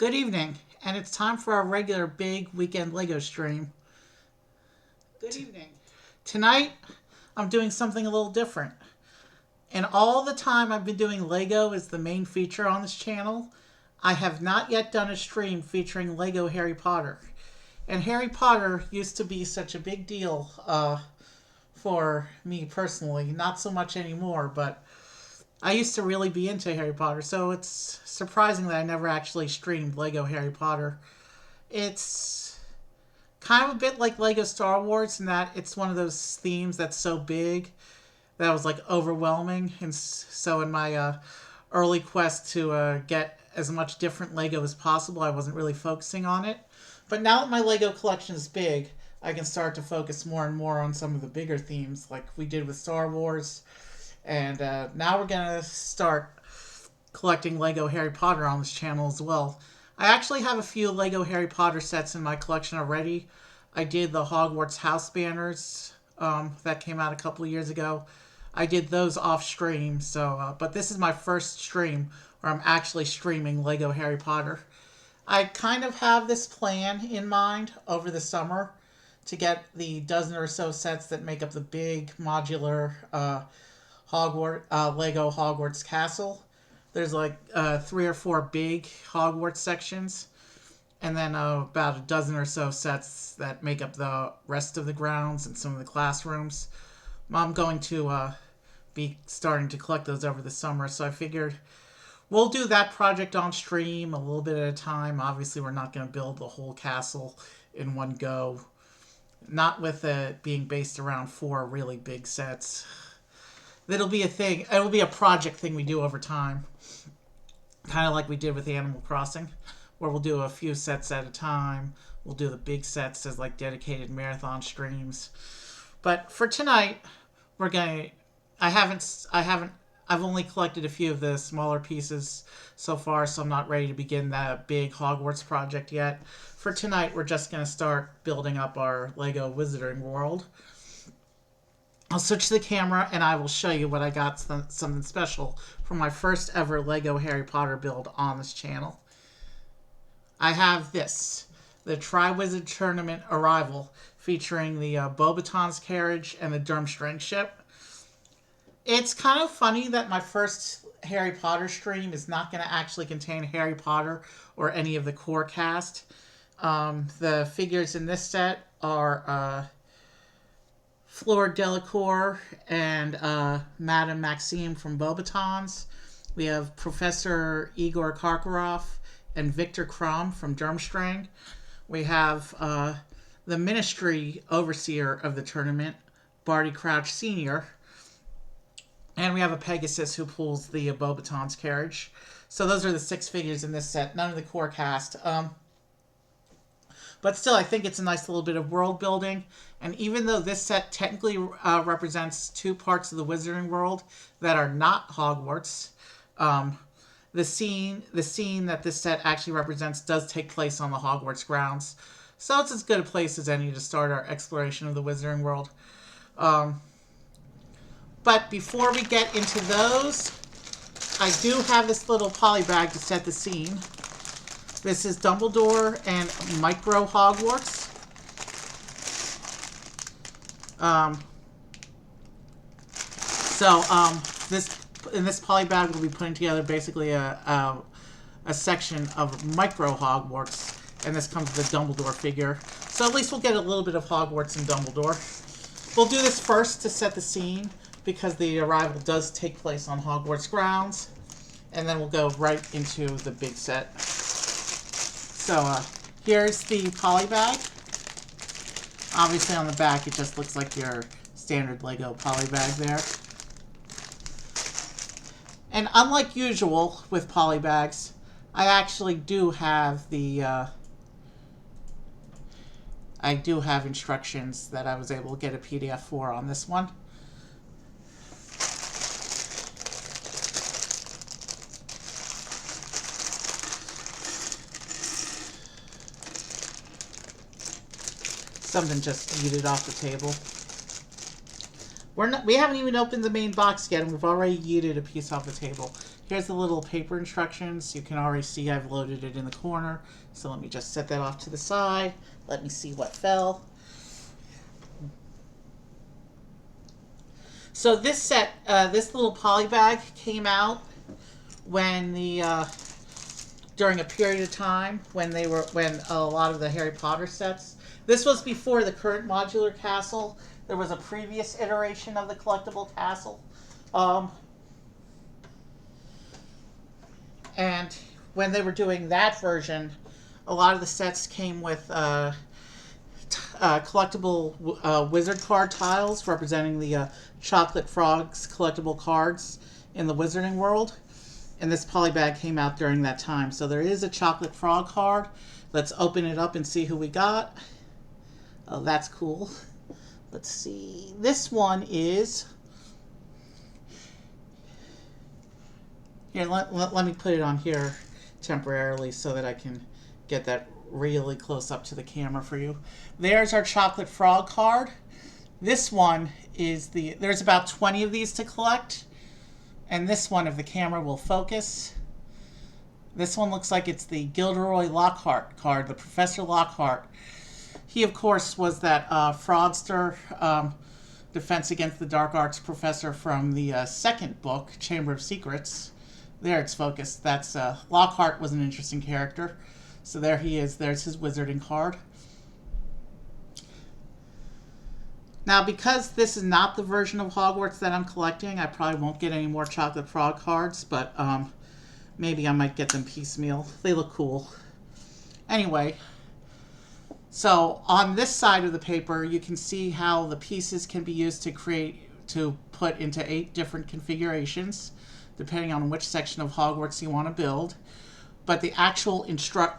Good evening, and it's time for our regular big weekend Lego stream. Good evening. Tonight, I'm doing something a little different. And all the time I've been doing Lego as the main feature on this channel, I have not yet done a stream featuring Lego Harry Potter. And Harry Potter used to be such a big deal for me personally. Not so much anymore, but I used to really be into Harry Potter, so it's surprising that I never actually streamed Lego Harry Potter. It's kind of a bit like Lego Star Wars in that it's one of those themes that's so big that was like overwhelming. And so in my early quest to get as much different Lego as possible, I wasn't really focusing on it. But now that my Lego collection is big, I can start to focus more and more on some of the bigger themes like we did with Star Wars. And now we're going to start collecting Lego Harry Potter on this channel as well. I actually have a few Lego Harry Potter sets in my collection already. I did the Hogwarts house banners that came out a couple of years ago. I did those off stream, but this is my first stream where I'm actually streaming Lego Harry Potter. I kind of have this plan in mind over the summer to get the dozen or so sets that make up the big modular Lego Hogwarts Castle. There's like 3 or 4 big Hogwarts sections, and then about a dozen or so sets that make up the rest of the grounds and some of the classrooms. I'm going to be starting to collect those over the summer, so I figured we'll do that project on stream a little bit at a time. Obviously, we're not going to build the whole castle in one go. Not with it being based around 4 really big sets. It'll be a thing. It'll be a project thing we do over time. Kind of like we did with Animal Crossing, where we'll do a few sets at a time. We'll do the big sets as like dedicated marathon streams. But for tonight, we're going to... I've only collected a few of the smaller pieces so far, so I'm not ready to begin that big Hogwarts project yet. For tonight, we're just going to start building up our Lego Wizarding World. I'll switch to the camera and I will show you what I got, something special for my first ever Lego Harry Potter build on this channel. I have this, the Triwizard Tournament Arrival, featuring the Beauxbatons carriage and the Durmstrang ship. It's kind of funny that my first Harry Potter stream is not going to actually contain Harry Potter or any of the core cast. The figures in this set are Fleur Delacour and Madame Maxime from Beauxbatons. We have Professor Igor Karkaroff and Victor Krum from Durmstrang. We have the Ministry Overseer of the tournament, Barty Crouch Sr., and we have a Pegasus who pulls the Beauxbatons carriage. So those are the 6 figures in this set. None of the core cast. But still, I think it's a nice little bit of world building. And even though this set technically represents 2 parts of the Wizarding World that are not Hogwarts, the scene that this set actually represents does take place on the Hogwarts grounds. So it's as good a place as any to start our exploration of the Wizarding World. But before we get into those, I do have this little polybag to set the scene. This is Dumbledore and Micro Hogwarts. In this polybag, we'll be putting together basically a section of Micro Hogwarts, and this comes with a Dumbledore figure. So at least we'll get a little bit of Hogwarts and Dumbledore. We'll do this first to set the scene, because the arrival does take place on Hogwarts grounds, and then we'll go right into the big set. So here's the polybag. Obviously on the back it just looks like your standard Lego polybag there. And unlike usual with polybags, I actually do have I do have instructions that I was able to get a PDF for on this one. Something just yeeted off the table. We haven't even opened the main box yet, and we've already yeeted a piece off the table. Here's the little paper instructions. You can already see I've loaded it in the corner. So let me just set that off to the side. Let me see what fell. So this set, this little polybag came out when during a period of time when a lot of the Harry Potter sets. This was before the current modular castle. There was a previous iteration of the collectible castle. And when they were doing that version, a lot of the sets came with collectible wizard card tiles representing the Chocolate Frogs collectible cards in the Wizarding world. And this polybag came out during that time. So there is a Chocolate Frog card. Let's open it up and see who we got. Oh, that's cool. Let's see. This one is... Here, let me put it on here temporarily so that I can get that really close up to the camera for you. There's our Chocolate Frog card. This one is there's about 20 of these to collect. And this one, if the camera will focus, this one looks like it's the Gilderoy Lockhart card, the Professor Lockhart. He, of course, was that fraudster Defense Against the Dark Arts professor from the second book, Chamber of Secrets. There it's focused. That's Lockhart was an interesting character. So there he is. There's his wizarding card. Now, because this is not the version of Hogwarts that I'm collecting, I probably won't get any more Chocolate Frog cards, but maybe I might get them piecemeal. They look cool. Anyway, so on this side of the paper, you can see how the pieces can be used to put into 8 different configurations, depending on which section of Hogwarts you want to build. But the actual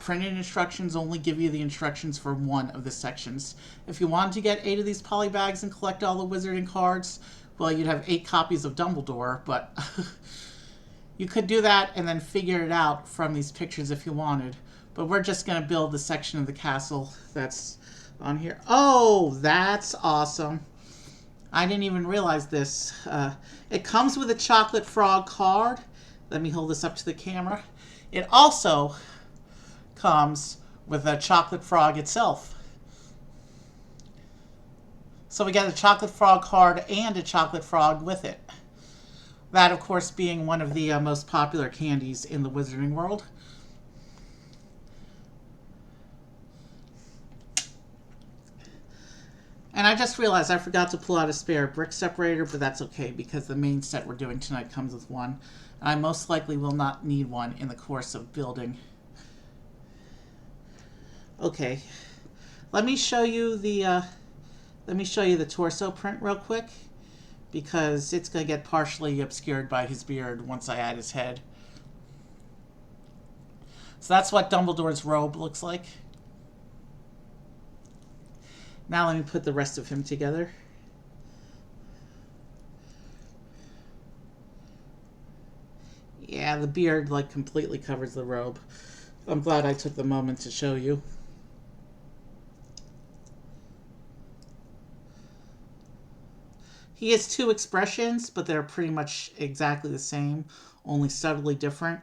printed instructions only give you the instructions for one of the sections. If you wanted to get 8 of these polybags and collect all the wizarding cards, well, you'd have 8 copies of Dumbledore, but you could do that and then figure it out from these pictures if you wanted. But we're just going to build the section of the castle that's on here. Oh, that's awesome. I didn't even realize this. It comes with a Chocolate Frog card. Let me hold this up to the camera. It also comes with a Chocolate Frog itself. So we got a Chocolate Frog card and a Chocolate Frog with it. That, of course, being one of the most popular candies in the Wizarding world. And I just realized I forgot to pull out a spare brick separator, but that's okay because the main set we're doing tonight comes with one. And I most likely will not need one in the course of building. Okay, let me show you the torso print real quick because it's going to get partially obscured by his beard once I add his head. So that's what Dumbledore's robe looks like. Now let me put the rest of him together. Yeah, the beard like completely covers the robe. I'm glad I took the moment to show you. He has 2 expressions, but they're pretty much exactly the same, only subtly different.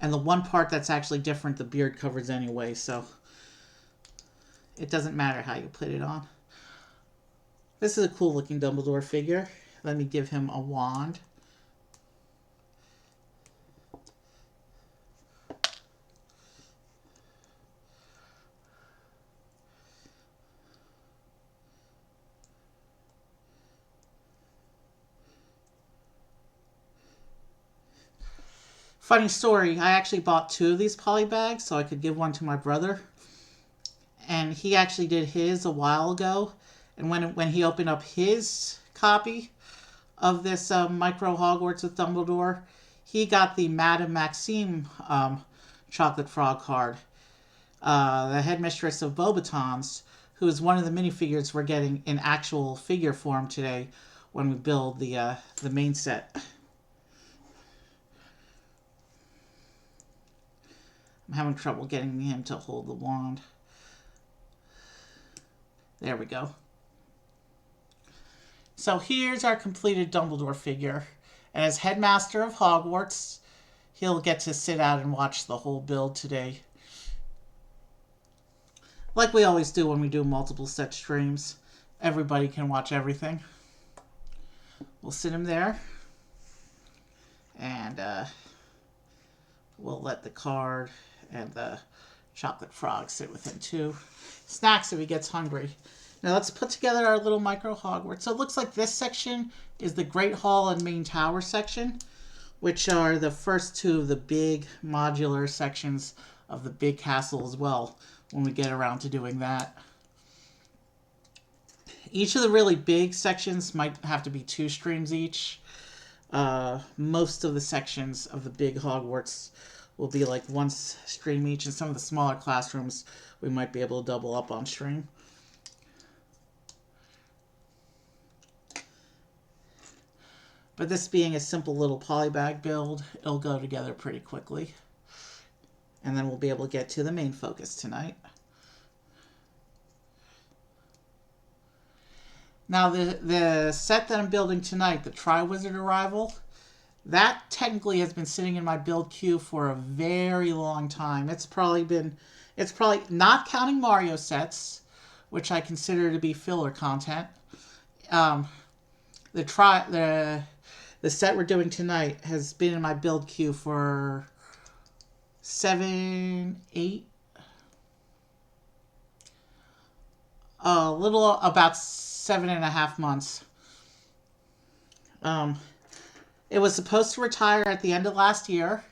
And the one part that's actually different, the beard covers anyway, so it doesn't matter how you put it on. This is a cool looking Dumbledore figure. Let me give him a wand. Funny story, I actually bought 2 of these polybags so I could give one to my brother. And he actually did his a while ago. And when he opened up his copy of this Micro Hogwarts with Dumbledore, he got the Madame Maxime Chocolate Frog card. The headmistress of Beauxbatons, who is one of the minifigures we're getting in actual figure form today when we build the main set. I'm having trouble getting him to hold the wand. There we go. So here's our completed Dumbledore figure. And as Headmaster of Hogwarts, he'll get to sit out and watch the whole build today. Like we always do when we do multiple set streams. Everybody can watch everything. We'll sit him there. And we'll let the card and the chocolate frog sit with him too. Snacks if he gets hungry. Now let's put together our little Micro Hogwarts. So it looks like this section is the Great Hall and Main Tower section, which are the first two of the big modular sections of the big castle as well, when we get around to doing that. Each of the really big sections might have to be 2 streams each. Most of the sections of the big Hogwarts will be like 1 stream each, and some of the smaller classrooms we might be able to double up on stream. But this being a simple little polybag build, it'll go together pretty quickly. And then we'll be able to get to the main focus tonight. Now the set that I'm building tonight, the Triwizard Arrival, that technically has been sitting in my build queue for a very long time. It's probably not counting Mario sets, which I consider to be filler content. The set we're doing tonight has been in my build queue for 7, 8, a little about 7.5 months. It was supposed to retire at the end of last year,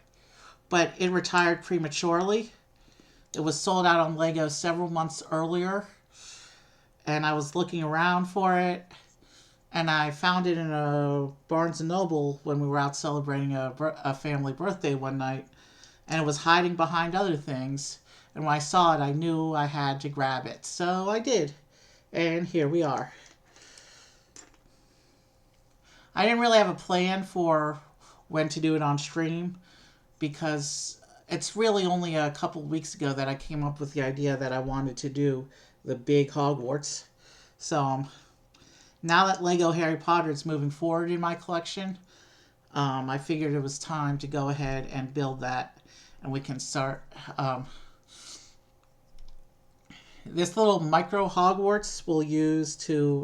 but it retired prematurely. It was sold out on Lego several months earlier, and I was looking around for it, and I found it in a Barnes & Noble when we were out celebrating a family birthday one night, and it was hiding behind other things, and when I saw it, I knew I had to grab it. So I did, and here we are. I didn't really have a plan for when to do it on stream, because it's really only a couple weeks ago that I came up with the idea that I wanted to do the big Hogwarts. So now that Lego Harry Potter is moving forward in my collection, I figured it was time to go ahead and build that, and we can start. This little Micro Hogwarts we'll use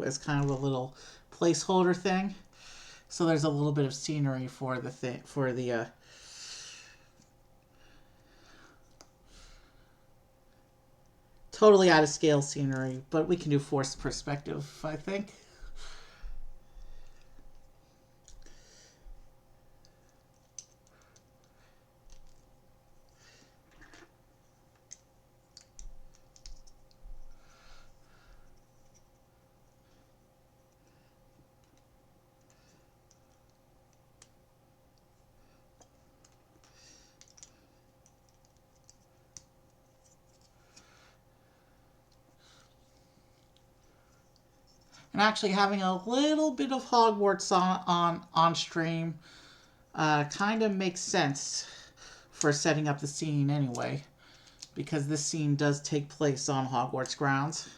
as kind of a little placeholder thing. So there's a little bit of scenery for the totally out of scale scenery, but we can do forced perspective, I think. And actually having a little bit of Hogwarts on stream kind of makes sense for setting up the scene anyway, because this scene does take place on Hogwarts grounds.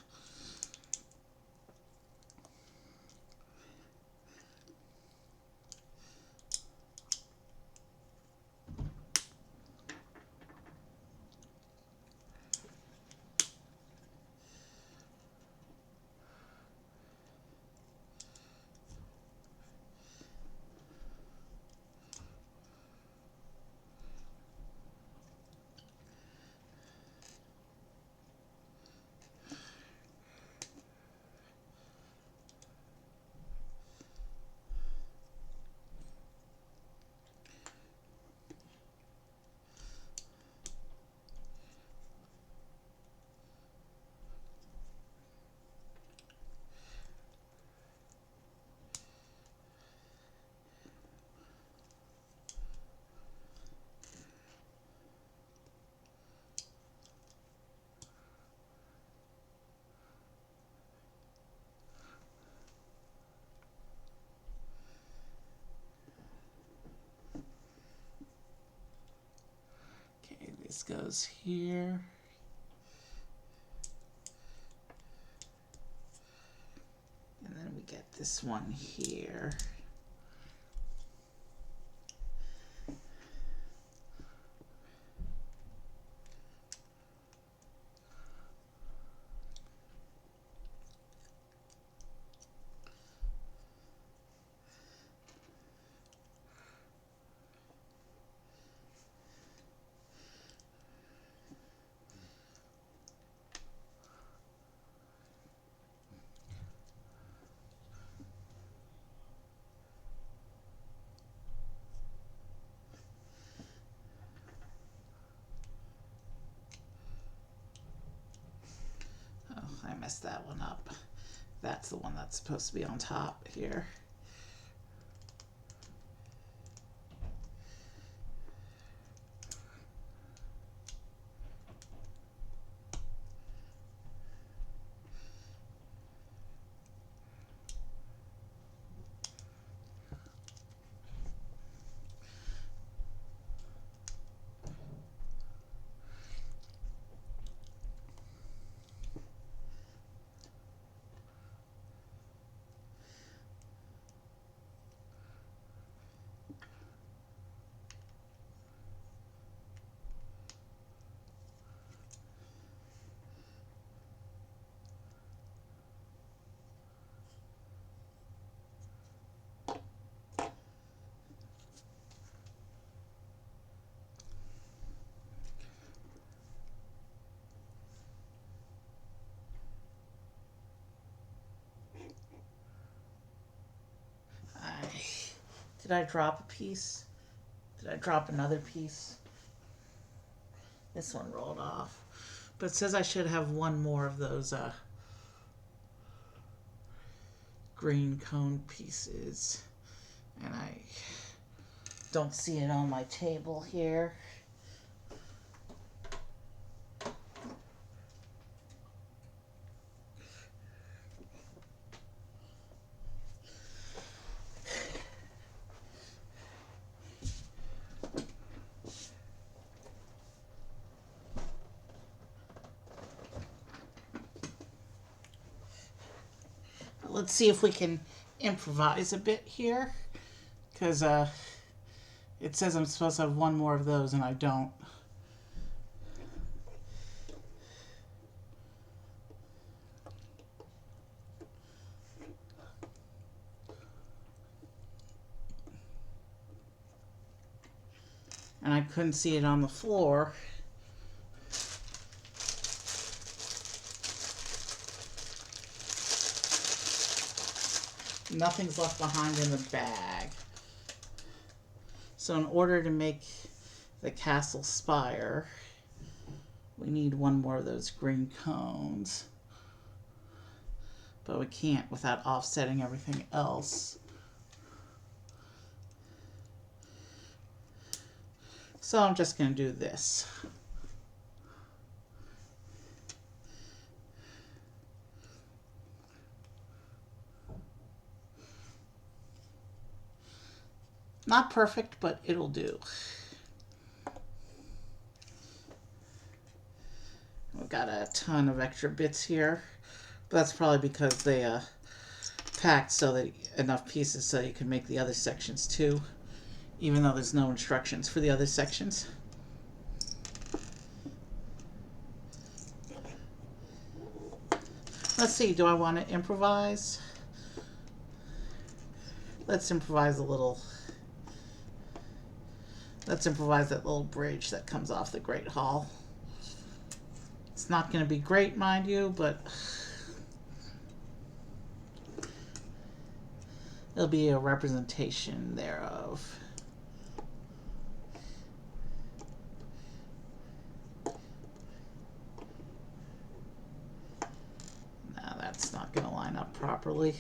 This goes here. And then we get this one here. messed that one up. That's the one that's supposed to be on top here. Did I drop a piece? Did I drop another piece? This one rolled off. But it says I should have one more of those green cone pieces. And I don't see it on my table here. Let's see if we can improvise a bit here, because it says I'm supposed to have one more of those and I don't. And I couldn't see it on the floor. Nothing's left behind in the bag. So in order to make the castle spire, we need one more of those green cones. But we can't without offsetting everything else. So I'm just going to do this. Not perfect, but it'll do. We've got a ton of extra bits here, but that's probably because they packed so that enough pieces so you can make the other sections too, even though there's no instructions for the other sections. Let's see, do I want to improvise? Let's improvise a little. Let's improvise that little bridge that comes off the Great Hall. It's not going to be great, mind you, but it'll be a representation thereof. Now that's not going to line up properly.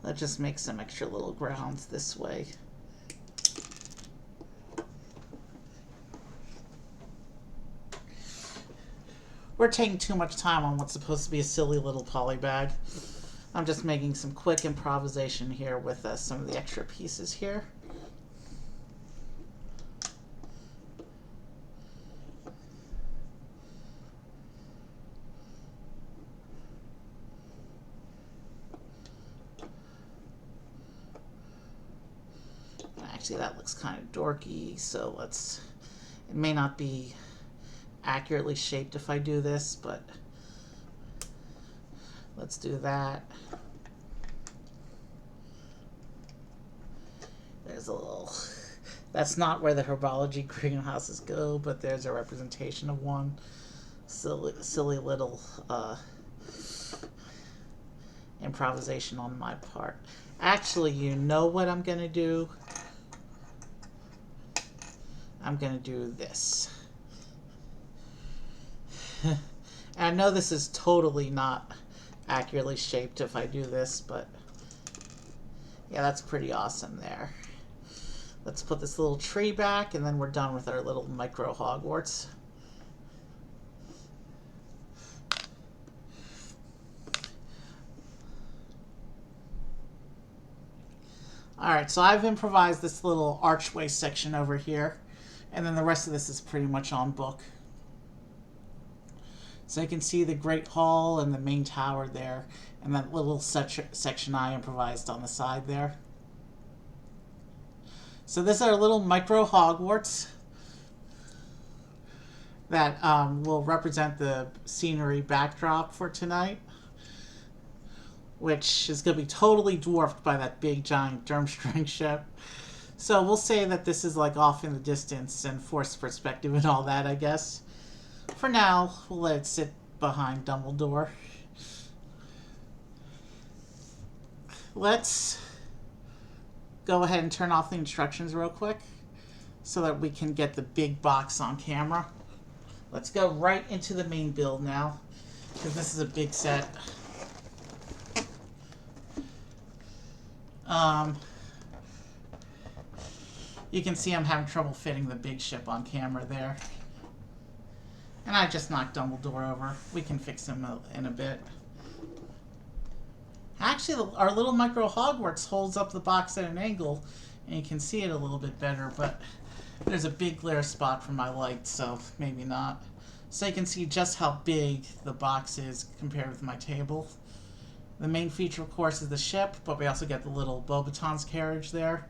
Let's just make some extra little grounds this way. We're taking too much time on what's supposed to be a silly little polybag. I'm just making some quick improvisation here with some of the extra pieces here. Actually, that looks kind of dorky, so it may not be accurately shaped if I do this, but let's do that. There's a little, that's not where the herbology greenhouses go, but there's a representation of one. Silly little improvisation on my part. Actually, you know what I'm going to do? I'm going to do this. And I know this is totally not accurately shaped if I do this, but yeah, that's pretty awesome there. Let's put this little tree back, and then we're done with our little Micro Hogwarts. Alright, so I've improvised this little archway section over here, and then the rest of this is pretty much on book. So you can see the Great Hall and the main tower there, and that little section I improvised on the side there. So this is our little Micro Hogwarts that will represent the scenery backdrop for tonight, which is going to be totally dwarfed by that big giant Durmstrang ship. So we'll say that this is like off in the distance and forced perspective and all that, I guess. For now, we'll let it sit behind Dumbledore. Let's go ahead and turn off the instructions real quick so that we can get the big box on camera. Let's go right into the main build now, because this is a big set. You can see I'm having trouble fitting the big ship on camera there. And I just knocked Dumbledore over. We can fix him in a bit. Actually, our little Micro Hogwarts holds up the box at an angle, and you can see it a little bit better, but there's a big glare spot from my light, so maybe not. So you can see just how big the box is compared with my table. The main feature, of course, is the ship, but we also get the little Beauxbatons carriage there.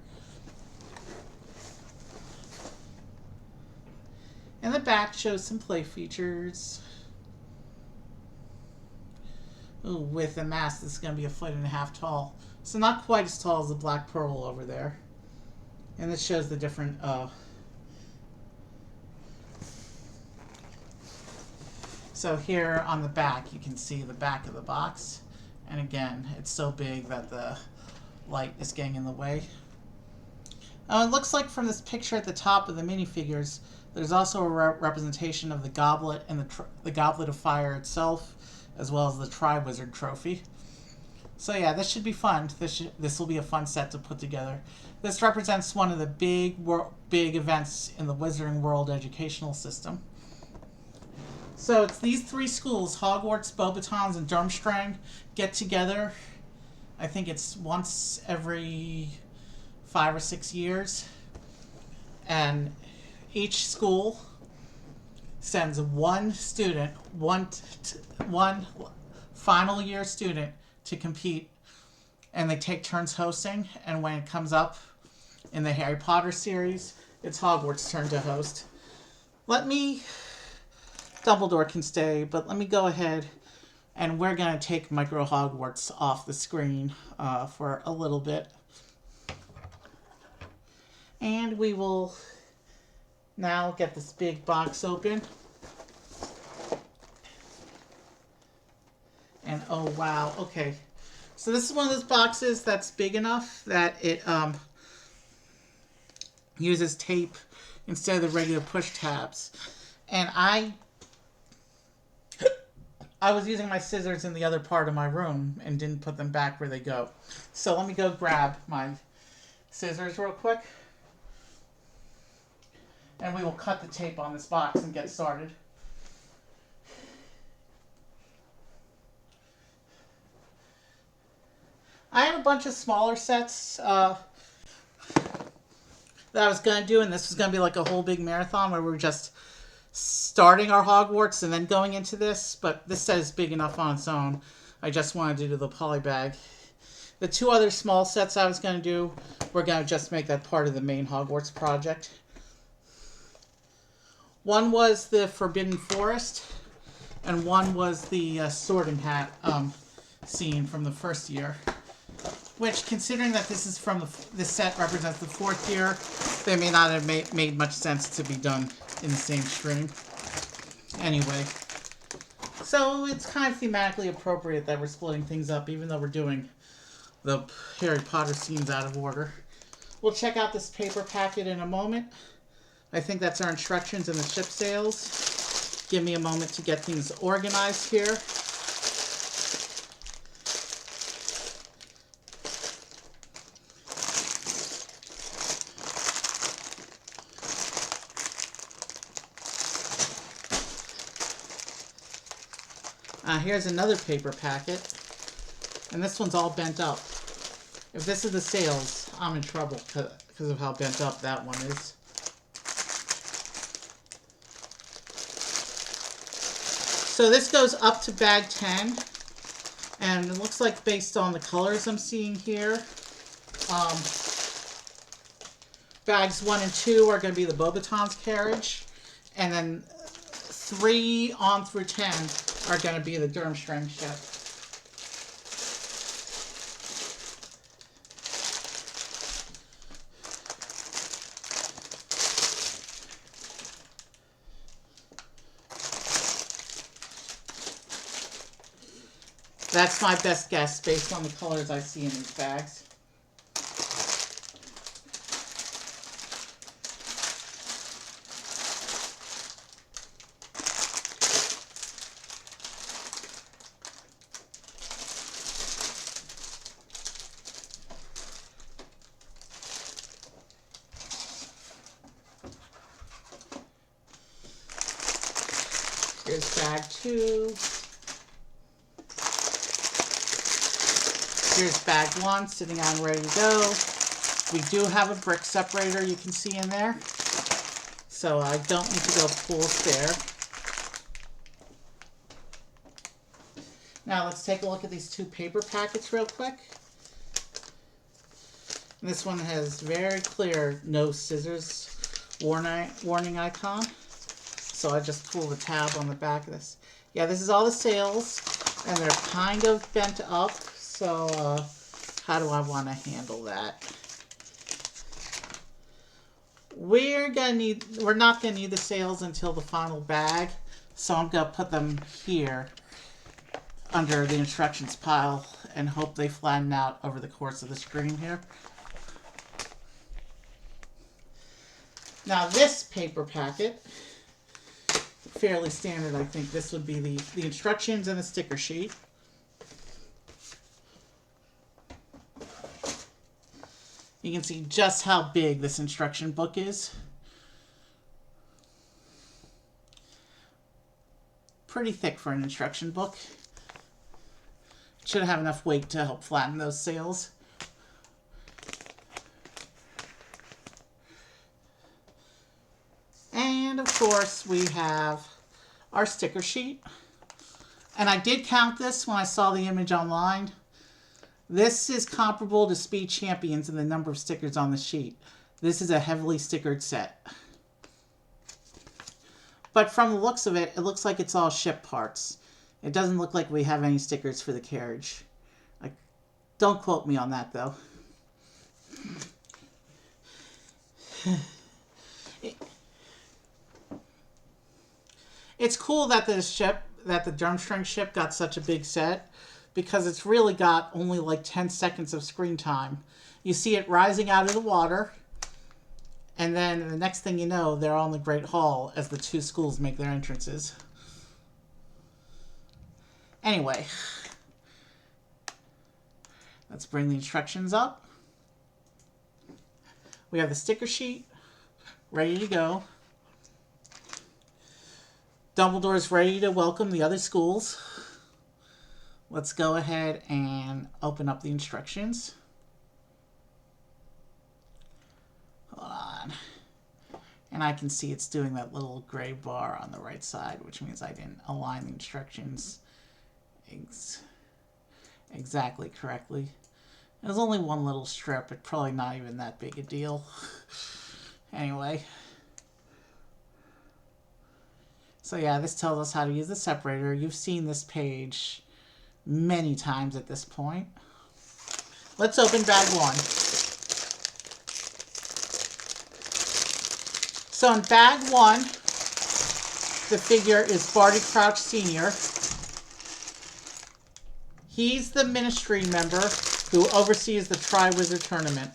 And the back shows some play features. Ooh, with a mast, this is going to be 1.5 feet tall. So not quite as tall as the Black Pearl over there. And this shows the different so here on the back, you can see the back of the box. And again, it's so big that the light is getting in the way. It looks like from this picture at the top of the minifigures, there's also a representation of the goblet and the Goblet of Fire itself, as well as the Triwizard trophy. So yeah, this should be fun. This will be a fun set to put together. This represents one of the big events in the Wizarding World educational system. So it's these three schools, Hogwarts, Beauxbatons, and Durmstrang, get together. I think it's once every 5 or 6 years. And each school sends one student, one final year student to compete, and they take turns hosting, and when it comes up in the Harry Potter series, it's Hogwarts' turn to host. Dumbledore can stay, but let me go ahead, and we're going to take Micro Hogwarts off the screen for a little bit. And we will now get this big box open. And oh wow, okay. So this is one of those boxes that's big enough that it uses tape instead of the regular push tabs. And I was using my scissors in the other part of my room and didn't put them back where they go. So let me go grab my scissors real quick. And we will cut the tape on this box and get started. I have a bunch of smaller sets that I was going to do, and this was going to be like a whole big marathon where we were just starting our Hogwarts and then going into this, but this set is big enough on its own. I just wanted to do the polybag. The two other small sets I was going to do, we're going to just make that part of the main Hogwarts project. One was the Forbidden Forest, and one was the Sorting Hat scene from the first year. Which, considering that this is from this set represents the 4th year, they may not have made much sense to be done in the same stream. Anyway, so it's kind of thematically appropriate that we're splitting things up, even though we're doing the Harry Potter scenes out of order. We'll check out this paper packet in a moment. I think that's our instructions and the ship sails. give me a moment to get things organized here. Here's another paper packet, and this one's all bent up. If this is the sales, I'm in trouble because of how bent up that one is. So this goes up to bag 10, and it looks like based on the colors I'm seeing here, bags 1 and 2 are going to be the Beauxbatons carriage, and then 3 on through 10 are going to be the Durmstrang ship. That's my best guess based on the colors I see in these bags. Here's bag 2. Here's bag 1 sitting on ready to go. We do have a brick separator you can see in there, so I don't need to go full spare. Now let's take a look at these 2 paper packets real quick. And this one has very clear no scissors warning icon. So I just pull the tab on the back of this. Yeah, this is all the sales, and they're kind of bent up. So how do I want to handle that? We're not gonna need the sales until the final bag, so I'm gonna put them here under the instructions pile and hope they flatten out over the course of the screen here. Now this paper packet, fairly standard, I think. This would be the instructions and the sticker sheet. You can see just how big this instruction book is. Pretty thick for an instruction book. Should have enough weight to help flatten those sails. And of course we have our sticker sheet. And I did count this when I saw the image online. This is comparable to Speed Champions in the number of stickers on the sheet. This is a heavily stickered set. But from the looks of it, it looks like it's all ship parts. It doesn't look like we have any stickers for the carriage. Don't quote me on that though. It's cool that the Durmstrang ship got such a big set, because it's really got only like 10 seconds of screen time. You see it rising out of the water, and then the next thing you know, they're on the Great Hall as the 2 schools make their entrances. Anyway, let's bring the instructions up. We have the sticker sheet ready to go. Dumbledore's ready to welcome the other schools. Let's go ahead and open up the instructions. Hold on. And I can see it's doing that little gray bar on the right side, which means I didn't align the instructions exactly correctly. There's only one little strip. It's probably not even that big a deal. Anyway. So yeah, this tells us how to use the separator. You've seen this page many times at this point. Let's open bag 1. So in bag 1, the figure is Barty Crouch Sr. He's the ministry member who oversees the Triwizard Tournament.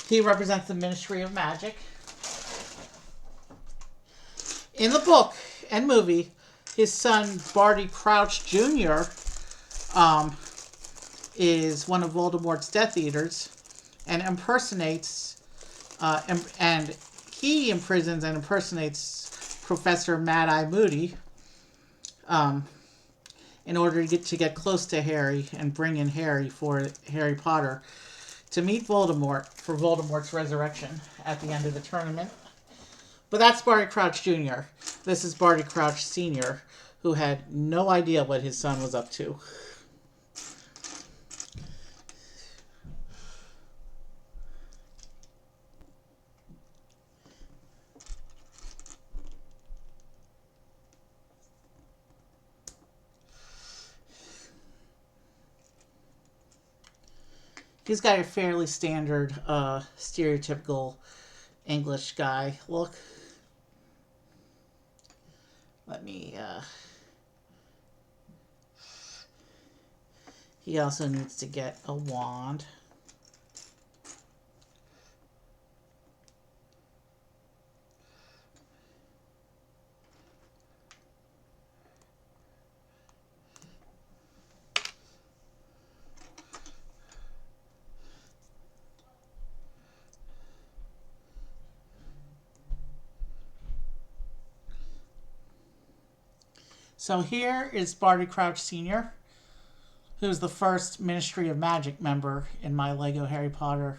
He represents the Ministry of Magic. In the book, and movie, his son Barty Crouch Jr. Is one of Voldemort's Death Eaters, and impersonates, and he imprisons and impersonates Professor Mad Eye Moody, in order to get close to Harry and bring in Harry for Harry Potter to meet Voldemort for Voldemort's resurrection at the end of the tournament. But that's Barty Crouch Jr. This is Barty Crouch Sr., who had no idea what his son was up to. He's got a fairly standard, stereotypical English guy look. Let me, he also needs to get a wand. So here is Barty Crouch Sr., who's the first Ministry of Magic member in my Lego Harry Potter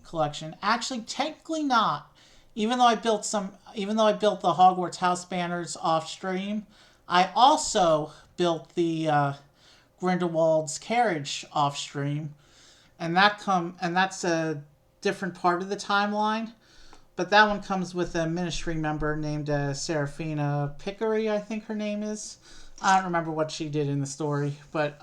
collection. Actually, technically not. Even though I built the Hogwarts house banners off stream, I also built the Grindelwald's carriage off stream, and that's a different part of the timeline. But that one comes with a Ministry member named Seraphina Pickery, I think her name is. I don't remember what she did in the story, but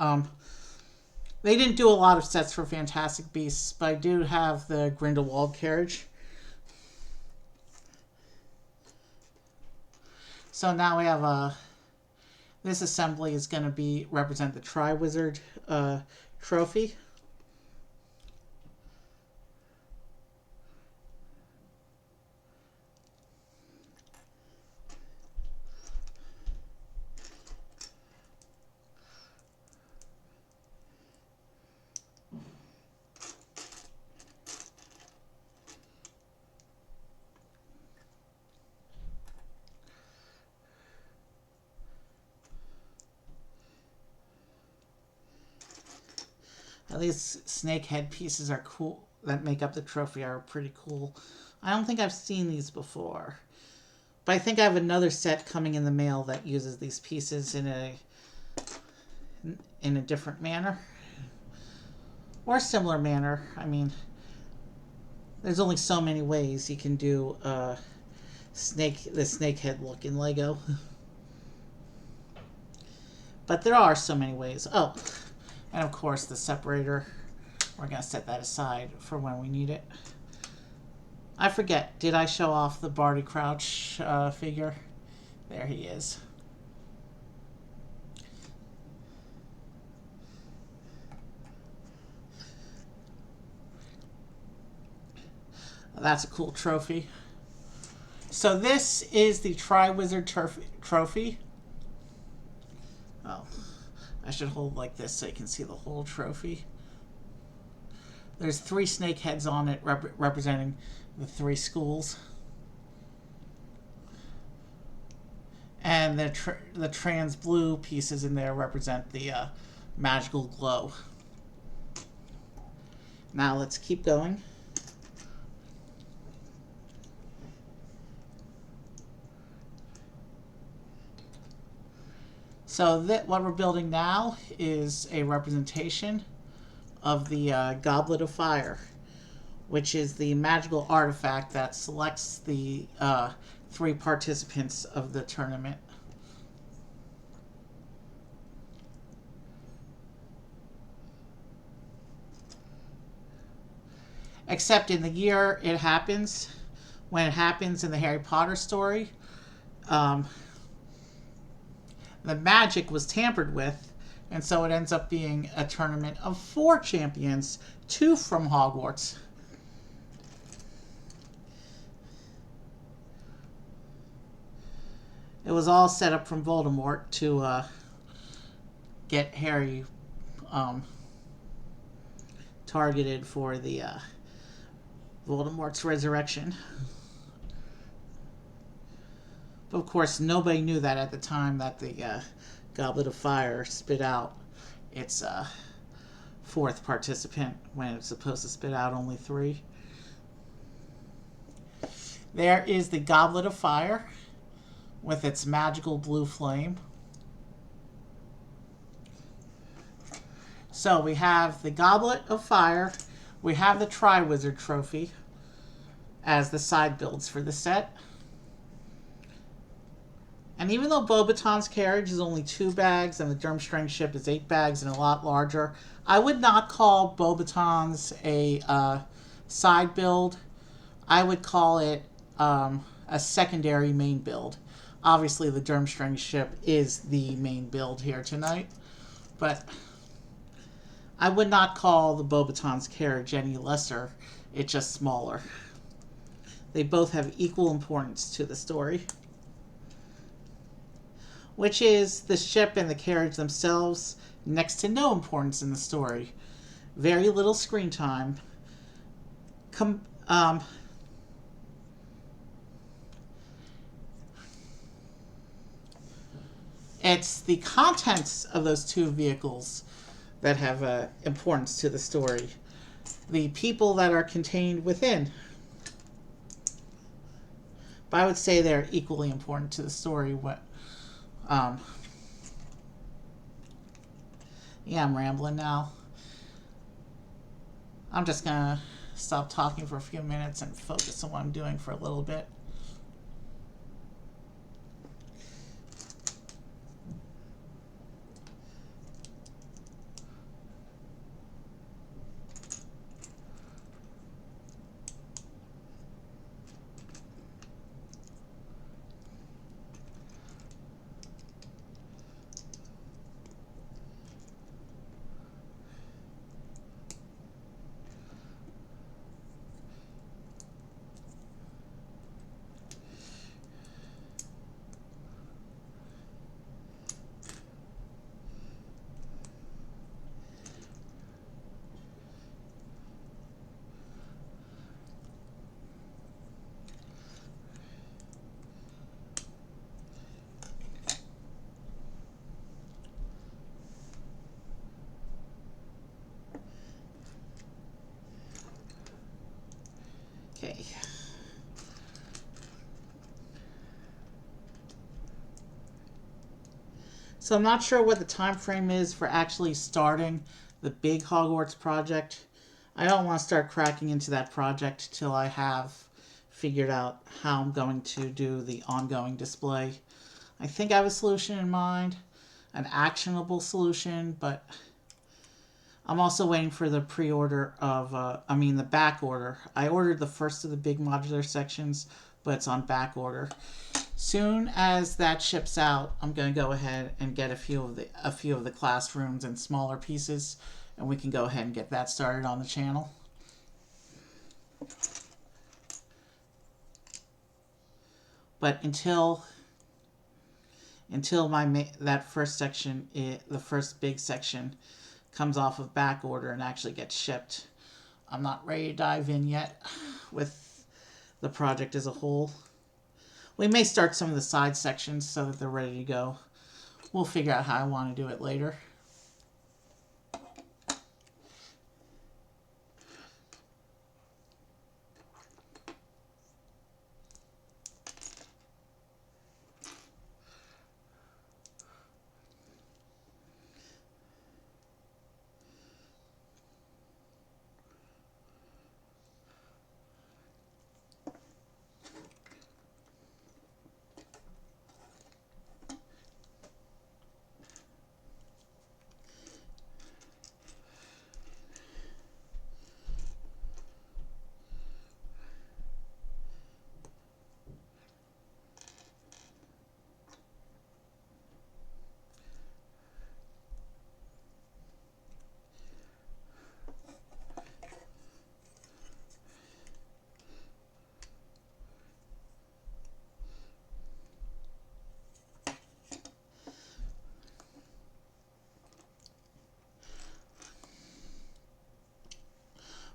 they didn't do a lot of sets for Fantastic Beasts, but I do have the Grindelwald carriage. So now we have this assembly is going to represent the Triwizard trophy. These snake head pieces are cool, that make up the trophy are pretty cool. I don't think I've seen these before. But I think I have another set coming in the mail that uses these pieces in a different manner. Or a similar manner. I mean, there's only so many ways you can do the snake head look in Lego. But there are so many ways. Oh, and of course the separator. We're going to set that aside for when we need it. I forget, did I show off the Barty Crouch figure? There he is. That's a cool trophy. So this is the Triwizard trophy. Oh, I should hold like this so you can see the whole trophy. There's 3 snake heads on it representing the 3 schools. And the trans blue pieces in there represent the magical glow. Now let's keep going. So what we're building now is a representation of the Goblet of Fire, which is the magical artifact that selects the 3 participants of the tournament. Except in the year it happens, when it happens in the Harry Potter story, the magic was tampered with, and so it ends up being a tournament of 4 champions, 2 from Hogwarts. It was all set up from Voldemort to get Harry targeted for the Voldemort's resurrection. But of course, nobody knew that at the time that the Goblet of Fire spit out its fourth participant when it was supposed to spit out only 3. There is the Goblet of Fire with its magical blue flame. So we have the Goblet of Fire, we have the Triwizard Trophy as the side builds for the set. And even though Beauxbatons' carriage is only 2 bags and the Durmstrang ship is 8 bags and a lot larger, I would not call Beauxbatons a side build. I would call it a secondary main build. Obviously, the Durmstrang ship is the main build here tonight, but I would not call the Beauxbatons' carriage any lesser. It's just smaller. They both have equal importance to the story, which is the ship and the carriage themselves next to no importance in the story. Very little screen time. It's the contents of those 2 vehicles that have importance to the story. The people that are contained within. But I would say they're equally important to the story. Yeah, I'm rambling now. I'm just gonna stop talking for a few minutes and focus on what I'm doing for a little bit. Okay. So I'm not sure what the time frame is for actually starting the big Hogwarts project. I don't want to start cracking into that project till I have figured out how I'm going to do the ongoing display. I think I have a solution in mind, an actionable solution, but I'm also waiting for the pre-order of, the back order. I ordered the first of the big modular sections, but it's on back order. Soon as that ships out, I'm going to go ahead and get a few of the classrooms and smaller pieces, and we can go ahead and get that started on the channel. But until that first section, the first big section, comes off of back order and actually gets shipped, I'm not ready to dive in yet with the project as a whole. We may start some of the side sections so that they're ready to go. We'll figure out how I want to do it later.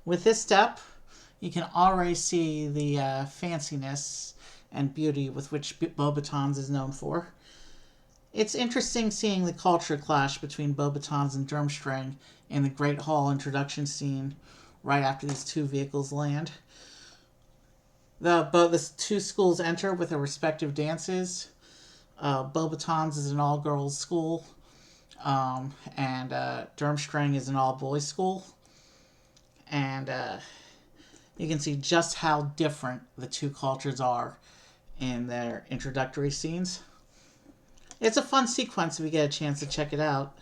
With this step, you can already see the fanciness and beauty with which Beauxbatons is known for. It's interesting seeing the culture clash between Beauxbatons and Durmstrang in the Great Hall introduction scene right after these two vehicles land. The two schools enter with their respective dances. Beauxbatons is an all-girls school, and Durmstrang is an all-boys school. And you can see just how different the two cultures are in their introductory scenes. It's a fun sequence if you get a chance to check it out.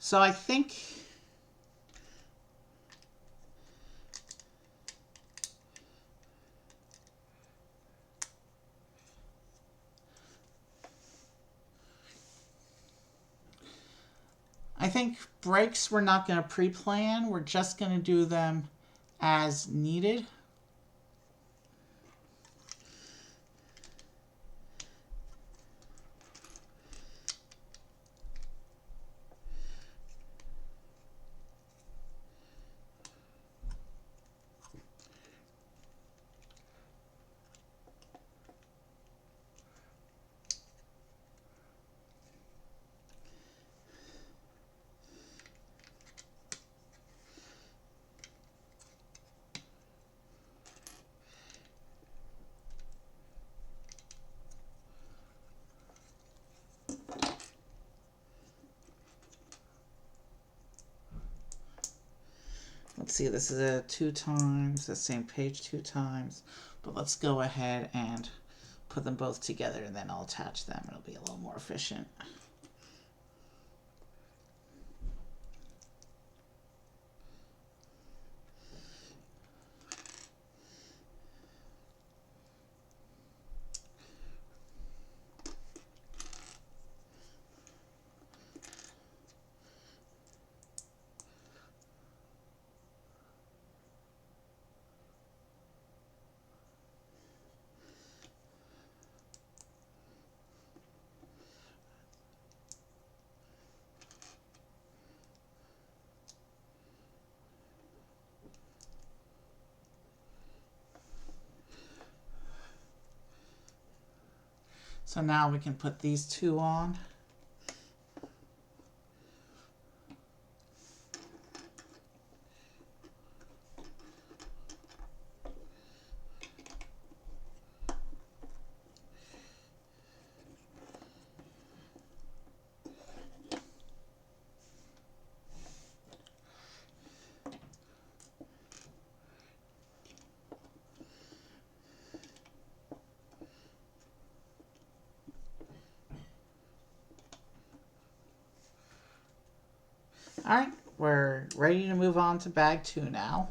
So I think breaks we're not going to pre-plan. We're just going to do them as needed. Let's see, this is a 2 times, the same page 2 times, but let's go ahead and put them both together and then I'll attach them. It'll be a little more efficient. So now we can put these two on. Alright, we're ready to move on to bag 2 now.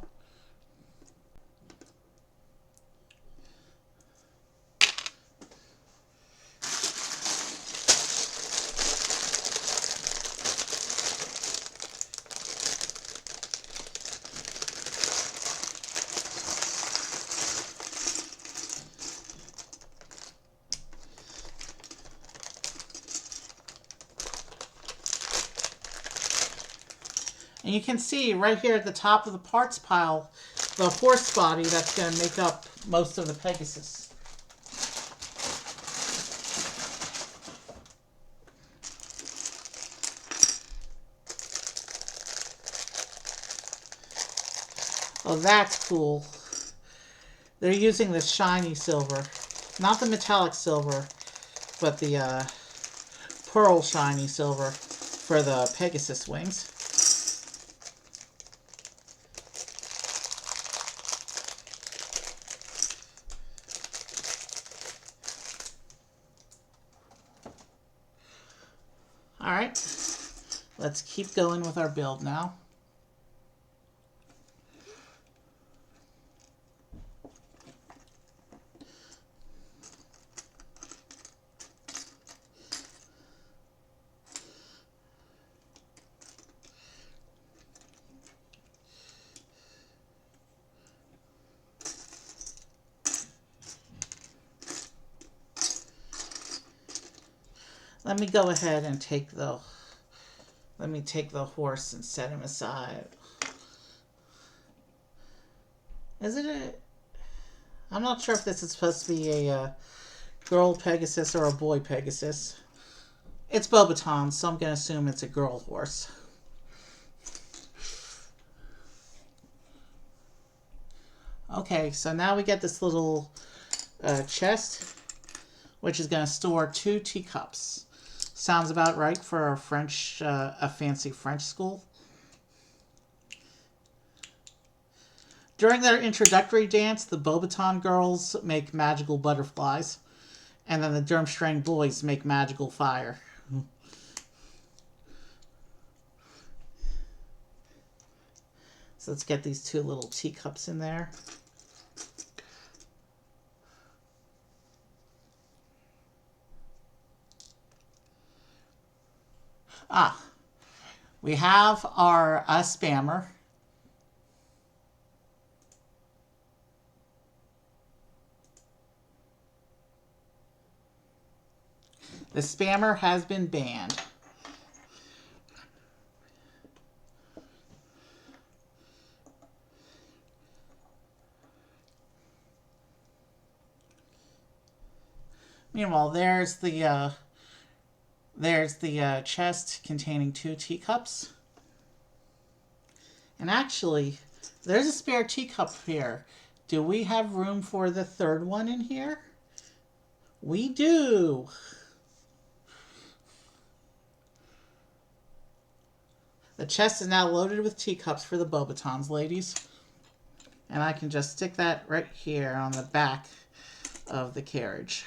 And you can see right here at the top of the parts pile, the horse body that's going to make up most of the Pegasus. Oh, that's cool. They're using the shiny silver. Not the metallic silver, but the pearl shiny silver for the Pegasus wings. Alright, let's keep going with our build now. Let me go ahead and take the horse and set him aside. Is it a... I'm not sure if this is supposed to be a girl Pegasus or a boy Pegasus. It's Beauxbatons, so I'm going to assume it's a girl horse. Okay, so now we get this little chest, which is going to store 2 teacups. Sounds about right for a fancy French school. During their introductory dance, the Beauxbaton girls make magical butterflies, and then the Durmstrang boys make magical fire. So let's get these 2 little teacups in there. We have our spammer. The spammer has been banned. Meanwhile, there's the chest containing 2 teacups. And actually, there's a spare teacup here. Do we have room for the 3rd one in here? We do. The chest is now loaded with teacups for the Beauxbatons, ladies. And I can just stick that right here on the back of the carriage.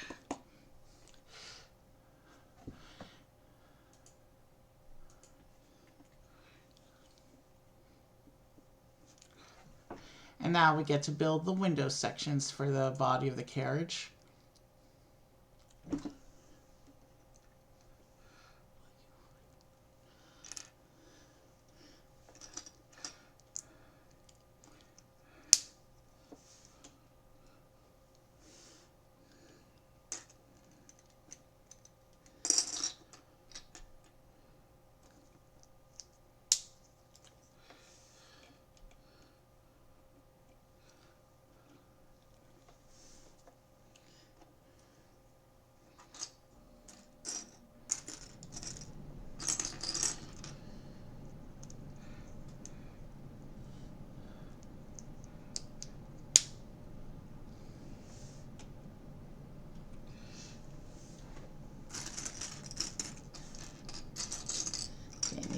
And now we get to build the window sections for the body of the carriage.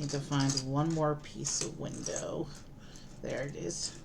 To find one more piece of window. There it is.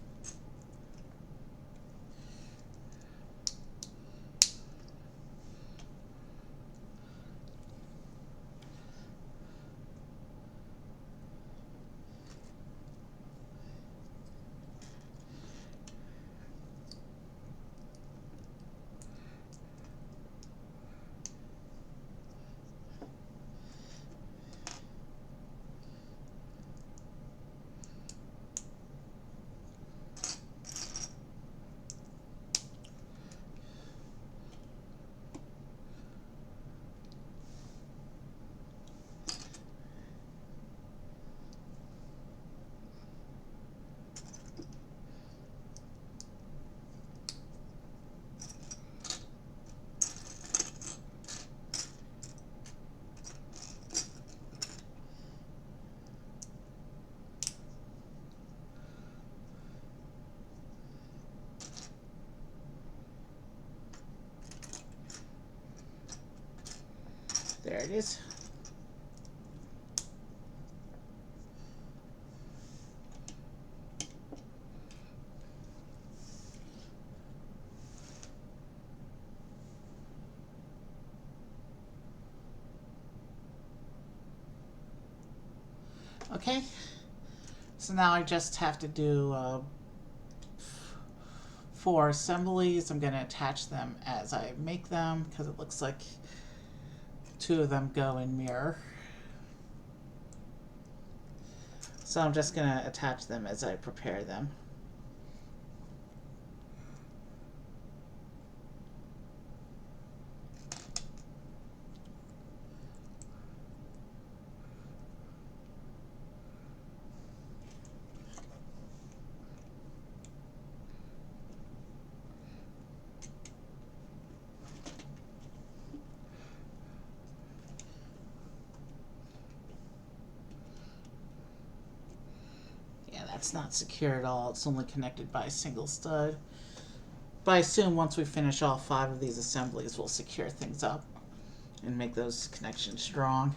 There it is. Okay, so now I just have to do 4 assemblies. I'm going to attach them as I make them because it looks like 2 of them go in mirror. So I'm just going to attach them as I prepare them. that's not secure at all. It's only connected by a single stud. But I assume once we finish all 5 of these assemblies, we'll secure things up and make those connections strong.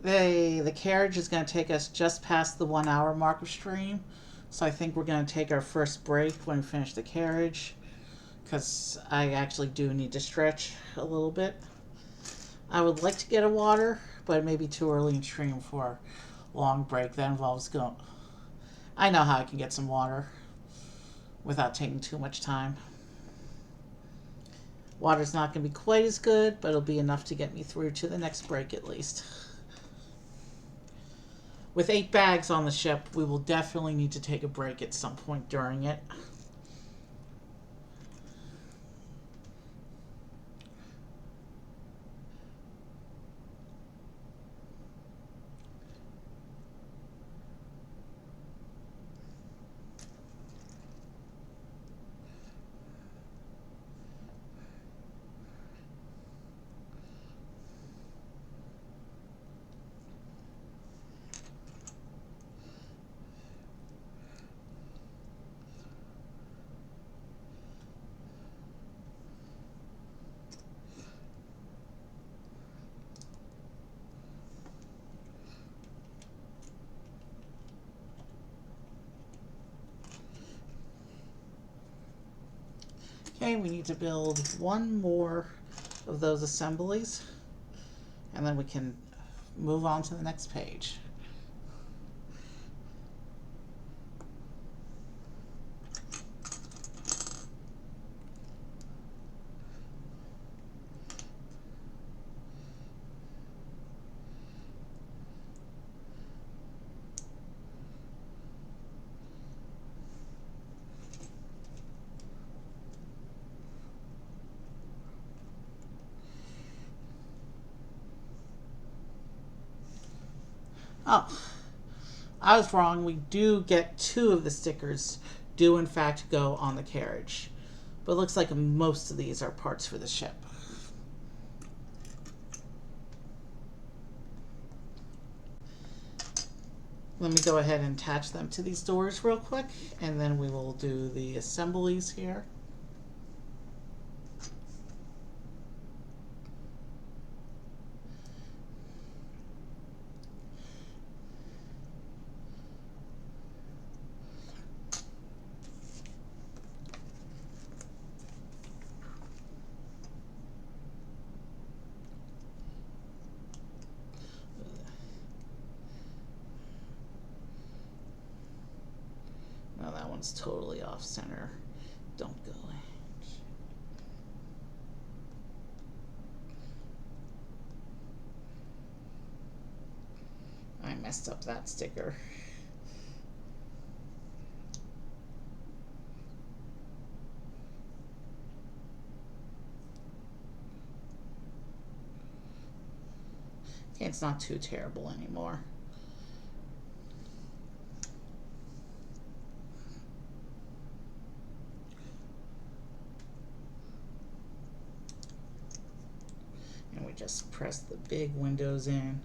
The carriage is going to take us just past the 1 hour mark of stream. So I think we're going to take our first break when we finish the carriage, because I actually do need to stretch a little bit. I would like to get a water, but it may be too early in stream for a long break. That involves going... I know how I can get some water without taking too much time. Water's not going to be quite as good, but it'll be enough to get me through to the next break at least. With 8 bags on the ship, we will definitely need to take a break at some point during it. Okay, we need to build 1 more of those assemblies, and then we can move on to the next page. Oh, I was wrong. We do get 2 of the stickers do in fact go on the carriage. But it looks like most of these are parts for the ship. Let me go ahead and attach them to these doors real quick, and then we will do the assemblies here. No, that one's totally off center. Don't go. I messed up that sticker. Okay, it's not too terrible anymore. And we just press the big windows in.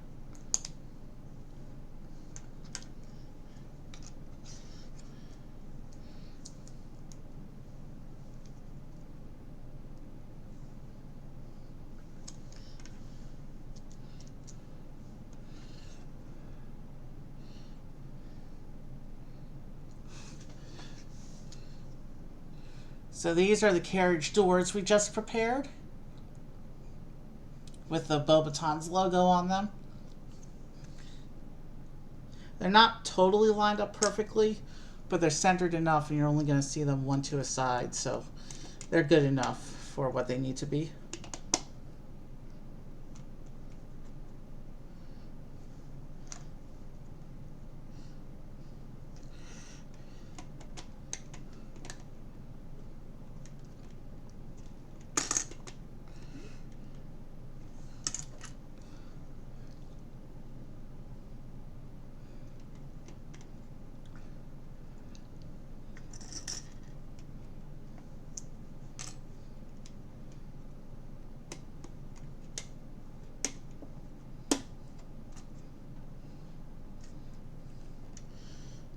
So these are the carriage doors we just prepared, with the Beauxbatons logo on them. They're not totally lined up perfectly, but they're centered enough and you're only going to see them 1 to a side, so they're good enough for what they need to be.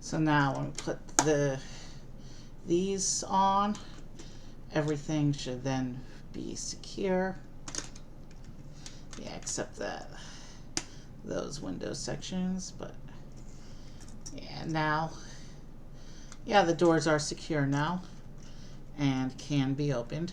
So now when we put these on, everything should then be secure. Yeah, except that those window sections, but yeah, now, yeah, the doors are secure now and can be opened.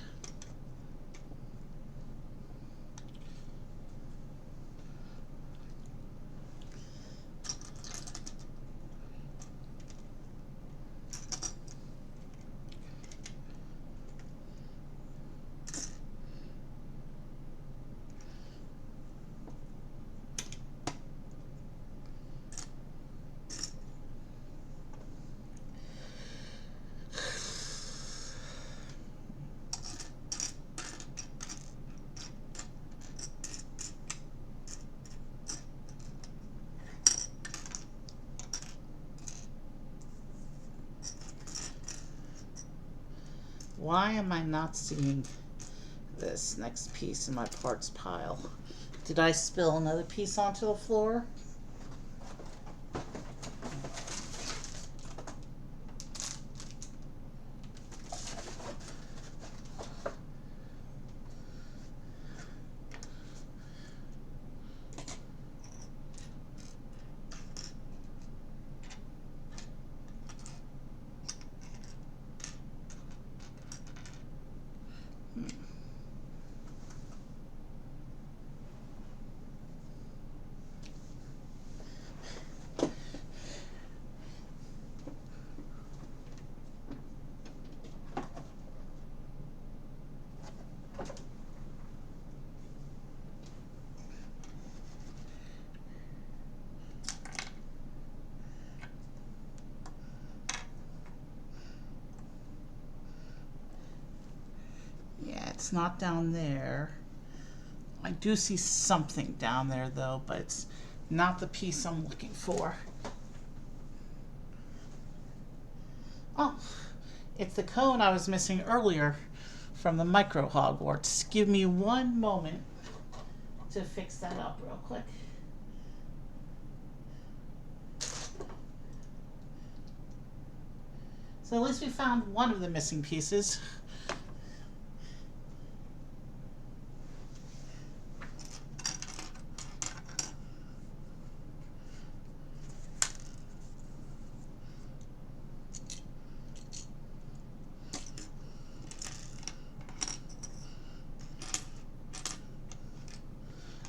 Why am I not seeing this next piece in my parts pile? Did I spill another piece onto the floor? Yeah, it's not down there. I do see something down there though, but it's not the piece I'm looking for. Oh, it's the cone I was missing earlier from the Micro Hogwarts. Give me one moment to fix that up real quick. So at least we found one of the missing pieces.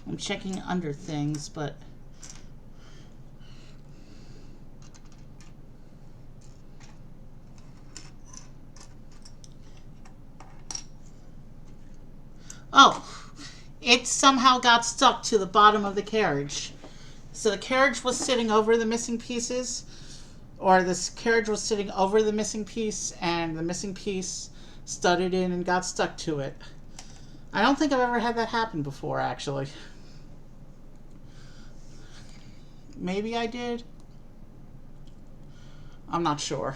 I'm checking under things, but oh, it somehow got stuck to the bottom of the carriage. So the carriage was sitting over the missing pieces, or this carriage was sitting over the missing piece, and the missing piece studded in and got stuck to it. I don't think I've ever had that happen before, actually. Maybe I did. I'm not sure.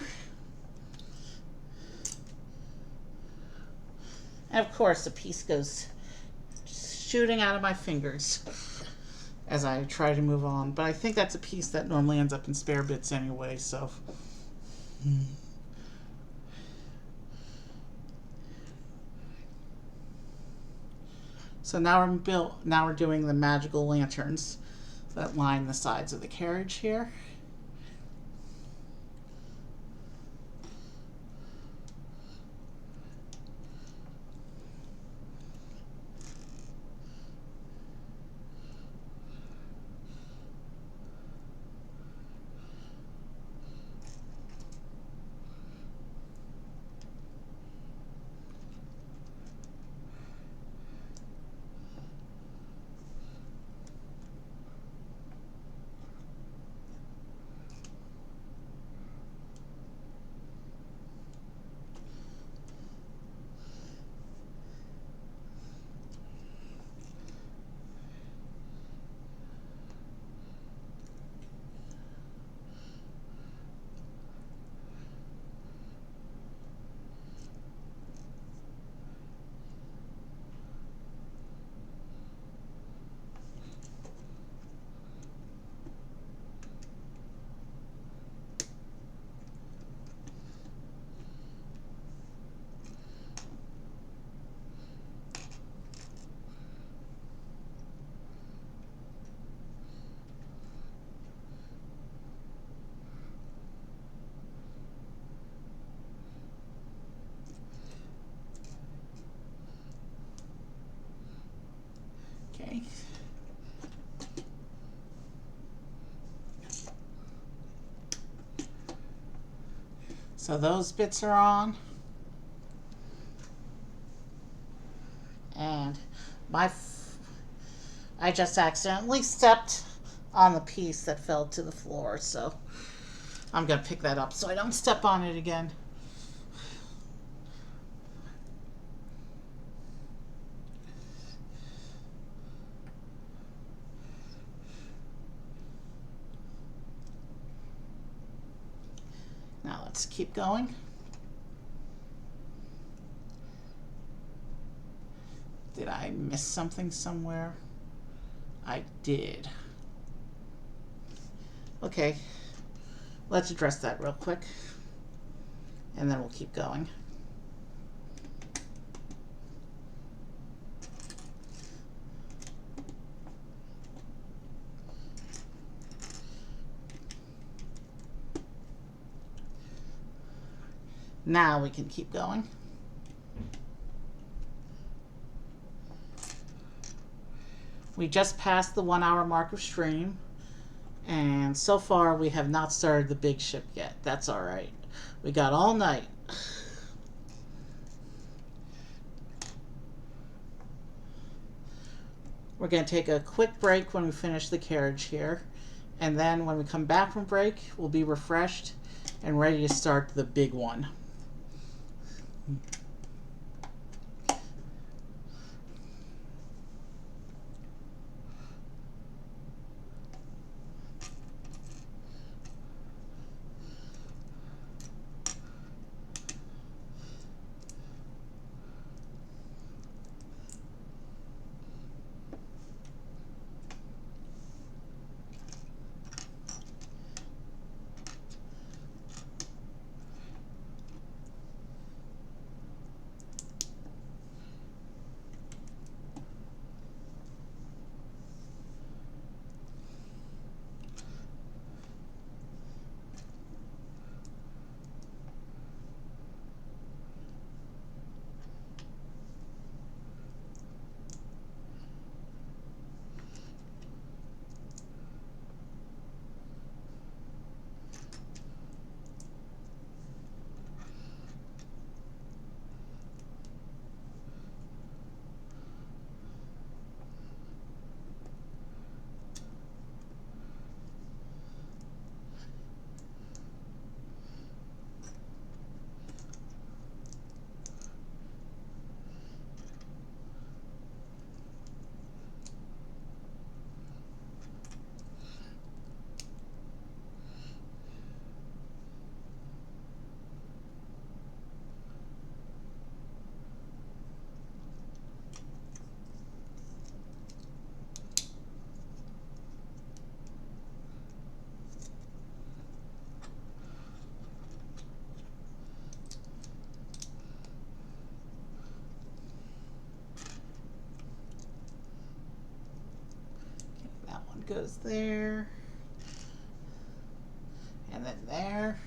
And of course, the piece goes shooting out of my fingers as I try to move on. But I think that's a piece that normally ends up in spare bits anyway, so. So now we're doing the magical lanterns that line the sides of the carriage here. Okay. So those bits are on. And I just accidentally stepped on the piece that fell to the floor, so I'm going to pick that up so I don't step on it again. Now let's keep going. Did I miss something somewhere? I did. Okay, let's address that real quick, and then we'll keep going. Now we can keep going. We just passed the 1 hour mark of stream, and so far we have not started the big ship yet. That's all right. We got all night. We're going to take a quick break when we finish the carriage here, and then when we come back from break, we'll be refreshed and ready to start the big one. Goes there, and then there.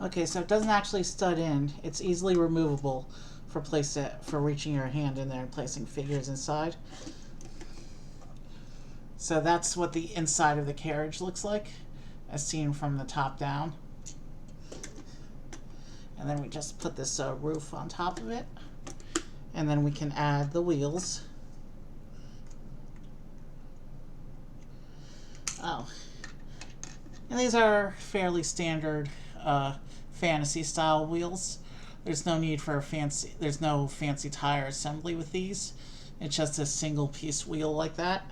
Okay, so it doesn't actually stud in. It's easily removable for reaching your hand in there and placing figures inside. So that's what the inside of the carriage looks like, as seen from the top down. And then we just put this roof on top of it, and then we can add the wheels. Oh, and these are fairly standard fantasy style wheels. There's no need for there's no fancy tire assembly with these. It's just a single piece wheel like that.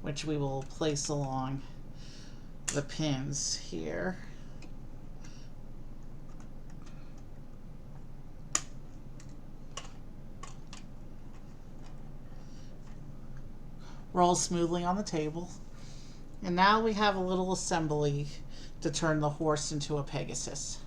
Which we will place along the pins here. Roll smoothly on the table. And now we have a little assembly to turn the horse into a pegasus.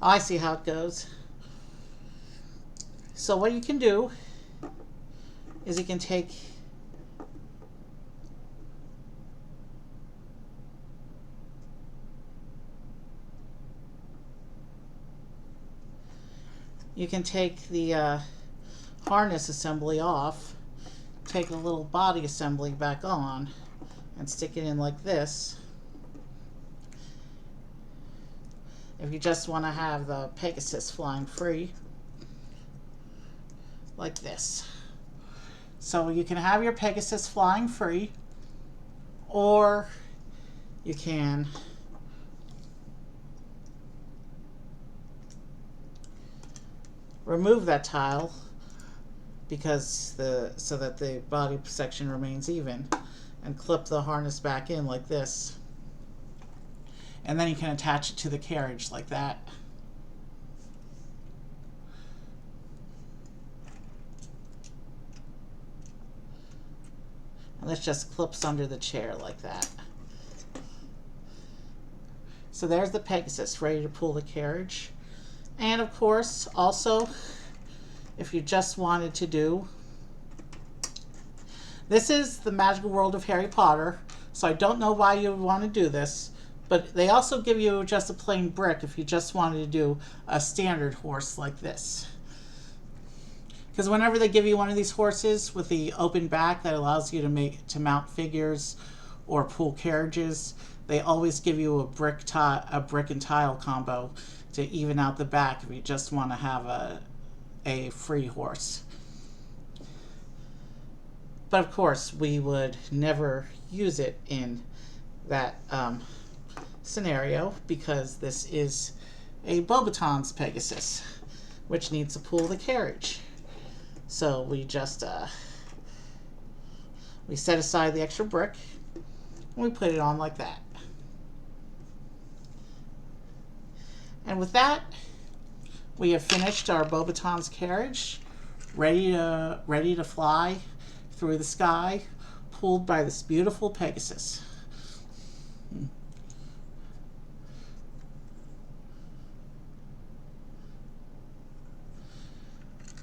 I see how it goes. So what you can do is you can take the harness assembly off, take the little body assembly back on, and stick it in like this. If you just want to have the Pegasus flying free, like this. So you can have your Pegasus flying free, or you can remove that tile so that the body section remains even, and clip the harness back in like this. And then you can attach it to the carriage like that. And this just clips under the chair like that. So there's the Pegasus ready to pull the carriage. And of course, also, if you just wanted to do, this is the magical world of Harry Potter, so I don't know why you would want to do this, but they also give you just a plain brick if you just wanted to do a standard horse like this. Because whenever they give you one of these horses with the open back that allows you to mount figures or pull carriages, they always give you a brick and tile combo to even out the back if you just want to have a free horse. But of course, we would never use it in that scenario, because this is a Beauxbatons Pegasus, which needs to pull the carriage. So we just we set aside the extra brick and we put it on like that. And with that, we have finished our Beauxbatons carriage, ready to fly through the sky, pulled by this beautiful Pegasus.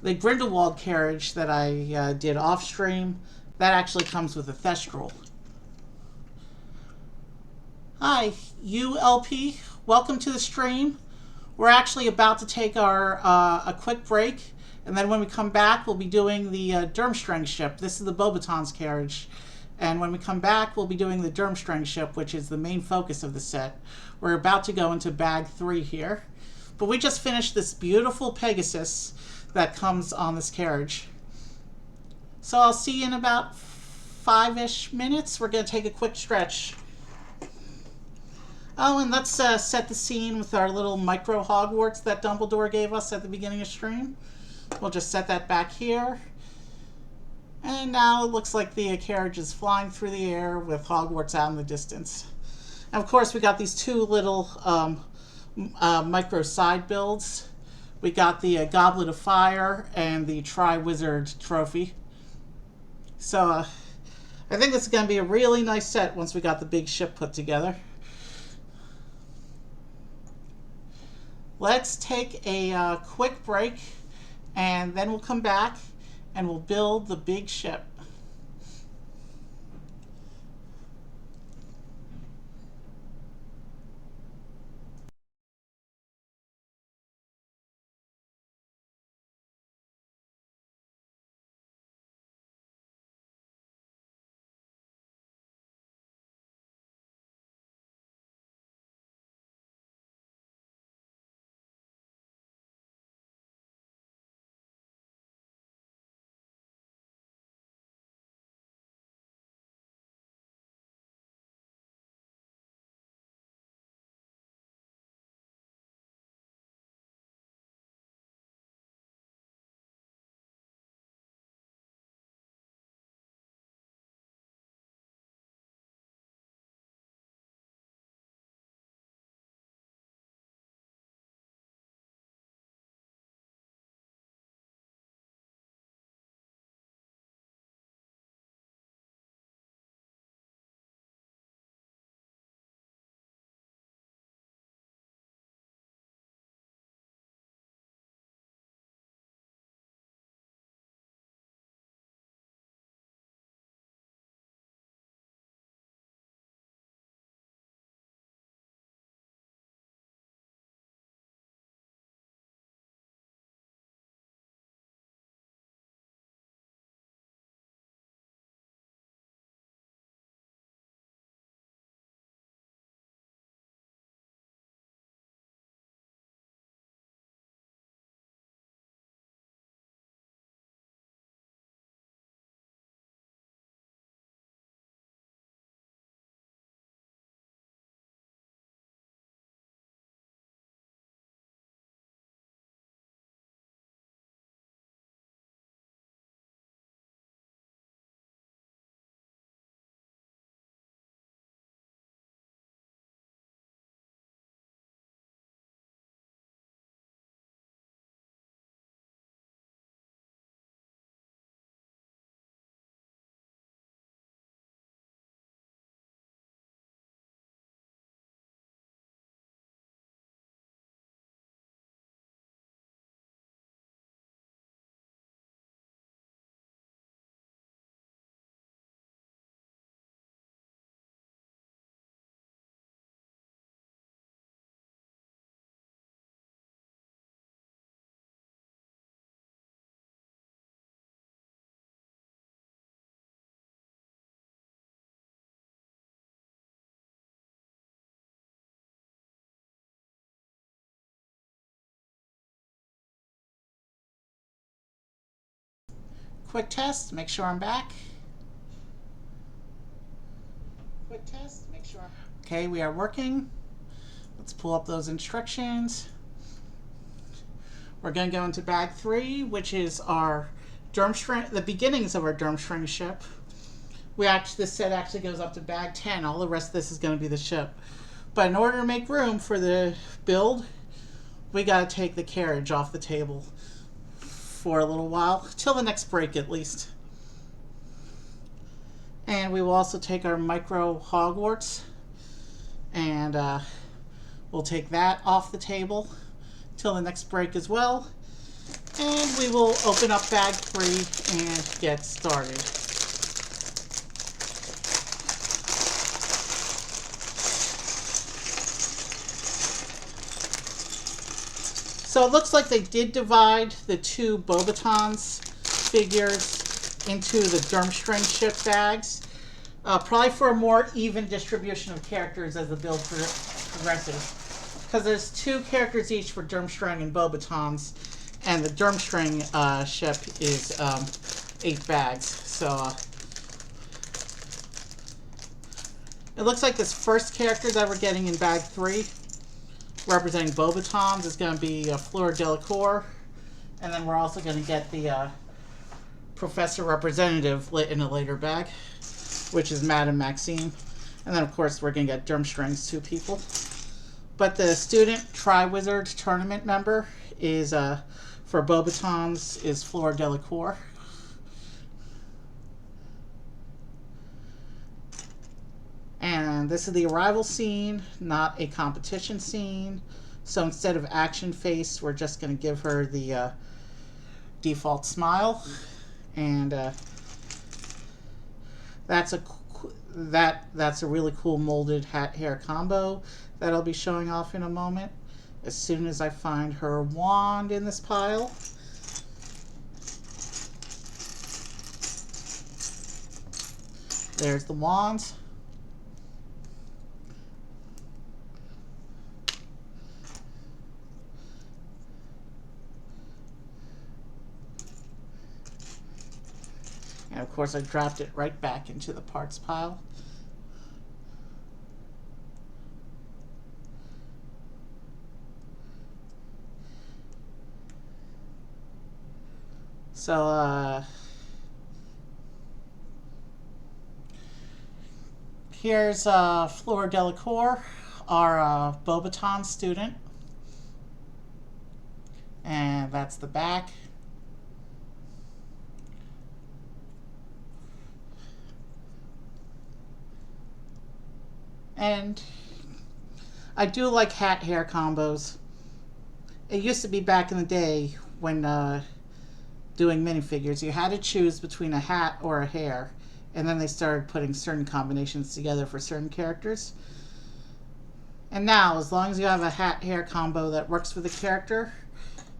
The Grindelwald carriage that I did off stream, that actually comes with a thestral. Hi, ULP. Welcome to the stream. We're actually about to take a quick break, and then when we come back, we'll be doing the Durmstrang ship. This is the Beauxbatons carriage. And when we come back, we'll be doing the Durmstrang ship, which is the main focus of the set. We're about to go into bag 3 here. But we just finished this beautiful Pegasus that comes on this carriage. So I'll see you in about 5-ish minutes. We're going to take a quick stretch. Oh, and let's set the scene with our little Micro Hogwarts that Dumbledore gave us at the beginning of stream. We'll just set that back here. And now it looks like the carriage is flying through the air with Hogwarts out in the distance. And of course, we got these two little micro side builds. We got the Goblet of Fire and the Triwizard trophy. So I think this is going to be a really nice set once we got the big ship put together. Let's take a quick break, and then we'll come back and we'll build the big ship. Quick test, make sure I'm back. Quick test, make sure. Okay, we are working. Let's pull up those instructions. We're going to go into bag 3, which is our Durmstrang, the beginnings of our Durmstrang ship. This set actually goes up to bag 10. All the rest of this is going to be the ship. But in order to make room for the build, we got to take the carriage off the table for a little while, till the next break at least. And we will also take our Micro Hogwarts, and we'll take that off the table till the next break as well. And we will open up bag 3 and get started. So it looks like they did divide the 2 Beauxbatons figures into the Durmstrang ship bags, probably for a more even distribution of characters as the build progresses. Because there's 2 characters each for Durmstrang and Beauxbatons, and the Durmstrang ship is 8 bags. So it looks like this first character that we're getting in bag 3, representing Beauxbatons, is going to be Fleur Delacour, and then we're also going to get the Professor representative in a later bag, which is Madame Maxime, and then of course we're going to get Durmstrang's 2 people. But the student Triwizard Tournament member is for Beauxbatons is Fleur Delacour. And this is the arrival scene, not a competition scene. So instead of action face, we're just going to give her the default smile. And that's a really cool molded hat hair combo that I'll be showing off in a moment, as soon as I find her wand in this pile. There's the wand. And of course I dropped it right back into the parts pile. So here's Fleur Delacour, our Beauxbaton student. And that's the back. And I do like hat hair combos. It used to be back in the day when doing minifigures, you had to choose between a hat or a hair, and then they started putting certain combinations together for certain characters. And now, as long as you have a hat hair combo that works for the character,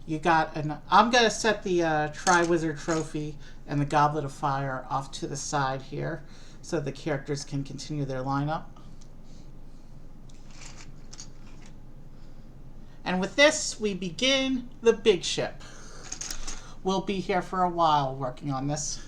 you got an. I'm gonna set the Triwizard trophy and the Goblet of Fire off to the side here, so the characters can continue their lineup. And with this, we begin the big ship. We'll be here for a while working on this.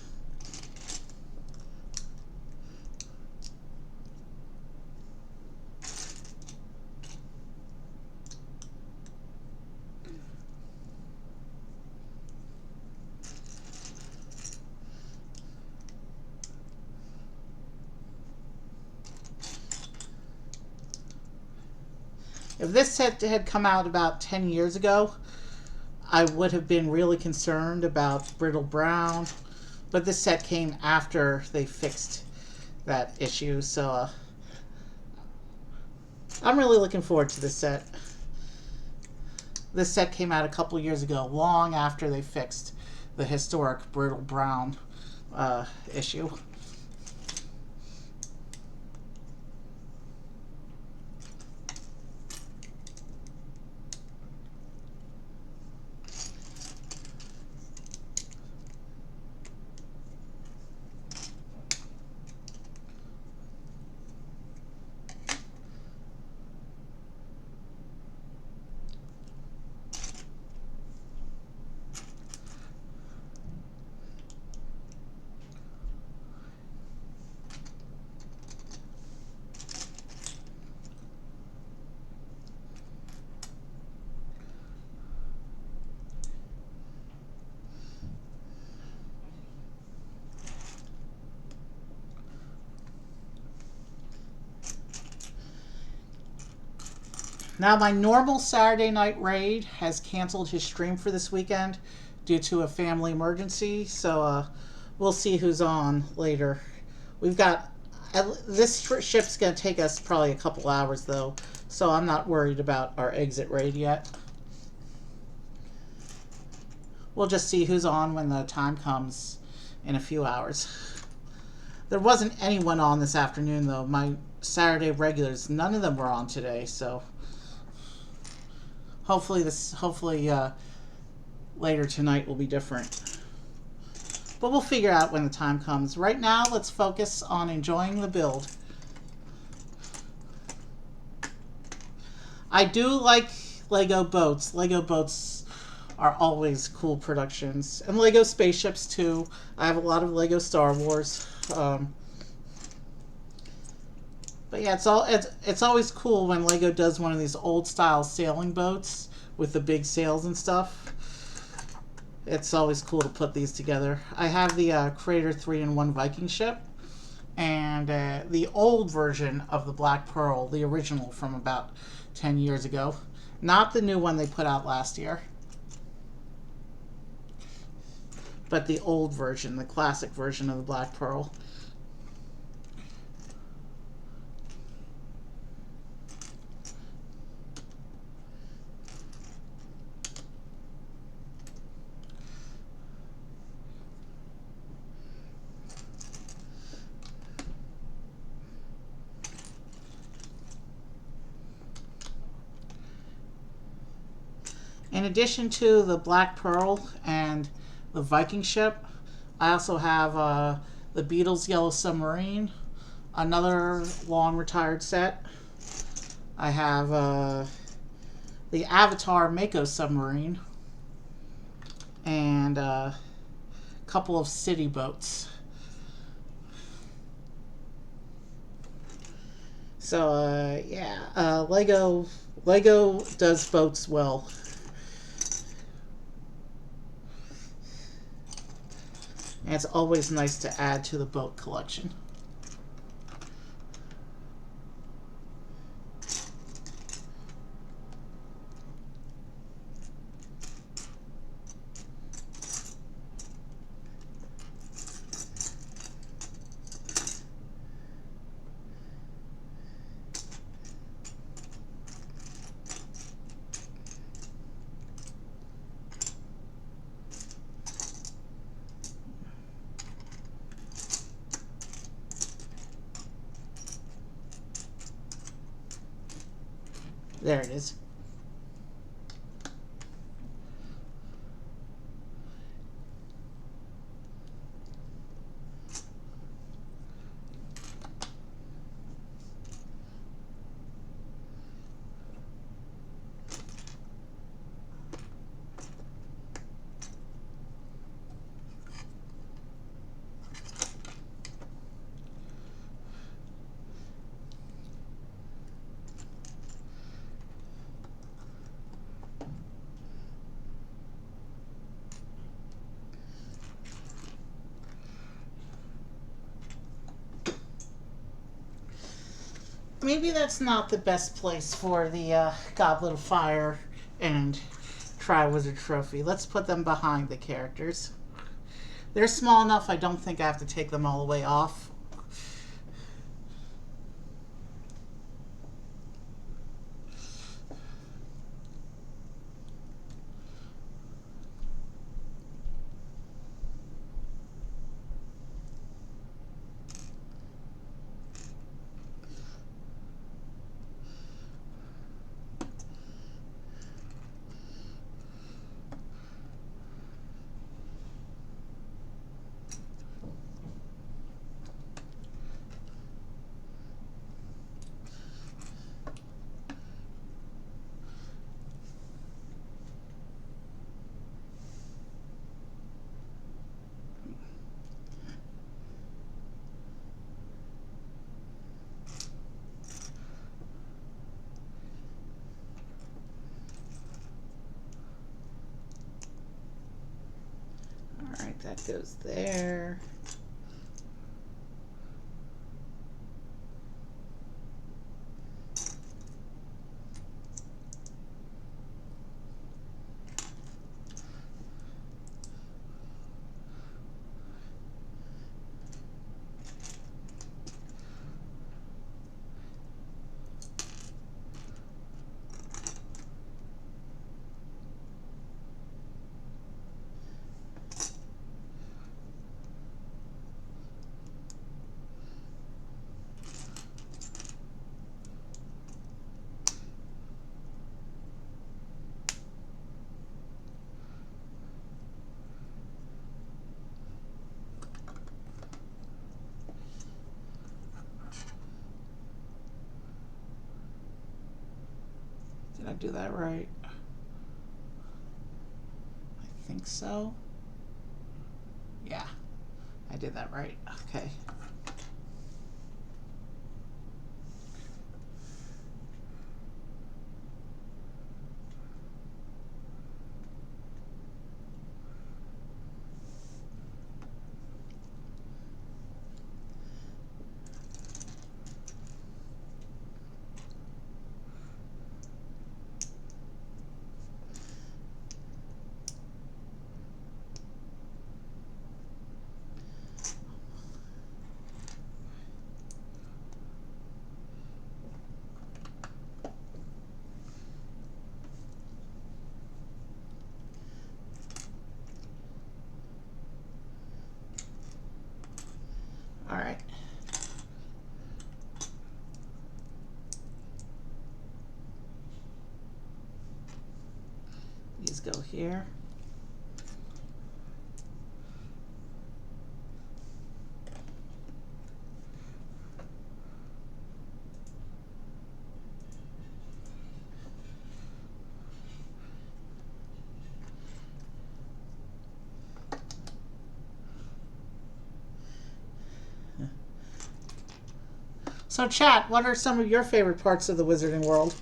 If this set had come out about 10 years ago, I would have been really concerned about brittle brown, but this set came after they fixed that issue, so I'm really looking forward to this set. This set came out a couple years ago, long after they fixed the historic brittle brown issue. Now, my normal Saturday night raid has canceled his stream for this weekend due to a family emergency, so we'll see who's on later. We've got this ship's going to take us probably a couple hours though, so I'm not worried about our exit raid yet. We'll just see who's on when the time comes in a few hours. There wasn't anyone on this afternoon though. My Saturday regulars, none of them were on today, so hopefully later tonight will be different. But we'll figure out when the time comes. Right now, let's focus on enjoying the build. I do like Lego boats. Lego boats are always cool productions. And Lego spaceships, too. I have a lot of Lego Star Wars. But yeah, it's always cool when Lego does one of these old-style sailing boats with the big sails and stuff. It's always cool to put these together. I have the Crater 3-in-1 Viking ship and the old version of the Black Pearl, the original from about 10 years ago. Not the new one they put out last year, but the old version, the classic version of the Black Pearl. In addition to the Black Pearl and the Viking ship, I also have the Beatles Yellow Submarine, another long retired set. I have the Avatar Mako Submarine and a couple of city boats. So yeah, Lego does boats well. And it's always nice to add to the boat collection. There it is. Maybe that's not the best place for the Goblet of Fire and Triwizard Trophy. Let's put them behind the characters. They're small enough, I don't think I have to take them all the way off. Alright, that goes there. I do that right? I think so. Yeah, I did that right. Okay. All right. These go here. So chat, what are some of your favorite parts of the Wizarding World?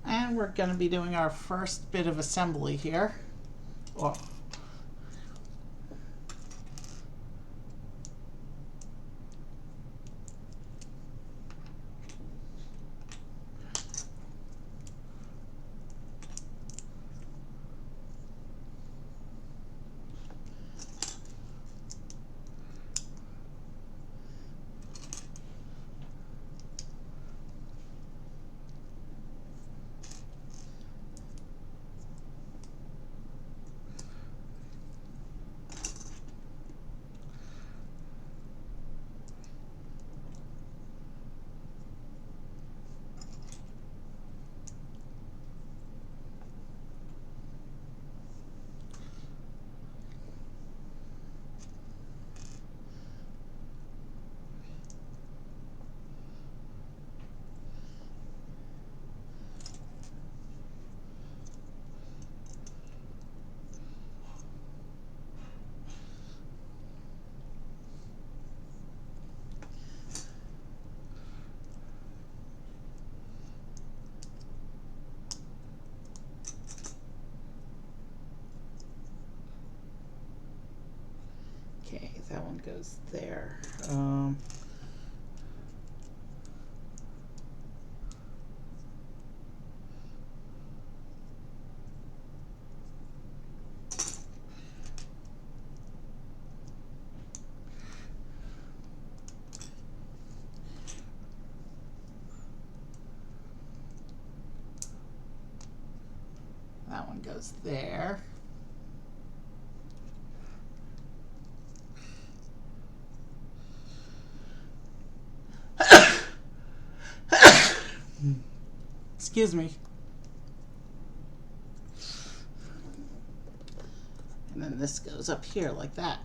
And we're going to be doing our first bit of assembly here. Oh. Okay, that one goes there. That one goes there. Excuse me. And then this goes up here like that.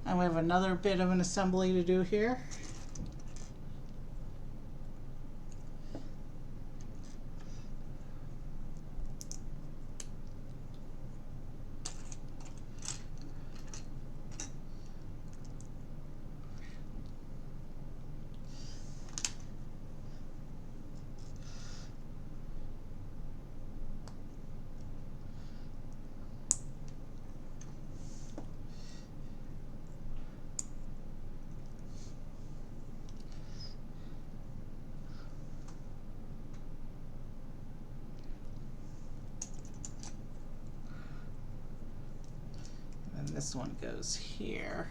And we have another bit of an assembly to do here. And this one goes here.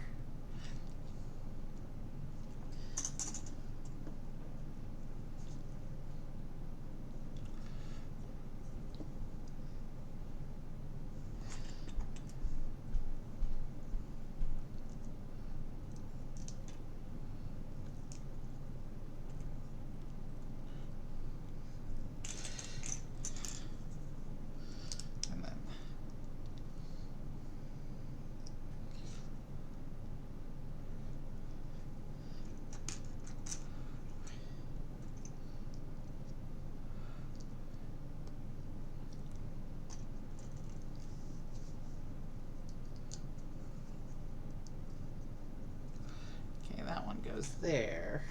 goes there,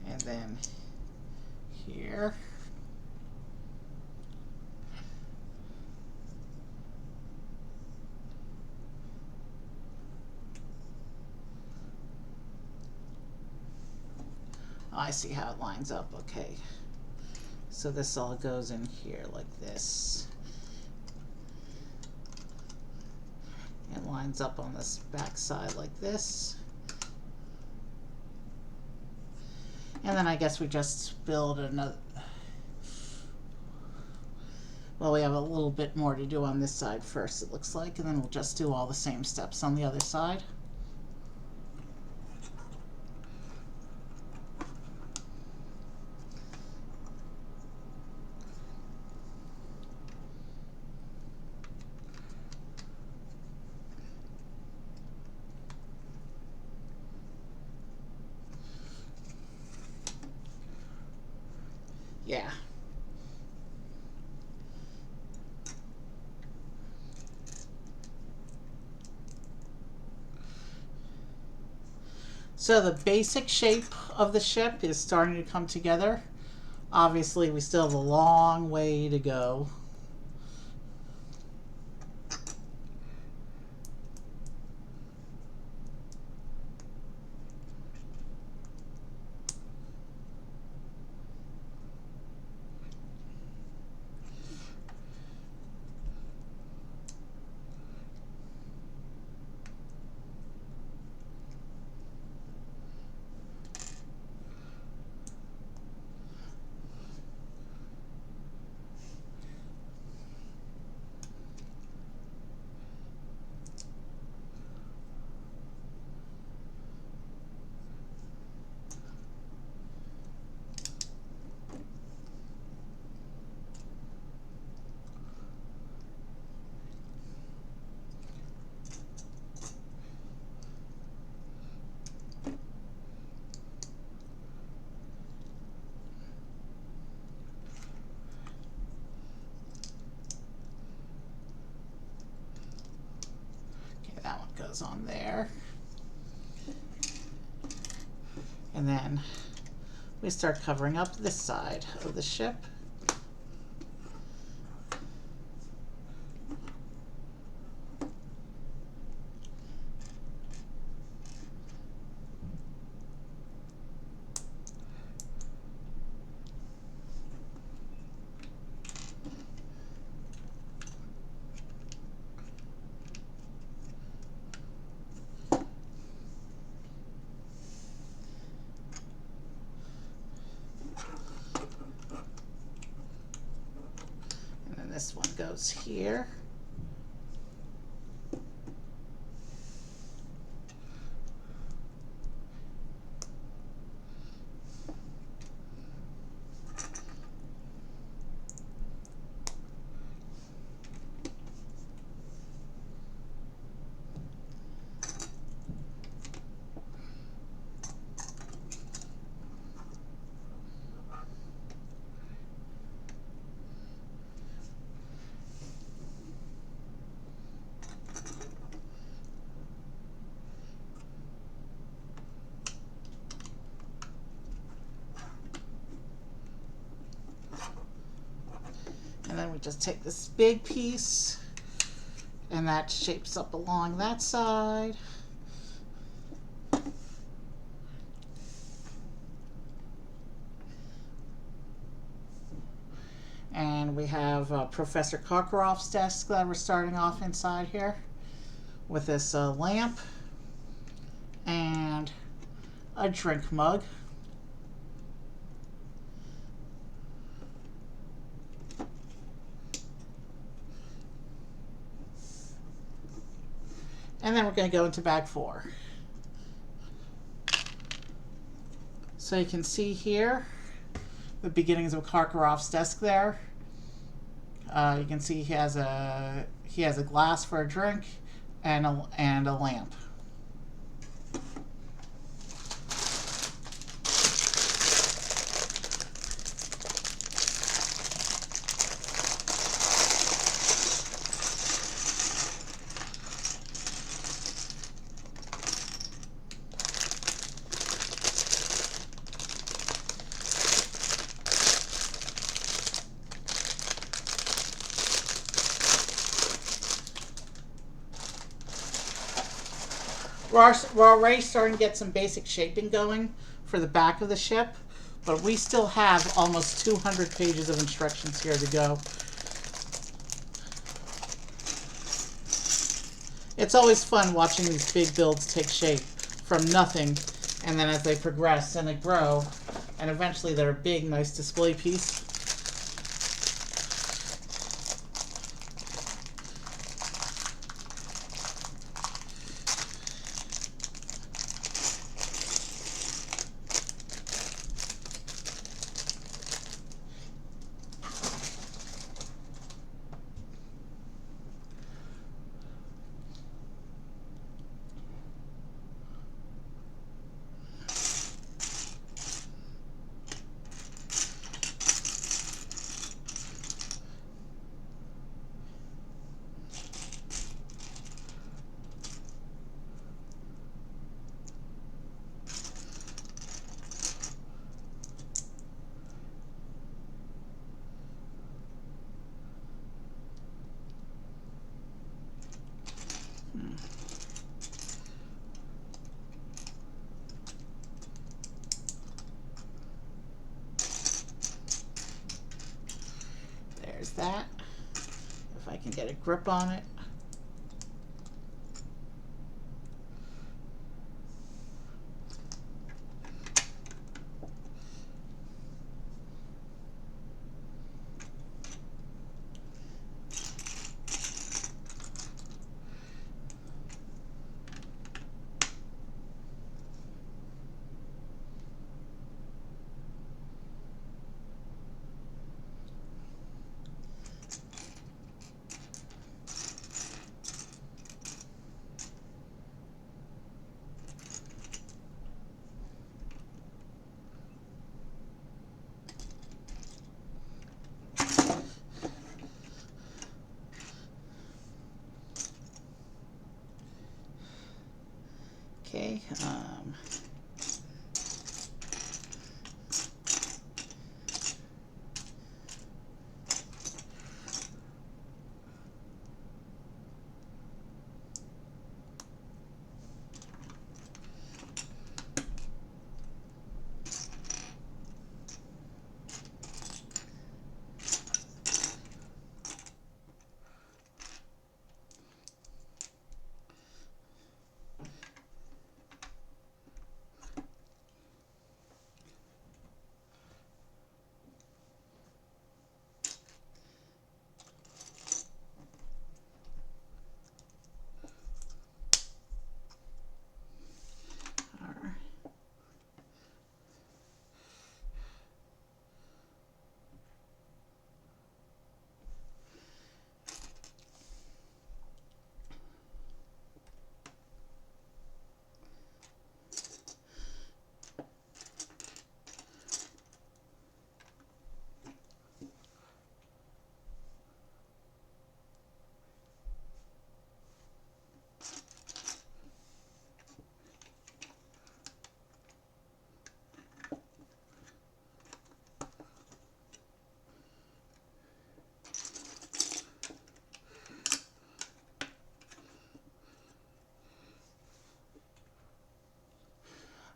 and then here. Oh, I see how it lines up. Okay. So this all goes in here like this. It lines up on this back side like this. And then I guess we just build another. Well, we have a little bit more to do on this side first, it looks like, and then we'll just do all the same steps on the other side. Yeah. So the basic shape of the ship is starting to come together. Obviously, we still have a long way to go. That one goes on there. And then we start covering up this side of the ship. This one goes here. And then we just take this big piece and that shapes up along that side. And we have Professor Karkaroff's desk that we're starting off inside here with this lamp and a drink mug. And then we're going to go into bag 4. So you can see here the beginnings of Karkaroff's desk there. You can see he has a glass for a drink and a lamp. we're already starting to get some basic shaping going for the back of the ship, but we still have almost 200 pages of instructions here to go. It's always fun watching these big builds take shape from nothing, and then as they progress and they grow, and eventually they're a big, nice display piece. There's that. If I can get a grip on it. Okay.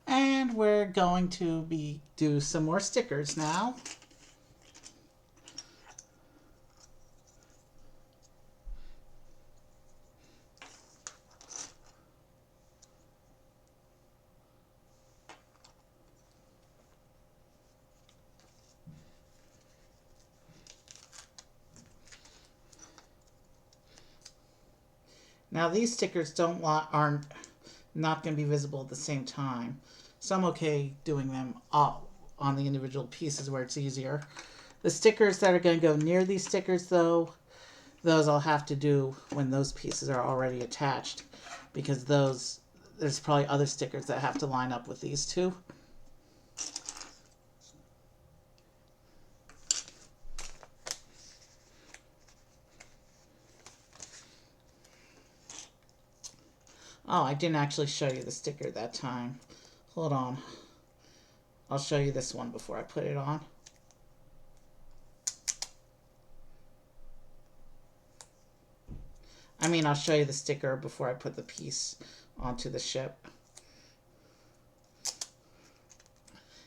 And we're going to do some more stickers now. Now these stickers aren't not going to be visible at the same time. So I'm okay doing them all on the individual pieces where it's easier. The stickers that are going to go near these stickers, though, those I'll have to do when those pieces are already attached, because there's probably other stickers that have to line up with these two. Oh, I didn't actually show you the sticker that time. Hold on. I'll show you this one before I put it on. I mean, I'll show you the sticker before I put the piece onto the ship.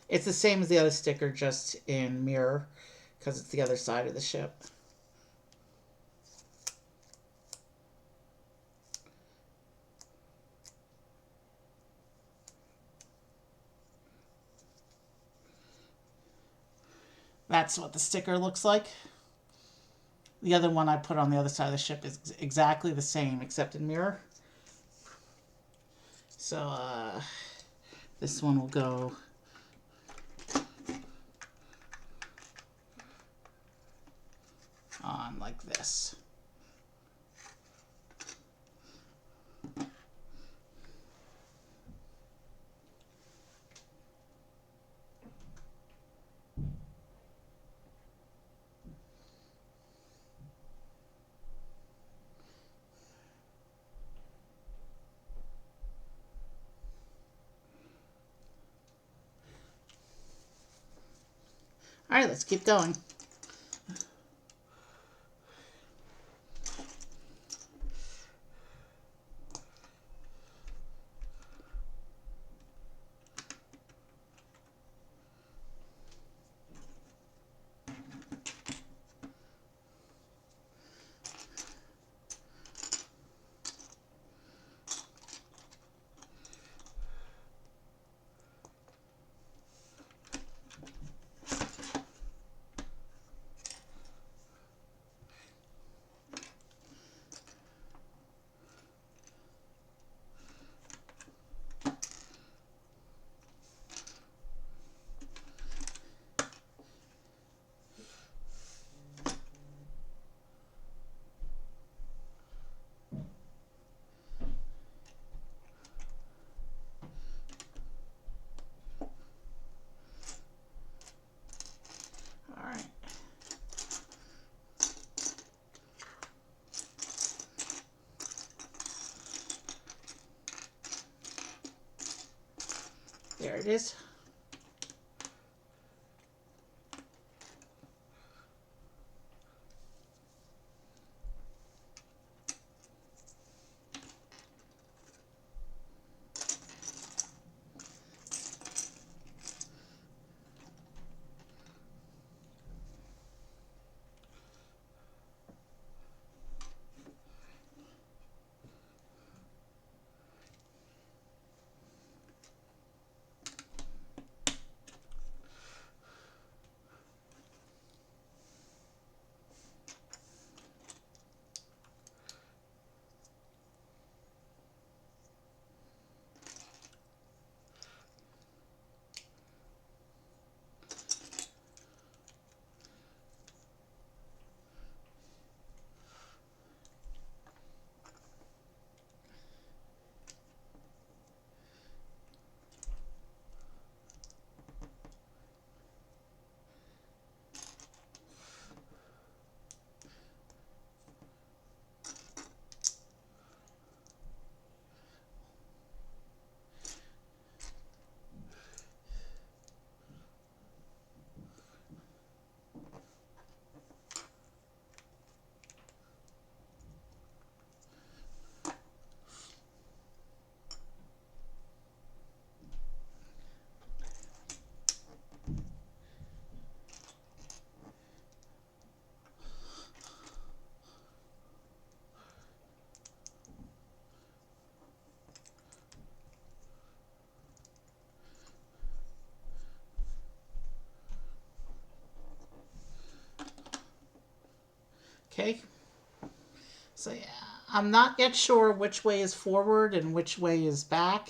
It's the same as the other sticker, just in mirror, because it's the other side of the ship. That's what the sticker looks like. The other one I put on the other side of the ship is exactly the same, except in mirror. So, this one will go on like this. All right, let's keep going. There it is. Okay. So yeah, I'm not yet sure which way is forward and which way is back,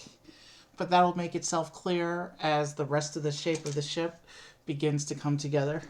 but that'll make itself clear as the rest of the shape of the ship begins to come together.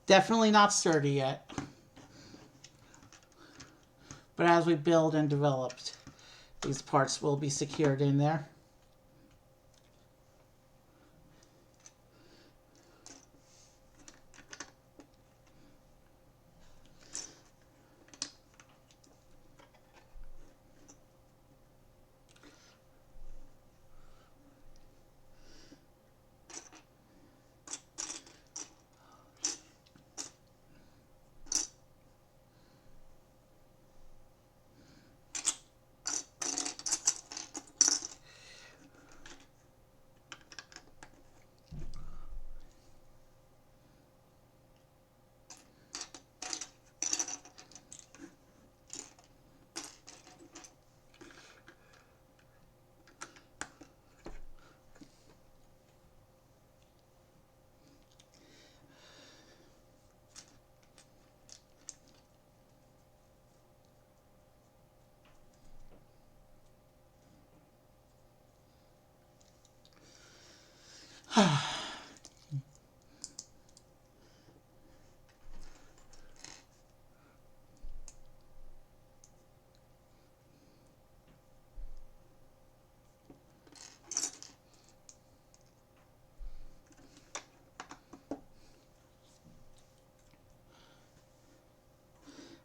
Definitely not sturdy yet. But as we build and develop, these parts will be secured in there.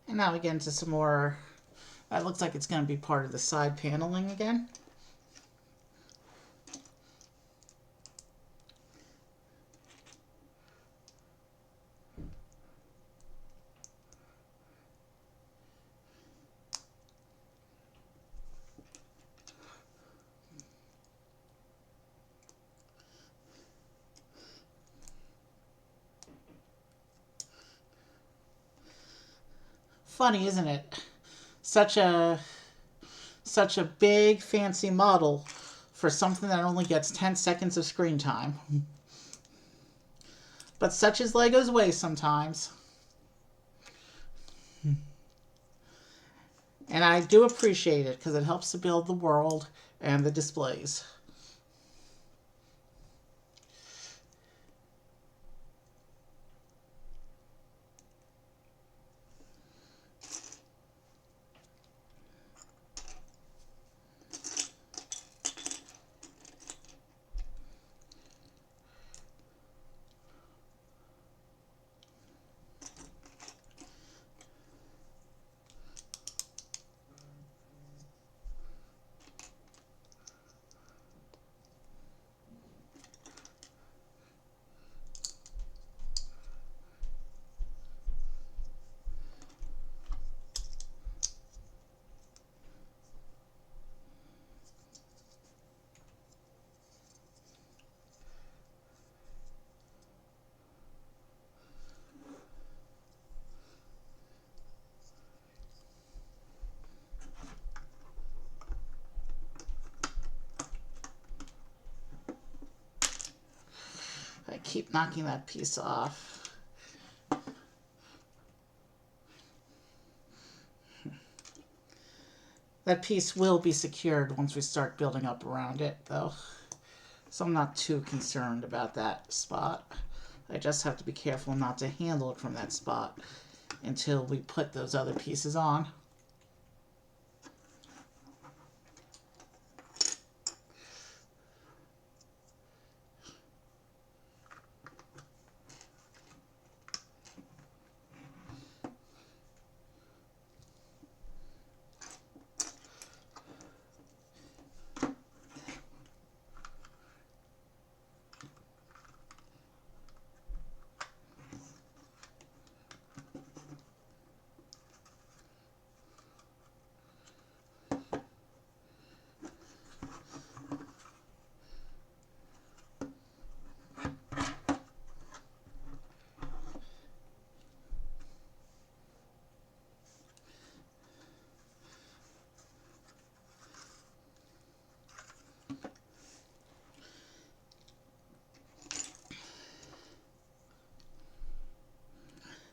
And now we get into some more, that looks like it's going to be part of the side paneling again. Funny, isn't it? Such a big fancy model for something that only gets 10 seconds of screen time. But such is Lego's way sometimes. And I do appreciate it because it helps to build the world and the displays. I keep knocking that piece off. That piece will be secured once we start building up around it, though. So I'm not too concerned about that spot. I just have to be careful not to handle it from that spot until we put those other pieces on.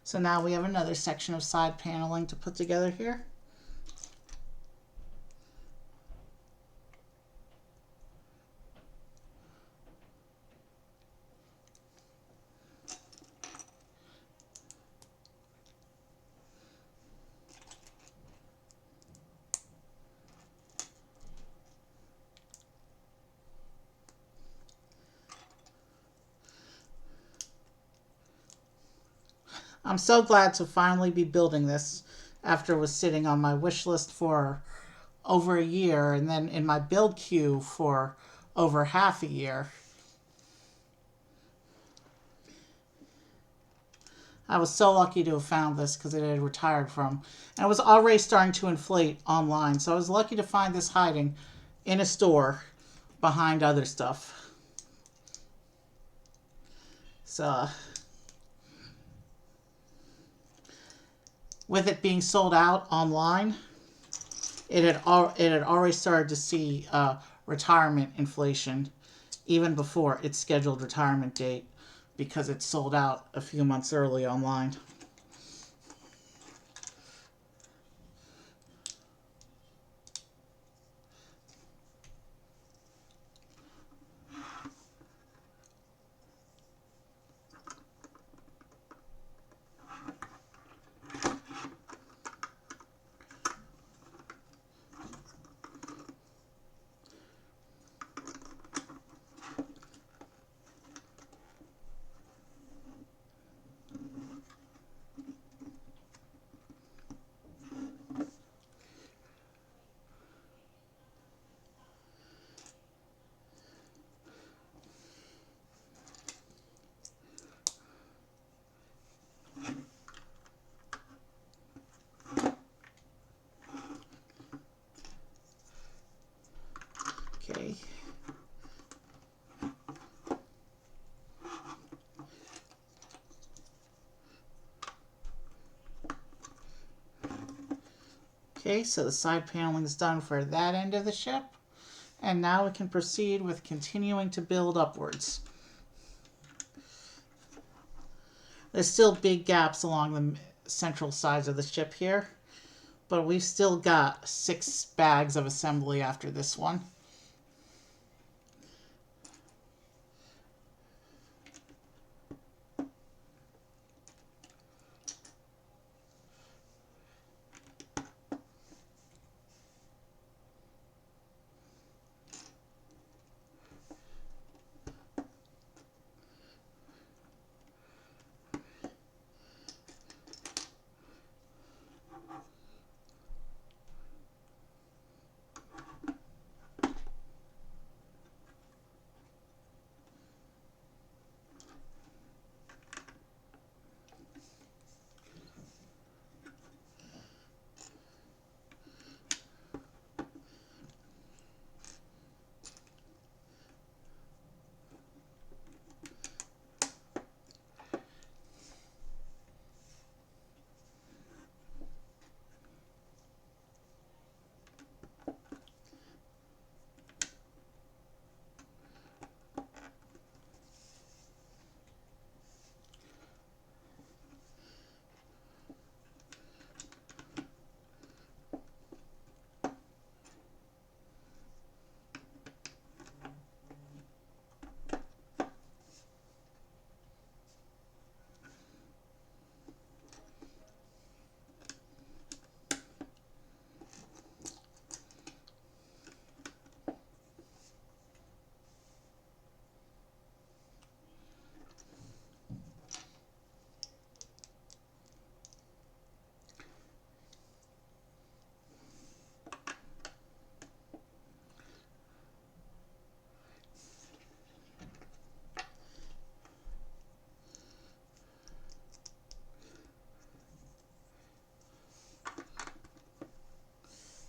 So now we have another section of side paneling to put together here. I'm so glad to finally be building this after it was sitting on my wish list for over a year and then in my build queue for over half a year. I was so lucky to have found this because it had retired from. And it was already starting to inflate online. So I was lucky to find this hiding in a store behind other stuff. So, with it being sold out online, it had already started to see retirement inflation even before its scheduled retirement date because it sold out a few months early online. Okay. Okay, so the side paneling is done for that end of the ship. And now we can proceed with continuing to build upwards. There's still big gaps along the central sides of the ship here, but we've still got 6 bags of assembly after this one.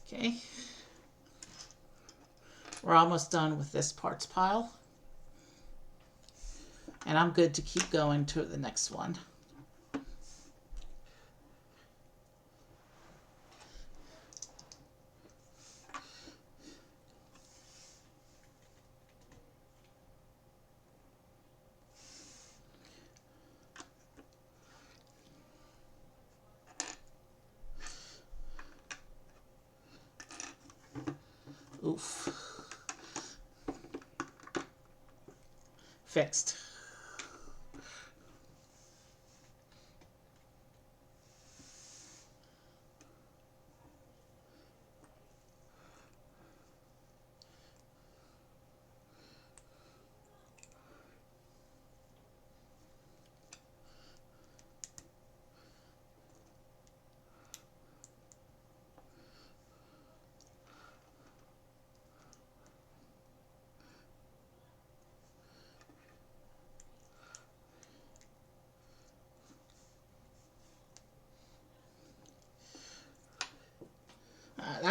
Okay. We're almost done with this parts pile. And I'm good to keep going to the next one. Oof. Fixed.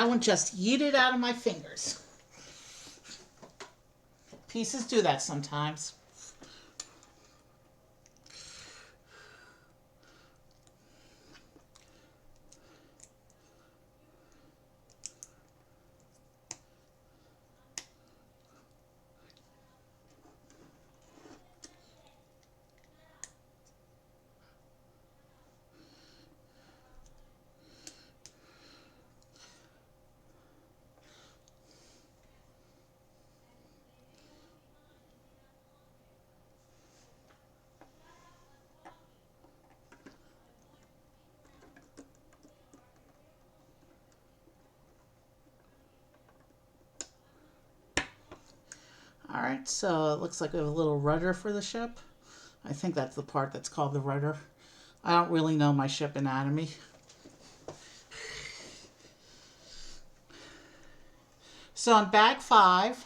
that one just yeeted out of my fingers. Pieces do that sometimes. Alright, so it looks like we have a little rudder for the ship. I think that's the part that's called the rudder. I don't really know my ship anatomy. So on bag 5,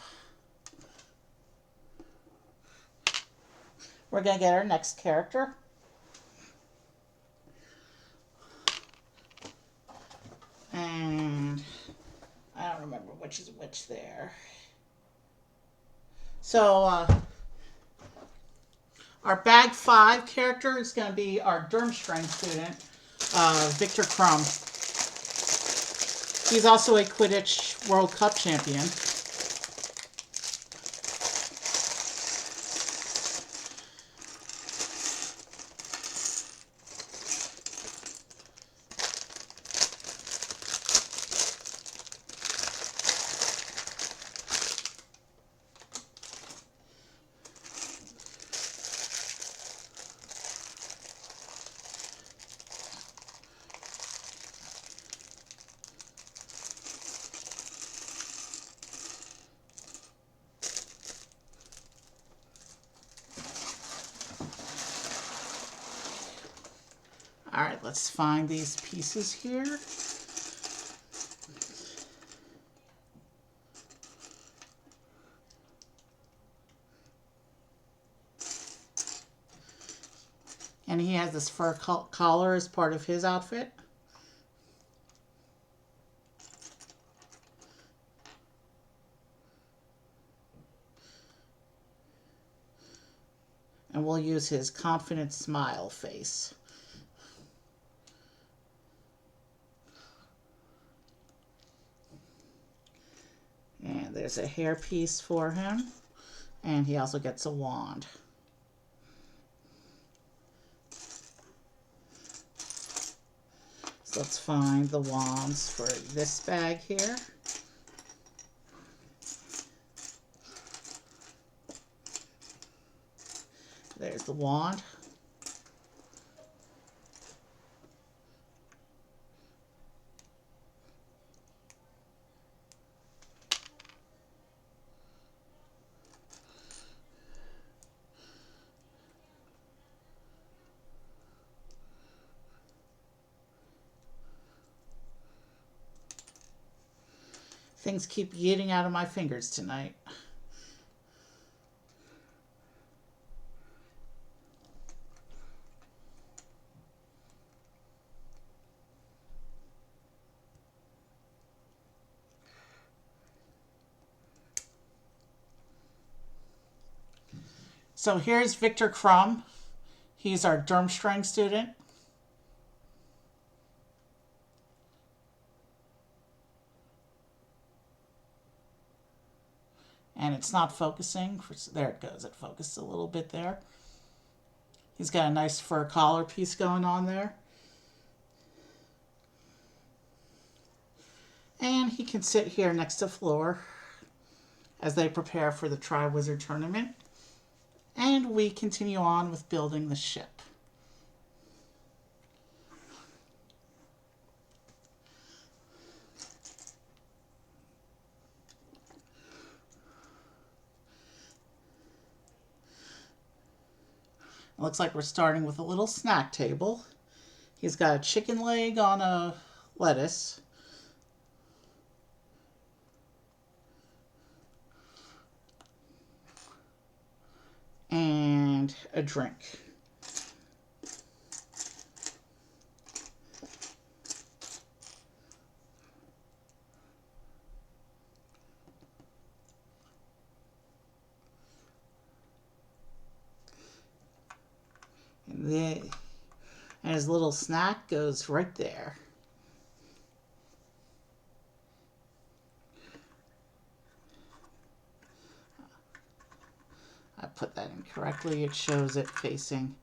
we're going to get our next character. And I don't remember which is which there. So our bag 5 character is going to be our Durmstrang student, Victor Crumb. He's also a Quidditch World Cup champion. All right, let's find these pieces here. And he has this fur collar as part of his outfit. And we'll use his confident smile face. And there's a hairpiece for him. And he also gets a wand. So let's find the wands for this bag here. There's the wand. Things keep yeeting out of my fingers tonight. So here's Victor Crumb. He's our Durmstrang student. And it's not focusing. There it goes. It focused a little bit there. He's got a nice fur collar piece going on there. And he can sit here next to Floor as they prepare for the Triwizard Tournament. And we continue on with building the ship. It looks like we're starting with a little snack table. He's got a chicken leg on a lettuce. And a drink. And his little snack goes right there. I put that in correctly. It shows it facing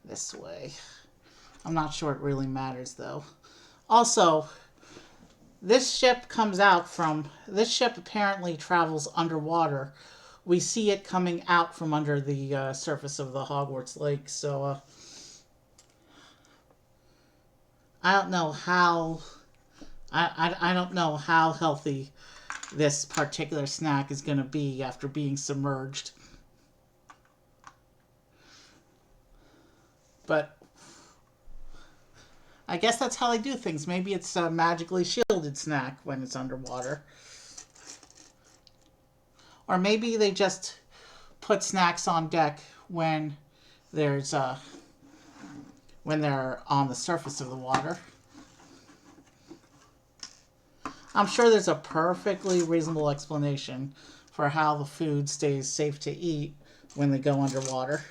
this way. I'm not sure it really matters though. Also, this ship apparently travels underwater. We see it coming out from under the surface of the Hogwarts lake, so I don't know how I don't know how healthy this particular snack is going to be after being submerged. But I guess that's how they do things. Maybe it's a magically shielded snack when it's underwater. Or maybe they just put snacks on deck when there's when they're on the surface of the water. I'm sure there's a perfectly reasonable explanation for how the food stays safe to eat when they go underwater.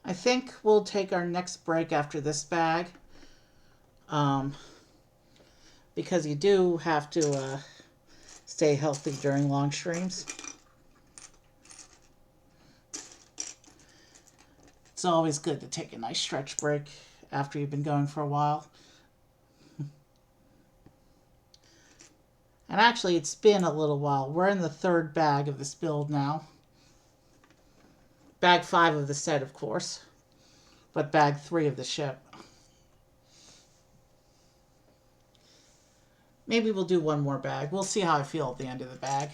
I think we'll take our next break after this bag. Because you do have to stay healthy during long streams. It's always good to take a nice stretch break after you've been going for a while. And actually, it's been a little while. We're in the third bag of this build now. Bag 5 of the set, of course. But bag 3 of the ship. Maybe we'll do one more bag. We'll see how I feel at the end of the bag.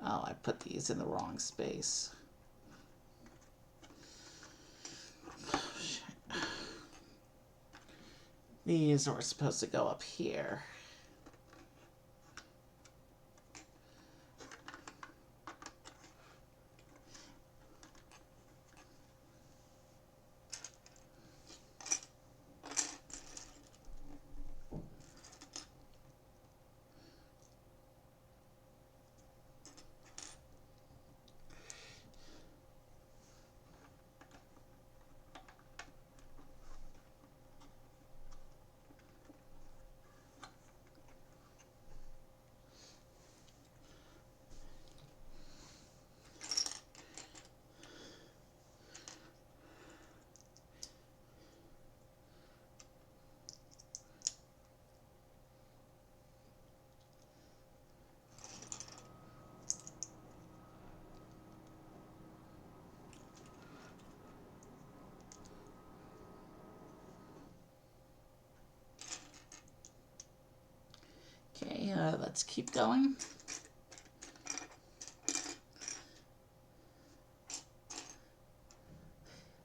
Oh, I put these in the wrong space. These are supposed to go up here. Okay, let's keep going.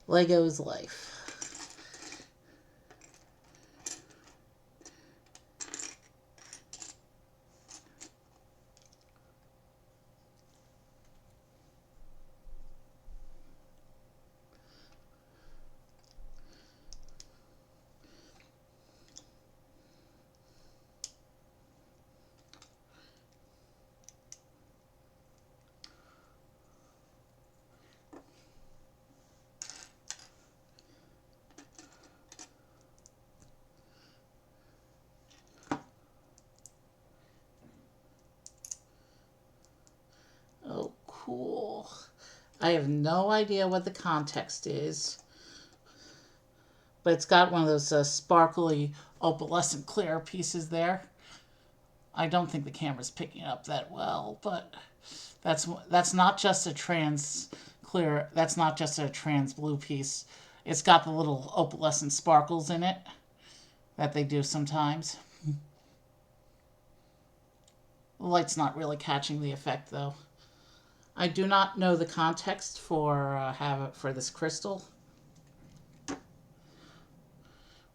Lego's life. I have no idea what the context is, but it's got one of those sparkly opalescent clear pieces there. I don't think the camera's picking it up that well, but that's not just a trans clear. That's not just a trans blue piece. It's got the little opalescent sparkles in it that they do sometimes. The light's not really catching the effect though. I do not know the context for this crystal,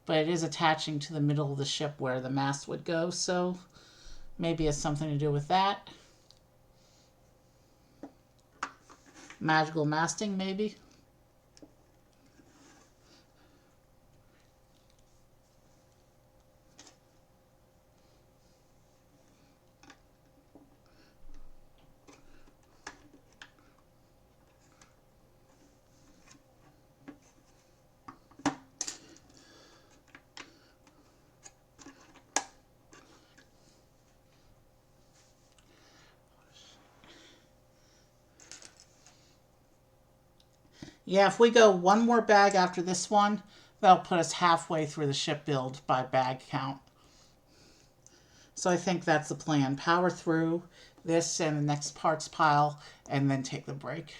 but it is attaching to the middle of the ship where the mast would go, so maybe it's something to do with that. Magical masting, maybe. Yeah, if we go one more bag after this one, that'll put us halfway through the ship build by bag count. So I think that's the plan. Power through this and the next parts pile, and then take the break.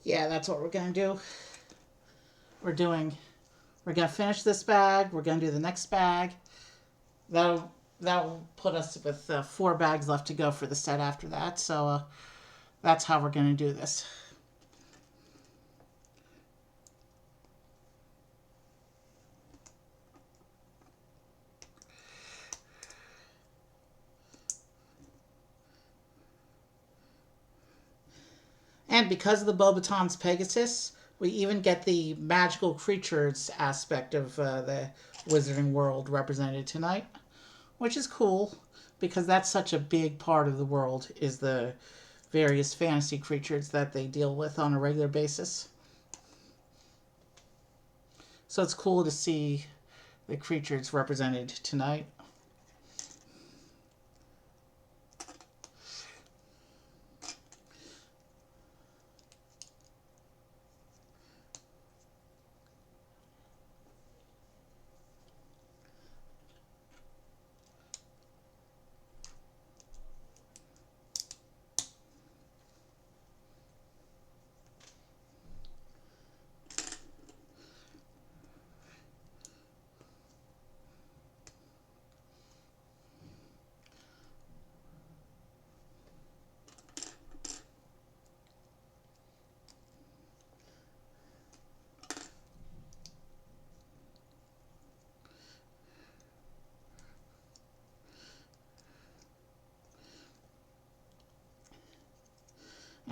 Yeah, that's what we're going to do. We're going to finish this bag. We're going to do the next bag. That'll put us with 4 bags left to go for the set after that. So that's how we're going to do this. And because of the Beauxbatons Pegasus, we even get the magical creatures aspect of the Wizarding World represented tonight, which is cool because that's such a big part of the world, is the various fantasy creatures that they deal with on a regular basis. So it's cool to see the creatures represented tonight.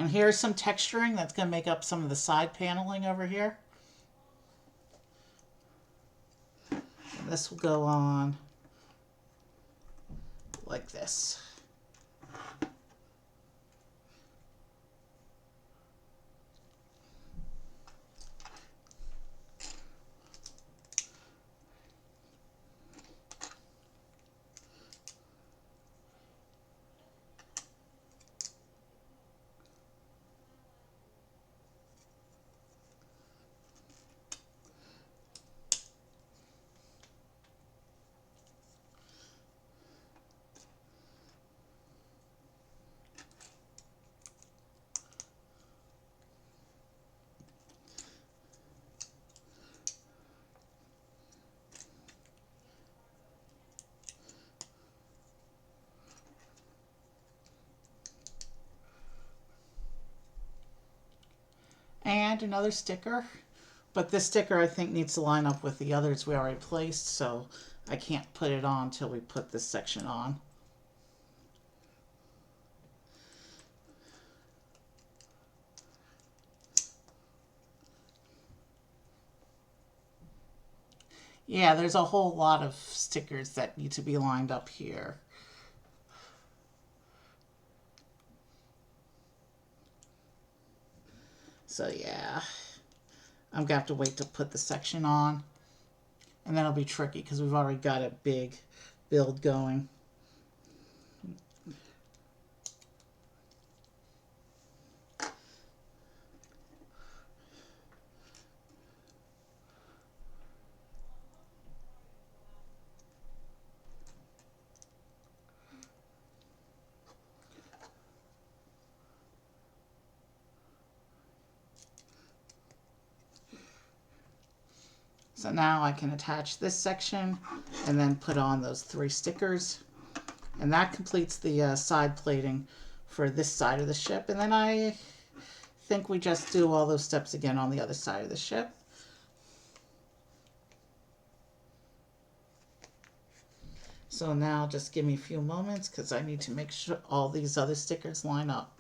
And here's some texturing that's going to make up some of the side paneling over here. And this will go on like this. And another sticker. But this sticker I think needs to line up with the others we already placed, so I can't put it on until we put this section on. Yeah, there's a whole lot of stickers that need to be lined up here. So yeah, I'm gonna have to wait to put the section on. And that'll be tricky because we've already got a big build going. So now I can attach this section and then put on those 3 stickers. And that completes the side plating for this side of the ship. And then I think we just do all those steps again on the other side of the ship. So now just give me a few moments because I need to make sure all these other stickers line up.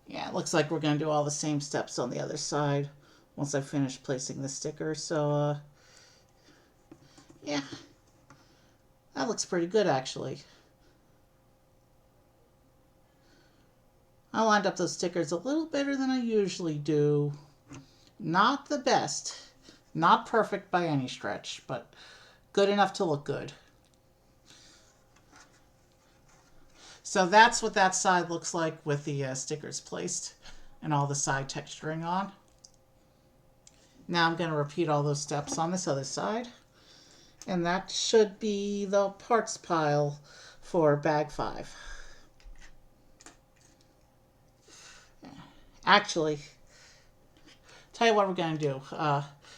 Yeah, it looks like we're going to do all the same steps on the other side once I finish placing the sticker. So, yeah, that looks pretty good actually. I lined up those stickers a little better than I usually do. Not the best. Not perfect by any stretch, but good enough to look good. So that's what that side looks like with the stickers placed and all the side texturing on. Now I'm going to repeat all those steps on this other side. And that should be the parts pile for bag 5. Actually, tell you what we're going to do.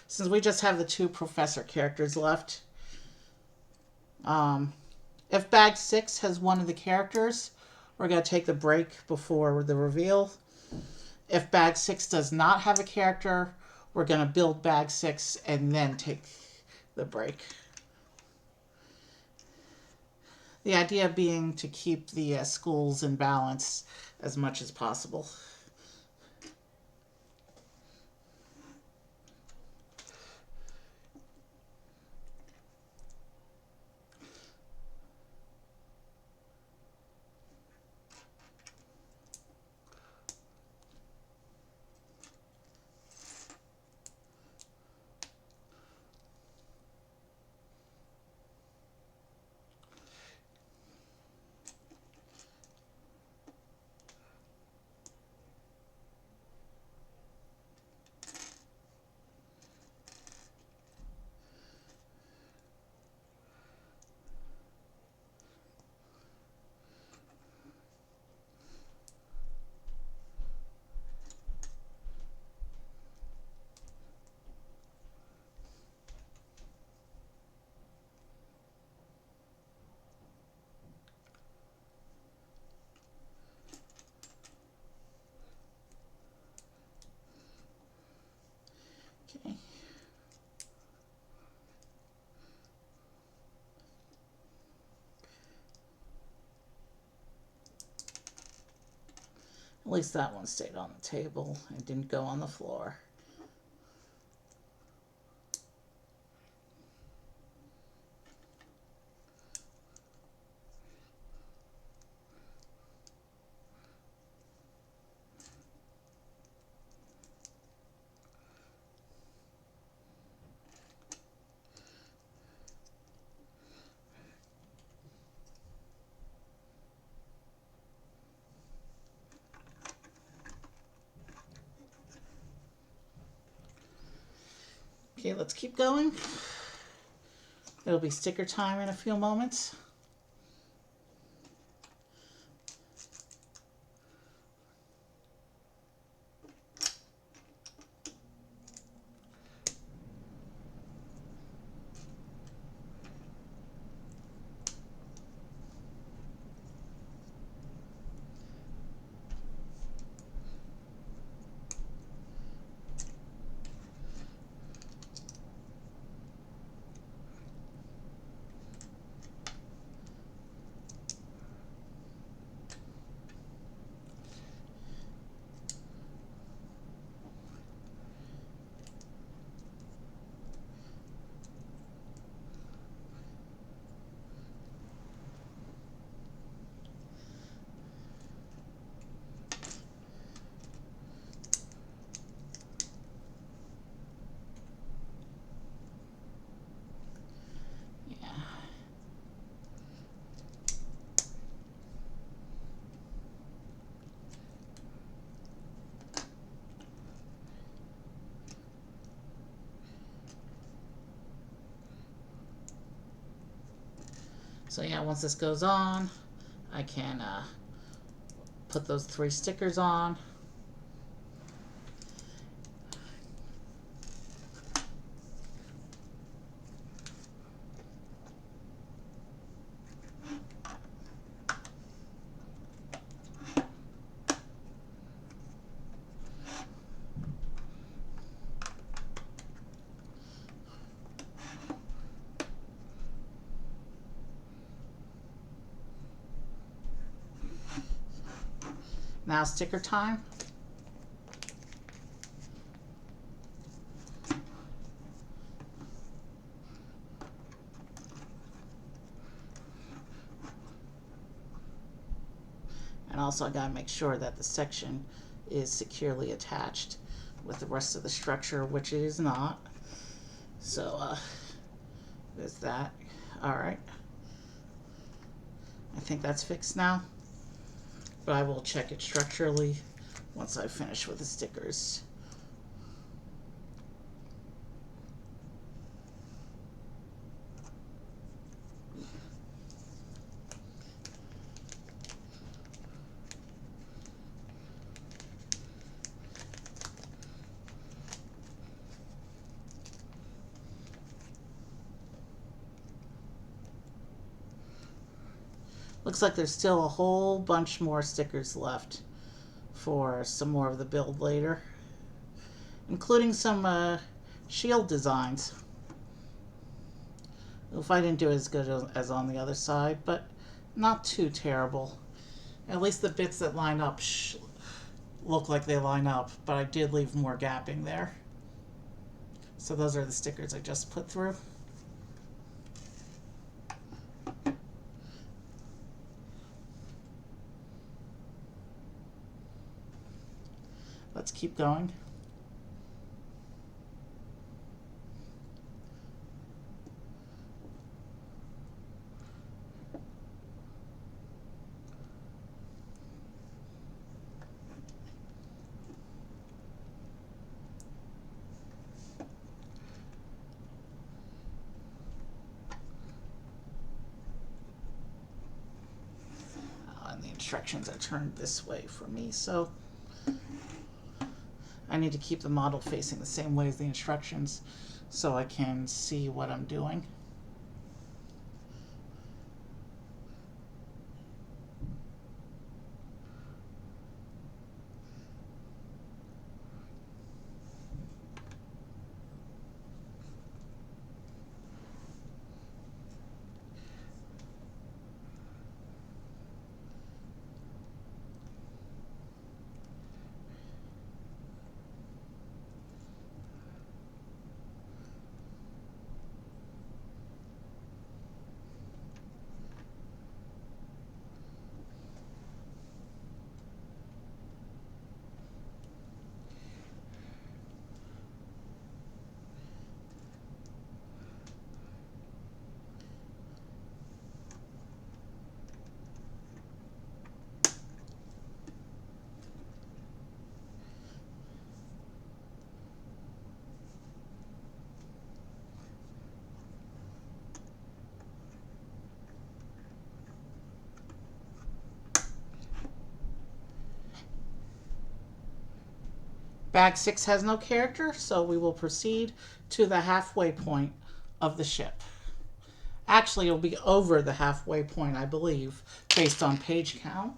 Since we just have the 2 professor characters left, if bag 6 has one of the characters, we're going to take the break before the reveal. If bag 6 does not have a character, we're going to build bag 6 and then take the break. The idea being to keep the schools in balance as much as possible. Okay. At least that one stayed on the table and didn't go on the floor. Okay, let's keep going. It'll be sticker time in a few moments. So yeah, once this goes on, I can put those 3 stickers on. Now sticker time. And also I gotta make sure that the section is securely attached with the rest of the structure, which it is not. So there's that. Alright. I think that's fixed now. But I will check it structurally once I finish with the stickers. Looks like there's still a whole bunch more stickers left for some more of the build later, including some shield designs. If I didn't do as good as on the other side, but not too terrible. At least the bits that line up look like they line up, but I did leave more gapping there. So those are the stickers I just put through. Let's keep going. And the instructions are turned this way for me, so I need to keep the model facing the same way as the instructions so I can see what I'm doing. Bag 6 has no character, so we will proceed to the halfway point of the ship. Actually, it'll be over the halfway point, I believe, based on page count.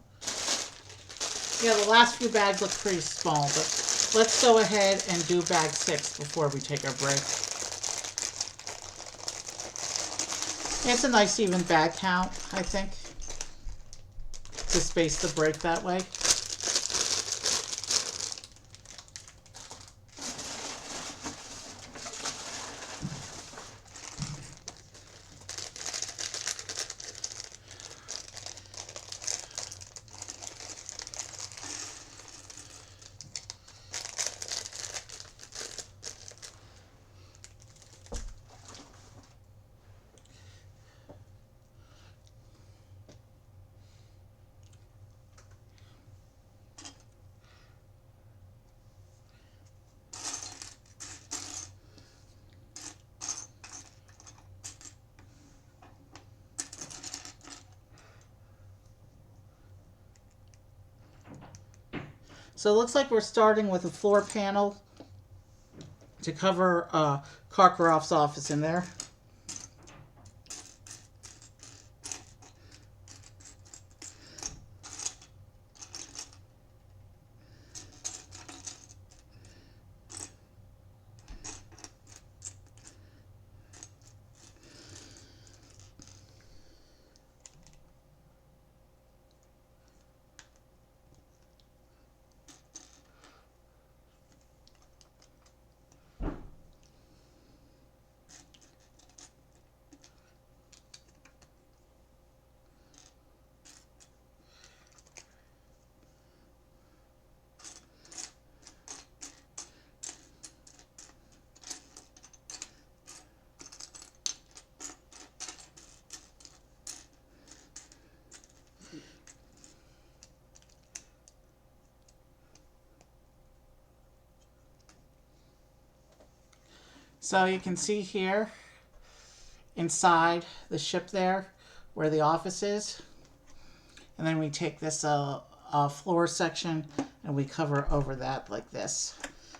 Yeah, the last few bags look pretty small, but let's go ahead and do bag 6 before we take our break. It's a nice even bag count, I think, to space the break that way. So it looks like we're starting with a floor panel to cover Karkaroff's office in there. So you can see here inside the ship there where the office is. And then we take this floor section and we cover over that like this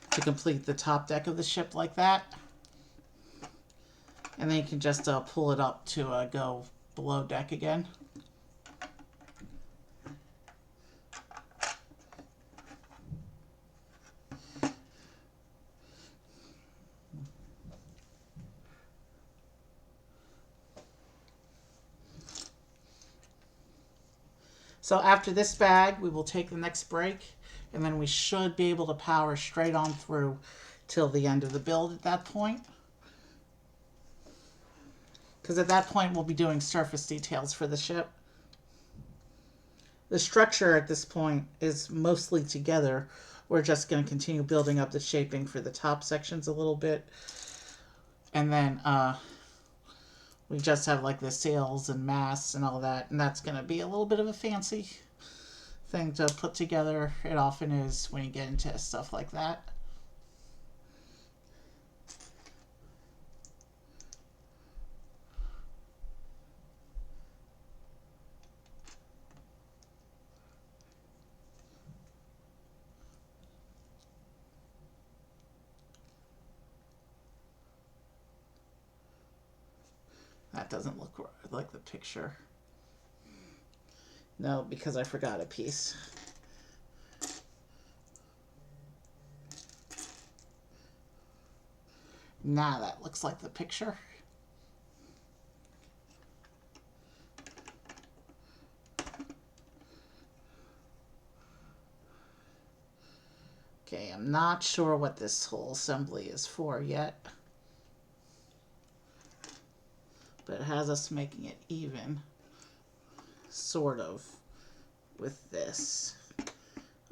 to complete the top deck of the ship like that. And then you can just pull it up to go below deck again. So after this bag, we will take the next break, and then we should be able to power straight on through till the end of the build at that point. Because at that point, we'll be doing surface details for the ship. The structure at this point is mostly together. We're just going to continue building up the shaping for the top sections a little bit. And then we just have like the sails and masts and all that, and that's going to be a little bit of a fancy thing to put together. It often is when you get into stuff like that. That doesn't look like the picture. No, because I forgot a piece. Now that looks like the picture. Okay, I'm not sure what this whole assembly is for yet. But it has us making it even, sort of, with this.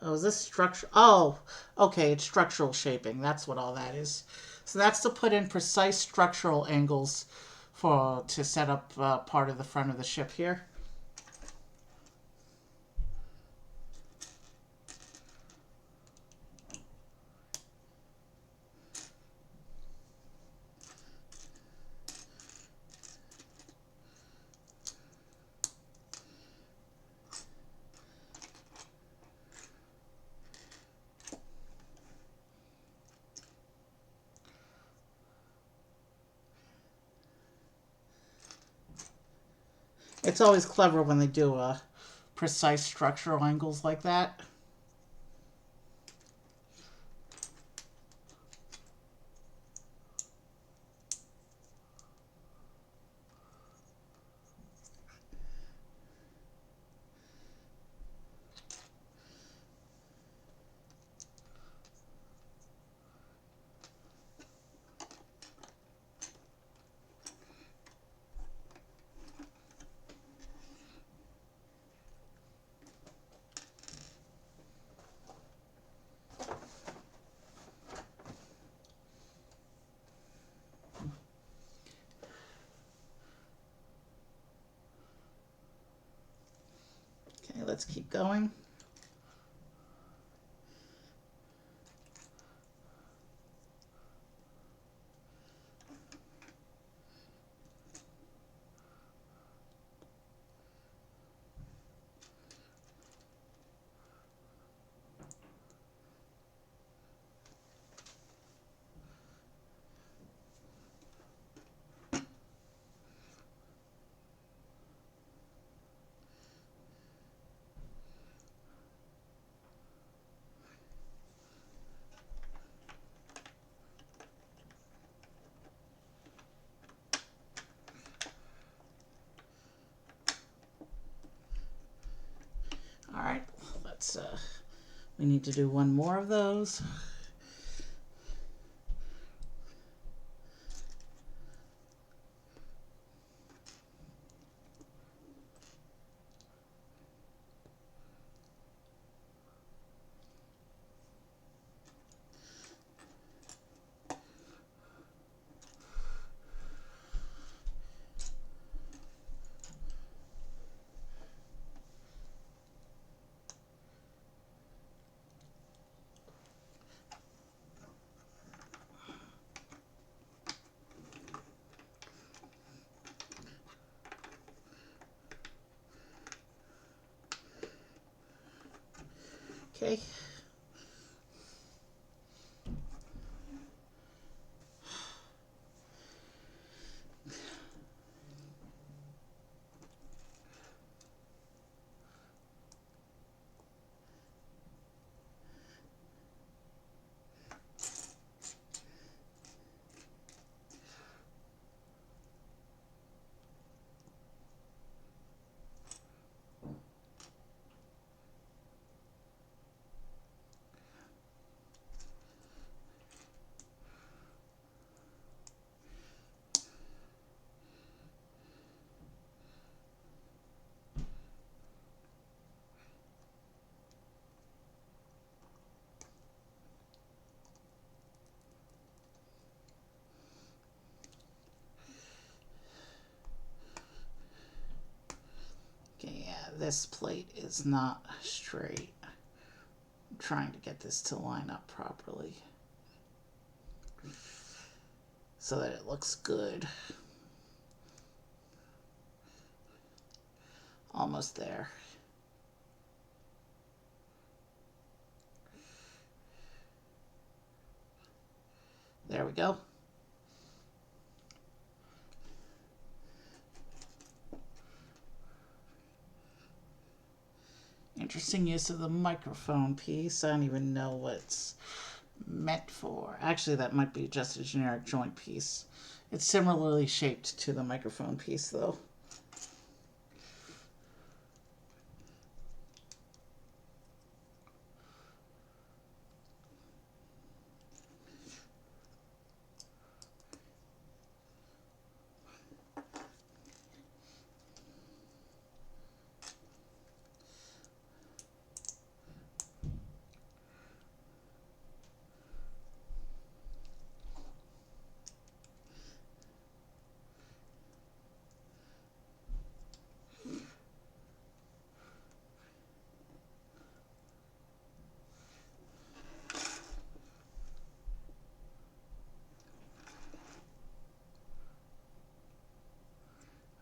Oh, is this structure? Oh, okay, it's structural shaping. That's what all that is. So that's to put in precise structural angles to set up part of the front of the ship here. It's always clever when they do precise structural angles like that. Okay, let's keep going. All right, let's, we need to do one more of those. Okay. Okay, yeah, this plate is not straight. I'm trying to get this to line up properly so that it looks good. Almost there. There we go. Interesting use of the microphone piece. I don't even know what it's meant for. Actually, that might be just a generic joint piece. It's similarly shaped to the microphone piece, though.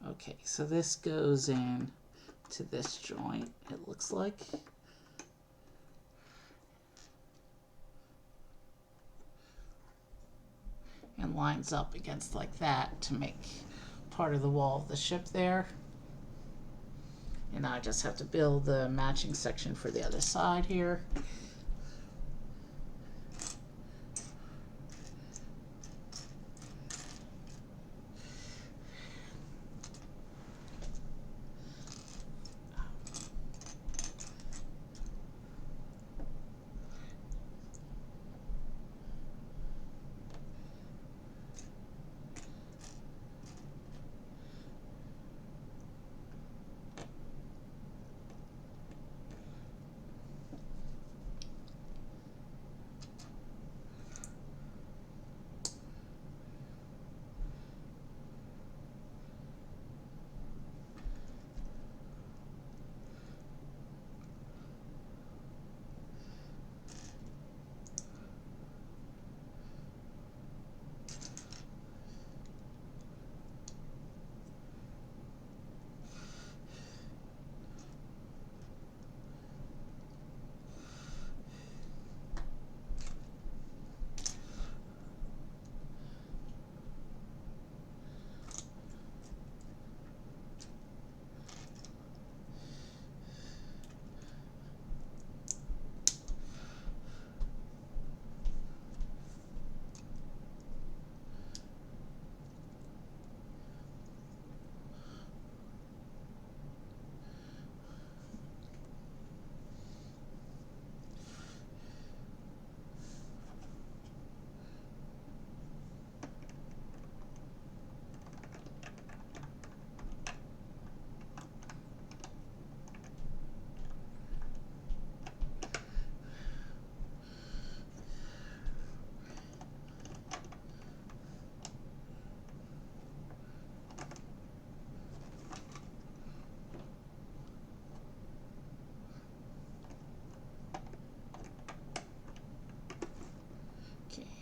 Okay, so this goes in to this joint, it looks like. And lines up against like that to make part of the wall of the ship there. And now I just have to build the matching section for the other side here.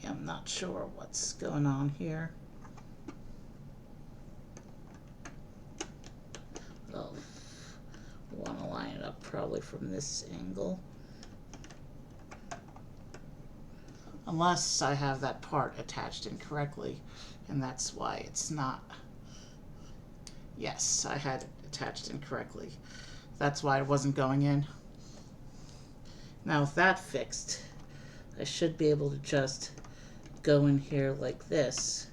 I'm not sure what's going on here. I'll want to line it up probably from this angle. Unless I have that part attached incorrectly, and that's why it's not. Yes, I had it attached incorrectly. That's why it wasn't going in. Now with that fixed, I should be able to just go in here like this.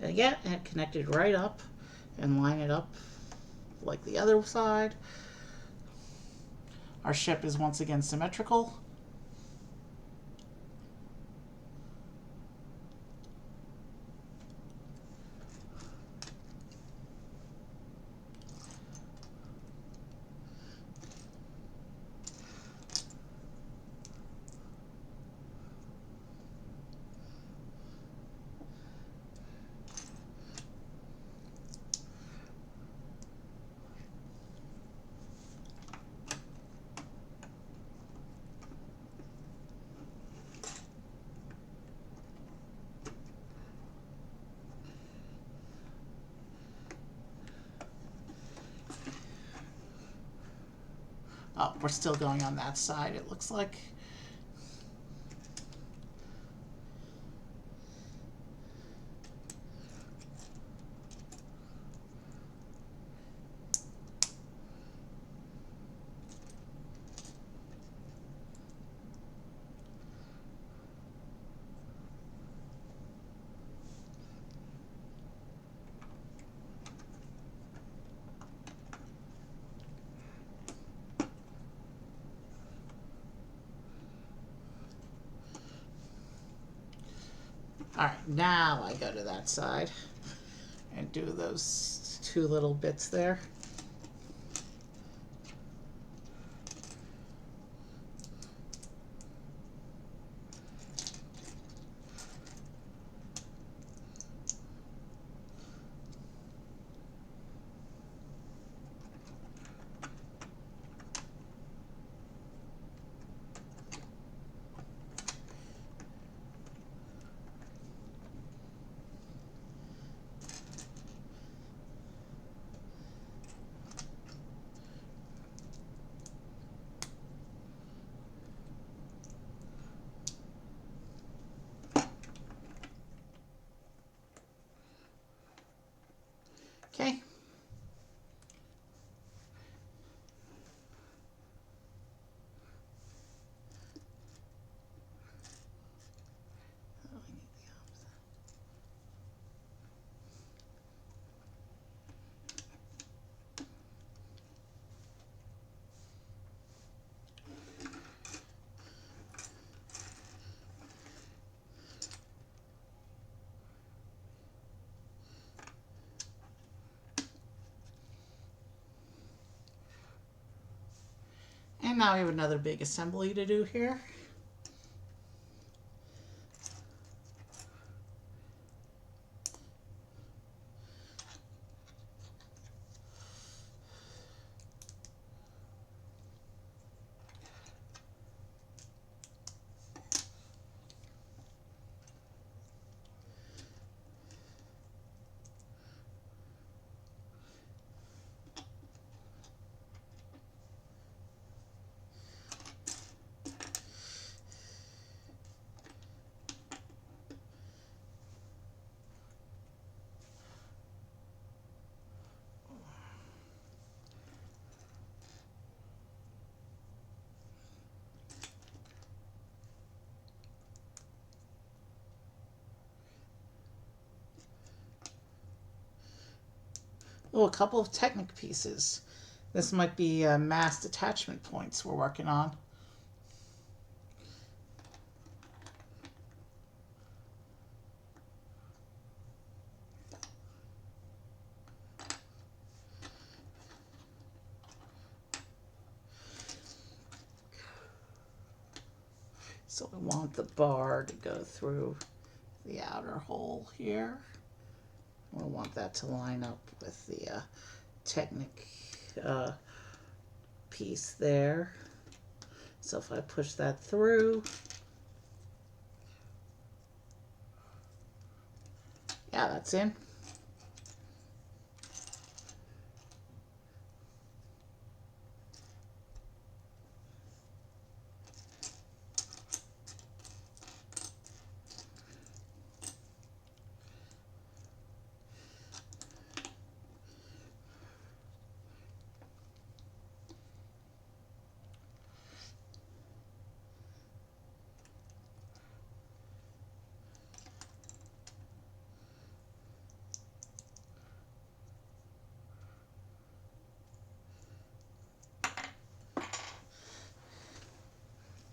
And again, and connect it right up and line it up like the other side. Our ship is once again symmetrical. Oh, we're still going on that side, it looks like. Alright, now I go to that side and do those two little bits there. Okay. now we have another big assembly to do here. Oh, a couple of Technic pieces. This might be mass detachment points we're working on. So we want the bar to go through the outer hole here. We want that to line up with the Technic piece there. So if I push that through, yeah, that's in.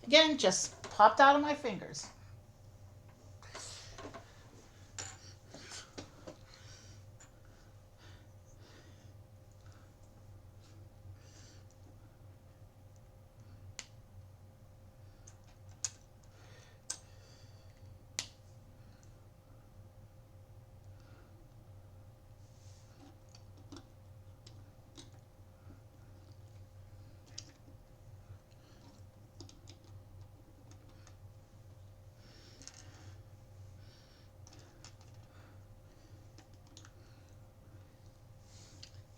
Again, just popped out of my fingers.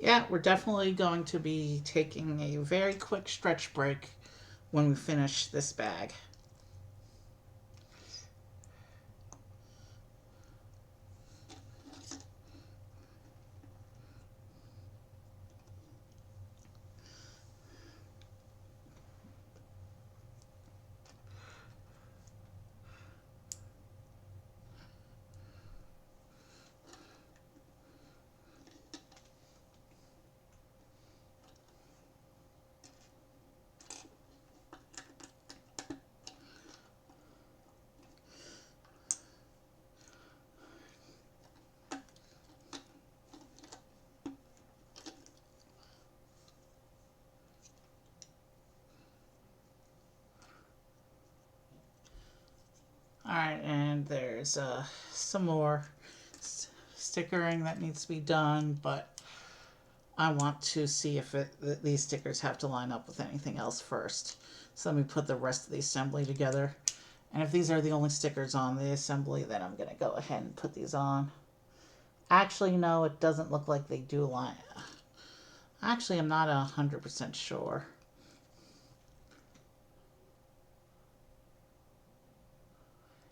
Yeah, we're definitely going to be taking a very quick stretch break when we finish this bag. Alright, and there's some more stickering that needs to be done, but I want to see if these stickers have to line up with anything else first. So let me put the rest of the assembly together. And if these are the only stickers on the assembly, then I'm going to go ahead and put these on. Actually, no, it doesn't look like they do line. Actually, I'm not 100% sure.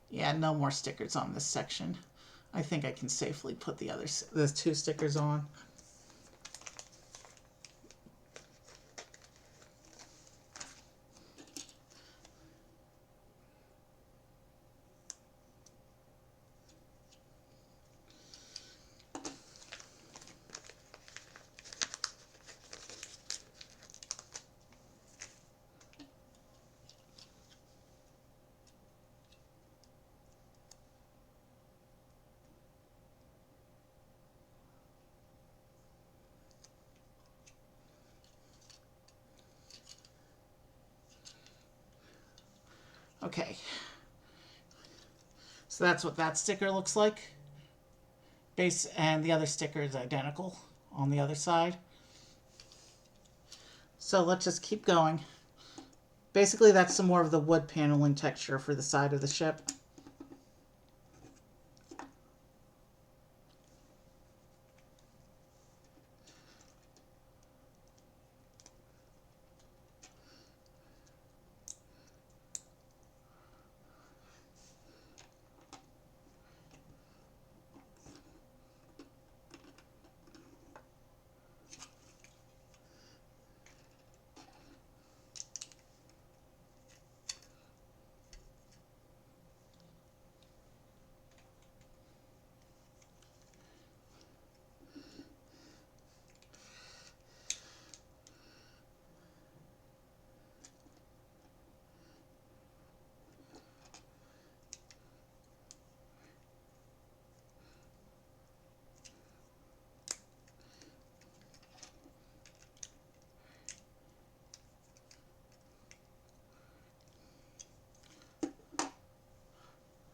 Yeah, no more stickers on this section. I think I can safely put the two stickers on. Okay. So that's what that sticker looks like. Base, and the other sticker is identical on the other side. So let's just keep going. Basically, that's some more of the wood paneling texture for the side of the ship.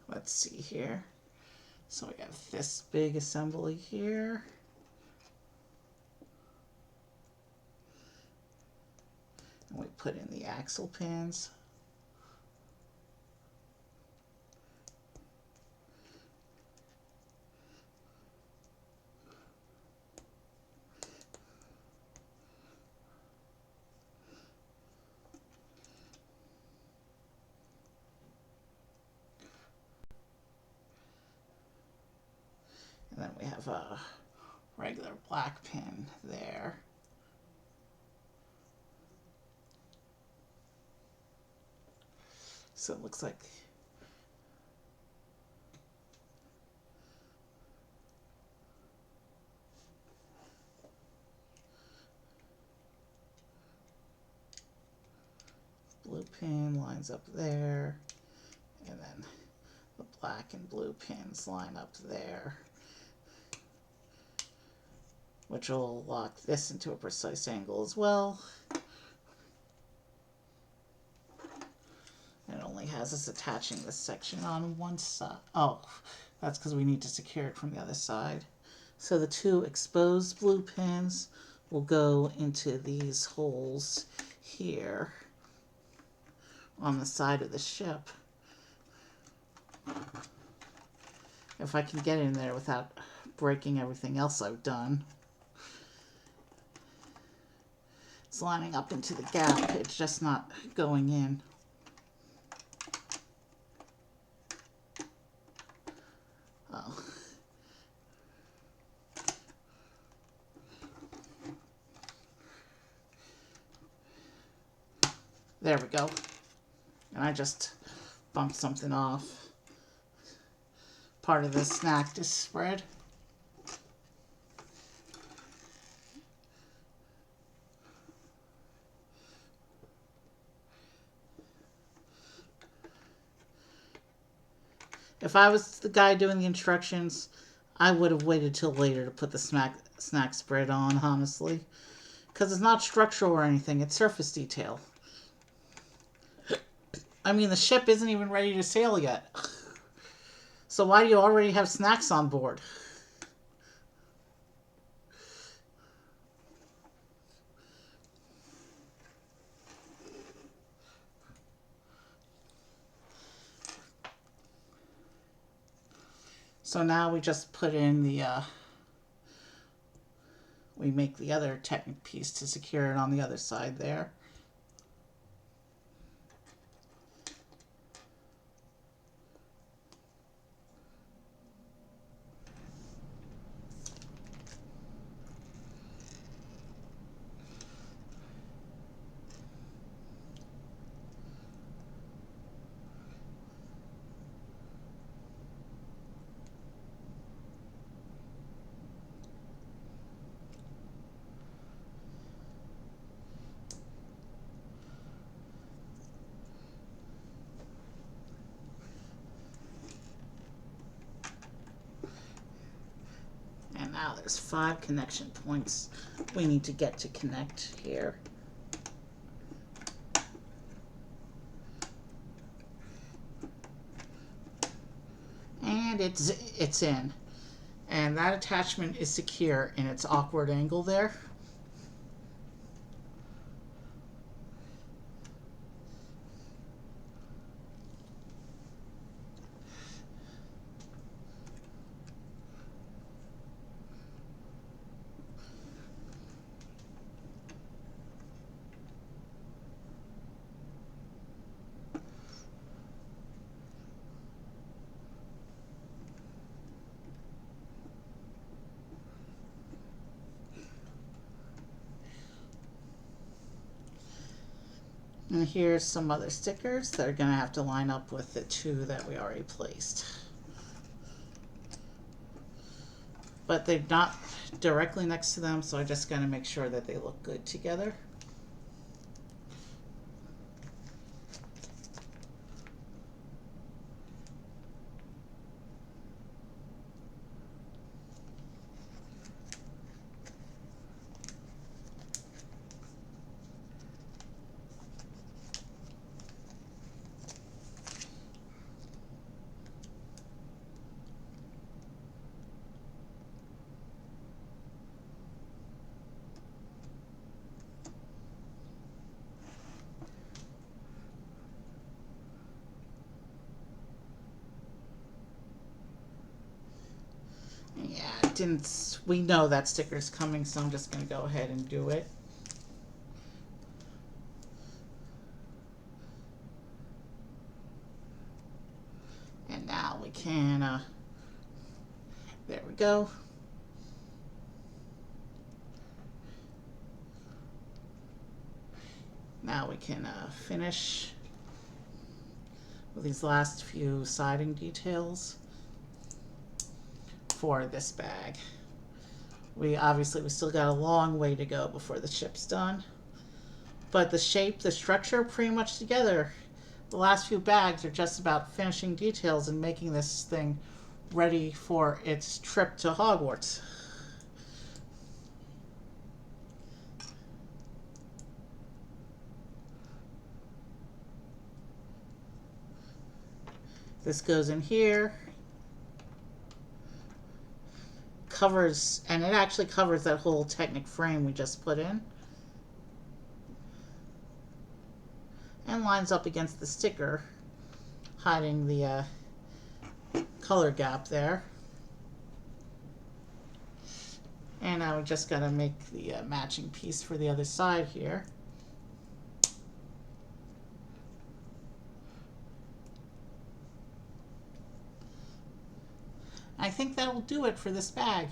Let's see here. So we have this big assembly here. And we put in the axle pins. And then we have a regular black pin there. So it looks like blue pin lines up there, and then the black and blue pins line up there, which will lock this into a precise angle as well. And it only has us attaching this section on one side. Oh, that's because we need to secure it from the other side. So the two exposed blue pins will go into these holes here on the side of the ship. If I can get in there without breaking everything else I've done. It's lining up into the gap, it's just not going in. Oh. There we go. And I just bumped something off. Part of the snack to spread. If I was the guy doing the instructions, I would have waited till later to put the snack spread on, honestly. Because it's not structural or anything, it's surface detail. I mean, the ship isn't even ready to sail yet. So why do you already have snacks on board? So now we just put in the, we make the other Technic piece to secure it on the other side there. Now there's 5 connection points we need to get to connect here. and it's in. And that attachment is secure in its awkward angle there. And here's some other stickers that are going to have to line up with the two that we already placed. But they're not directly next to them, so I just got to make sure that they look good together. Yeah, we know that sticker's coming, so I'm just going to go ahead and do it. And now we can, there we go. Now we can finish with these last few siding details for this bag. We still got a long way to go before the ship's done, but the shape, the structure, pretty much together. The last few bags are just about finishing details and making this thing ready for its trip to Hogwarts. This goes in here. Covers, and it actually covers that whole Technic frame we just put in. And lines up against the sticker, hiding the color gap there. And now we just gotta make the matching piece for the other side here. I think that'll do it for this bag.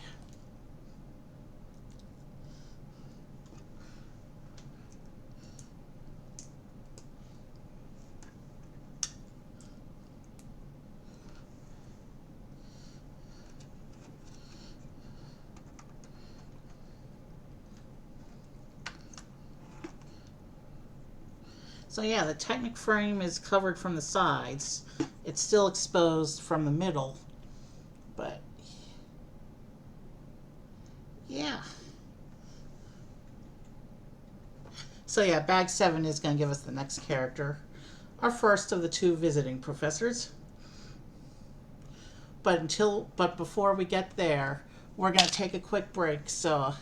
So yeah, the Technic frame is covered from the sides. It's still exposed from the middle. But yeah. So yeah, bag 7 is going to give us the next character. Our first of the 2 visiting professors. But before we get there, we're going to take a quick break. So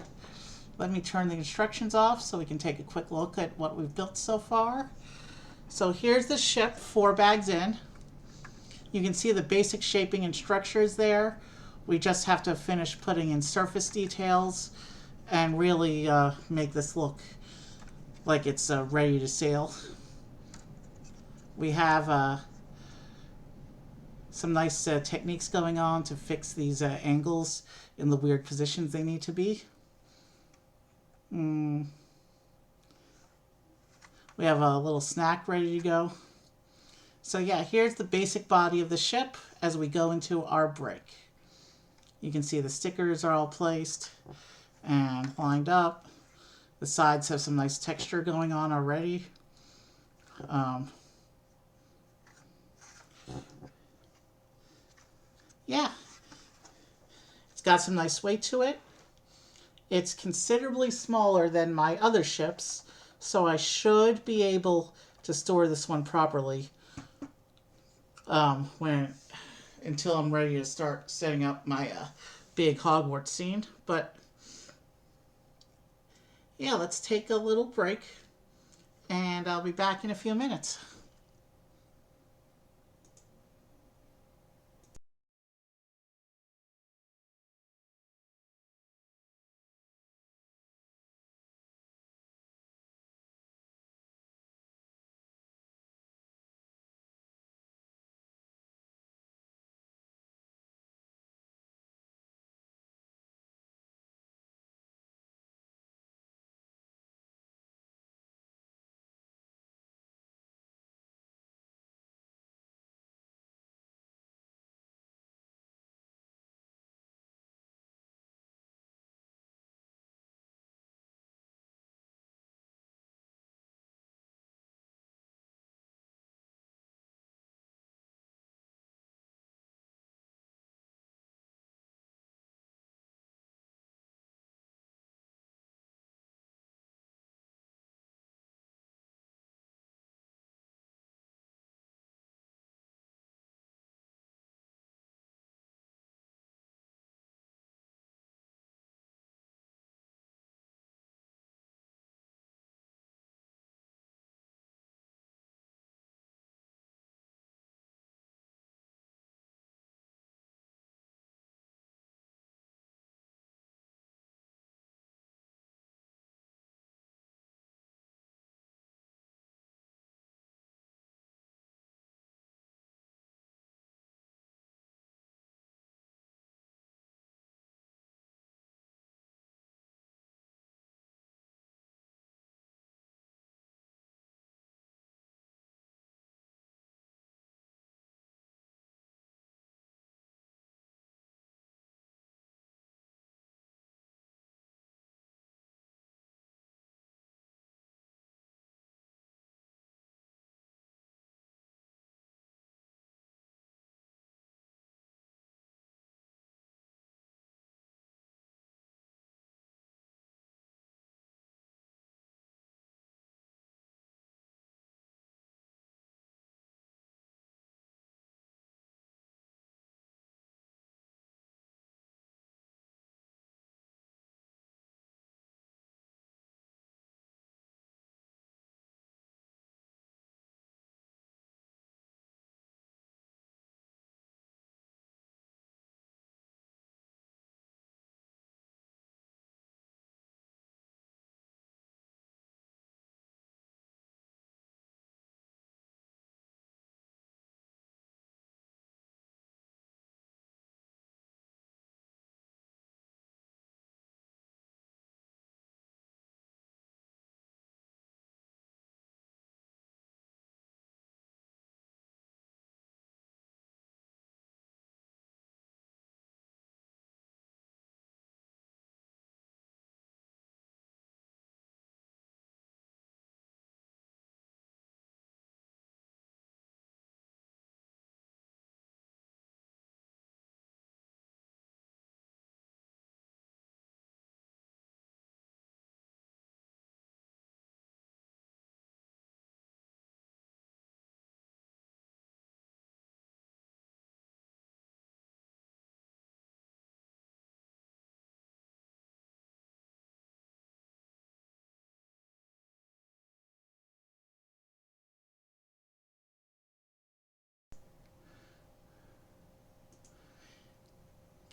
let me turn the instructions off so we can take a quick look at what we've built so far. So here's the ship, 4 bags in. You can see the basic shaping and structures there. We just have to finish putting in surface details and really make this look like it's ready to sail. We have some nice techniques going on to fix these angles in the weird positions they need to be. We have a little snack ready to go. So yeah, here's the basic body of the ship as we go into our break. You can see the stickers are all placed and lined up. The sides have some nice texture going on already. Yeah, it's got some nice weight to it. It's considerably smaller than my other ships, so I should be able to store this one properly when until I'm ready to start setting up my big Hogwarts scene. But yeah, let's take a little break, and I'll be back in a few minutes.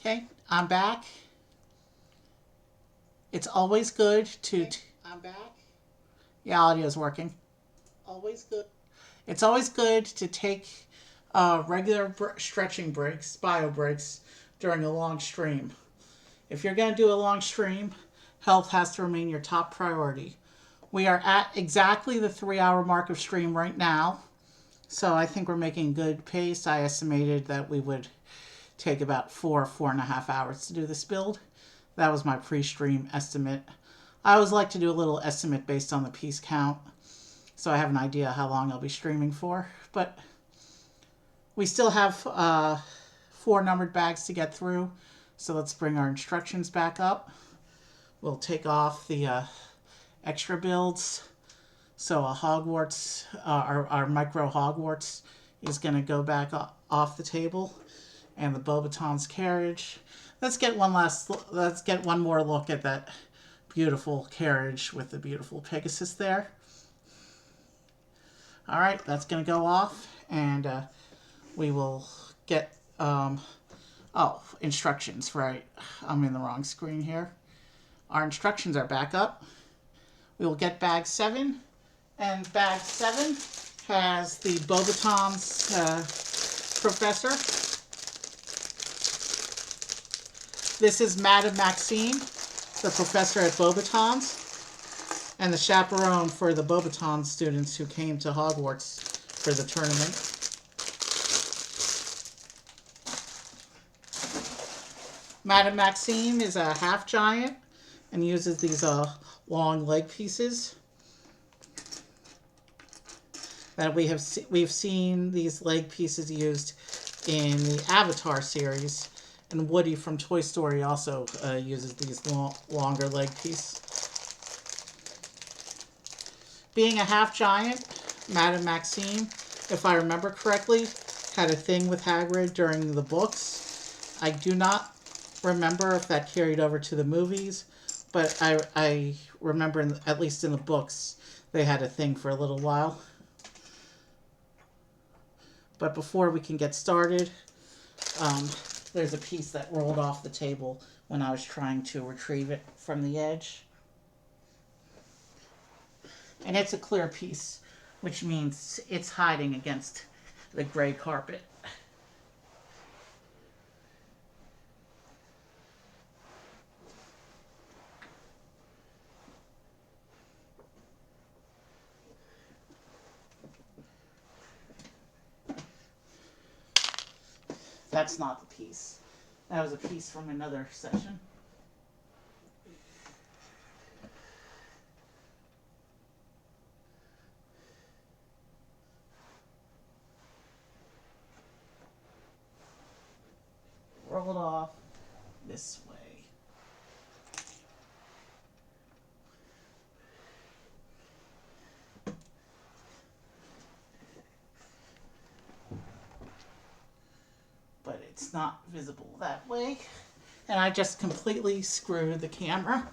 Okay, I'm back. It's always good to. Okay, I'm back. Yeah, audio's working. Always good. It's always good to take regular stretching breaks, bio breaks, during a long stream. If you're going to do a long stream, health has to remain your top priority. We are at exactly the 3 hour mark of stream right now, so I think we're making good pace. I estimated that we would take about 4.5 hours to do this build. That was my pre-stream estimate. I always like to do a little estimate based on the piece count, so I have an idea how long I'll be streaming for. But we still have 4 numbered bags to get through, so let's bring our instructions back up. We'll take off the extra builds. So a Hogwarts, our Micro Hogwarts is going to go back off the table. and the Beauxbatons carriage. Let's get one more look at that beautiful carriage with the beautiful Pegasus there. All right, that's going to go off, and we will get, instructions, right. I'm in the wrong screen here. Our instructions are back up. We will get bag 7, and bag 7 has the Beauxbatons professor. This is Madame Maxime, the professor at Beauxbatons, and the chaperone for the Beauxbatons students who came to Hogwarts for the tournament. Madame Maxime is a half giant and uses these long leg pieces. That we've seen these leg pieces used in the Avatar series, and Woody from Toy Story also uses these longer leg pieces. Being a half giant, Madame Maxime, if I remember correctly, had a thing with Hagrid during the books. I do not remember if that carried over to the movies, but I remember, at least in the books, they had a thing for a little while. But before we can get started, there's a piece that rolled off the table when I was trying to retrieve it from the edge. And it's a clear piece, which means it's hiding against the gray carpet. That's not the piece. That was a piece from another session. Rolled off this way. But it's not visible that way. And I just completely screwed the camera.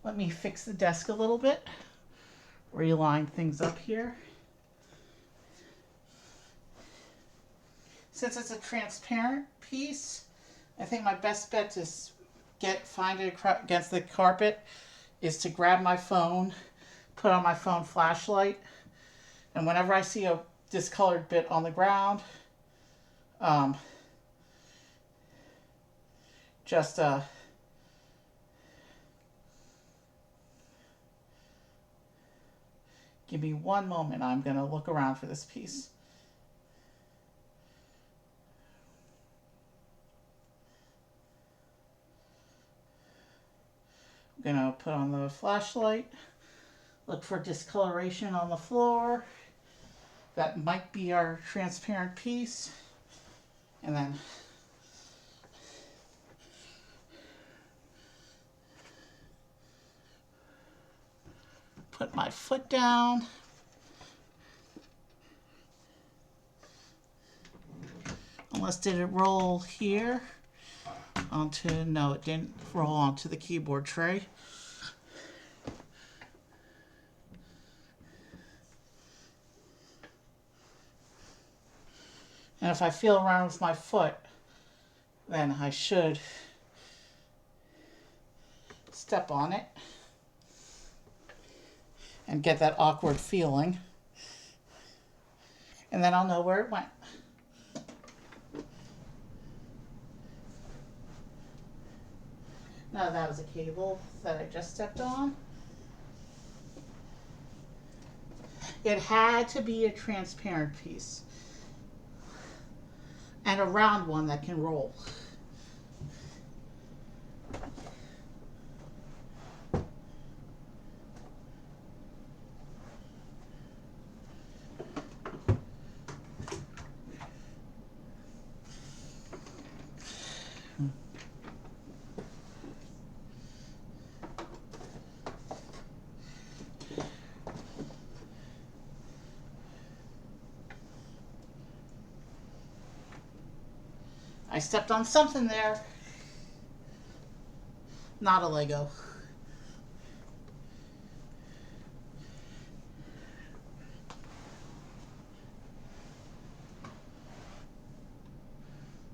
Let me fix the desk a little bit. Realign things up here. Since it's a transparent piece, I think my best bet to find it against the carpet is to grab my phone, put on my phone flashlight, and whenever I see a discolored bit on the ground, just give me one moment. I'm going to look around for this piece. I'm going to put on the flashlight, look for discoloration on the floor. That might be our transparent piece. And then put my foot down. Unless did it roll here onto, no, it didn't roll onto the keyboard tray. And if I feel around with my foot, then I should step on it and get that awkward feeling. And then I'll know where it went. Now that was a cable that I just stepped on. It had to be a transparent piece. And a round one that can roll. I stepped on something there. Not a Lego.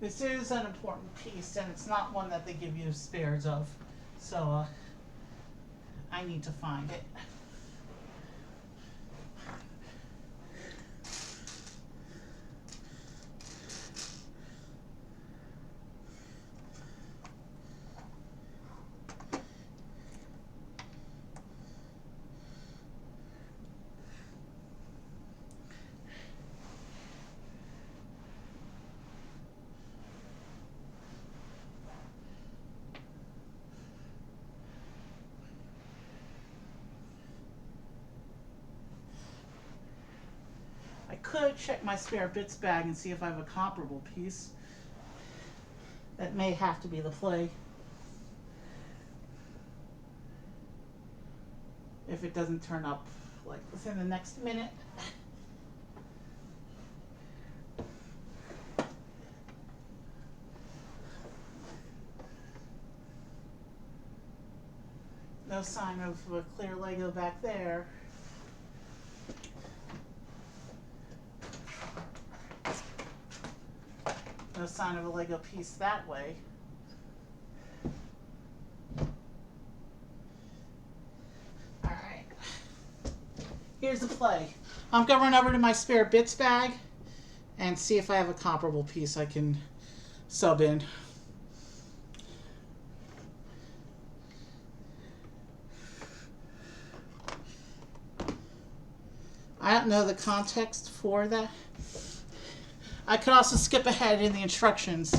This is an important piece, and it's not one that they give you spares of. So, I need to find it. I could check my spare bits bag and see if I have a comparable piece. That may have to be the play. If it doesn't turn up like within the next minute. No sign of a clear Lego back there. No sign of a Lego piece that way. Alright. Here's the play. I'm going to run over to my spare bits bag and see if I have a comparable piece I can sub in. I don't know the context for that. I could also skip ahead in the instructions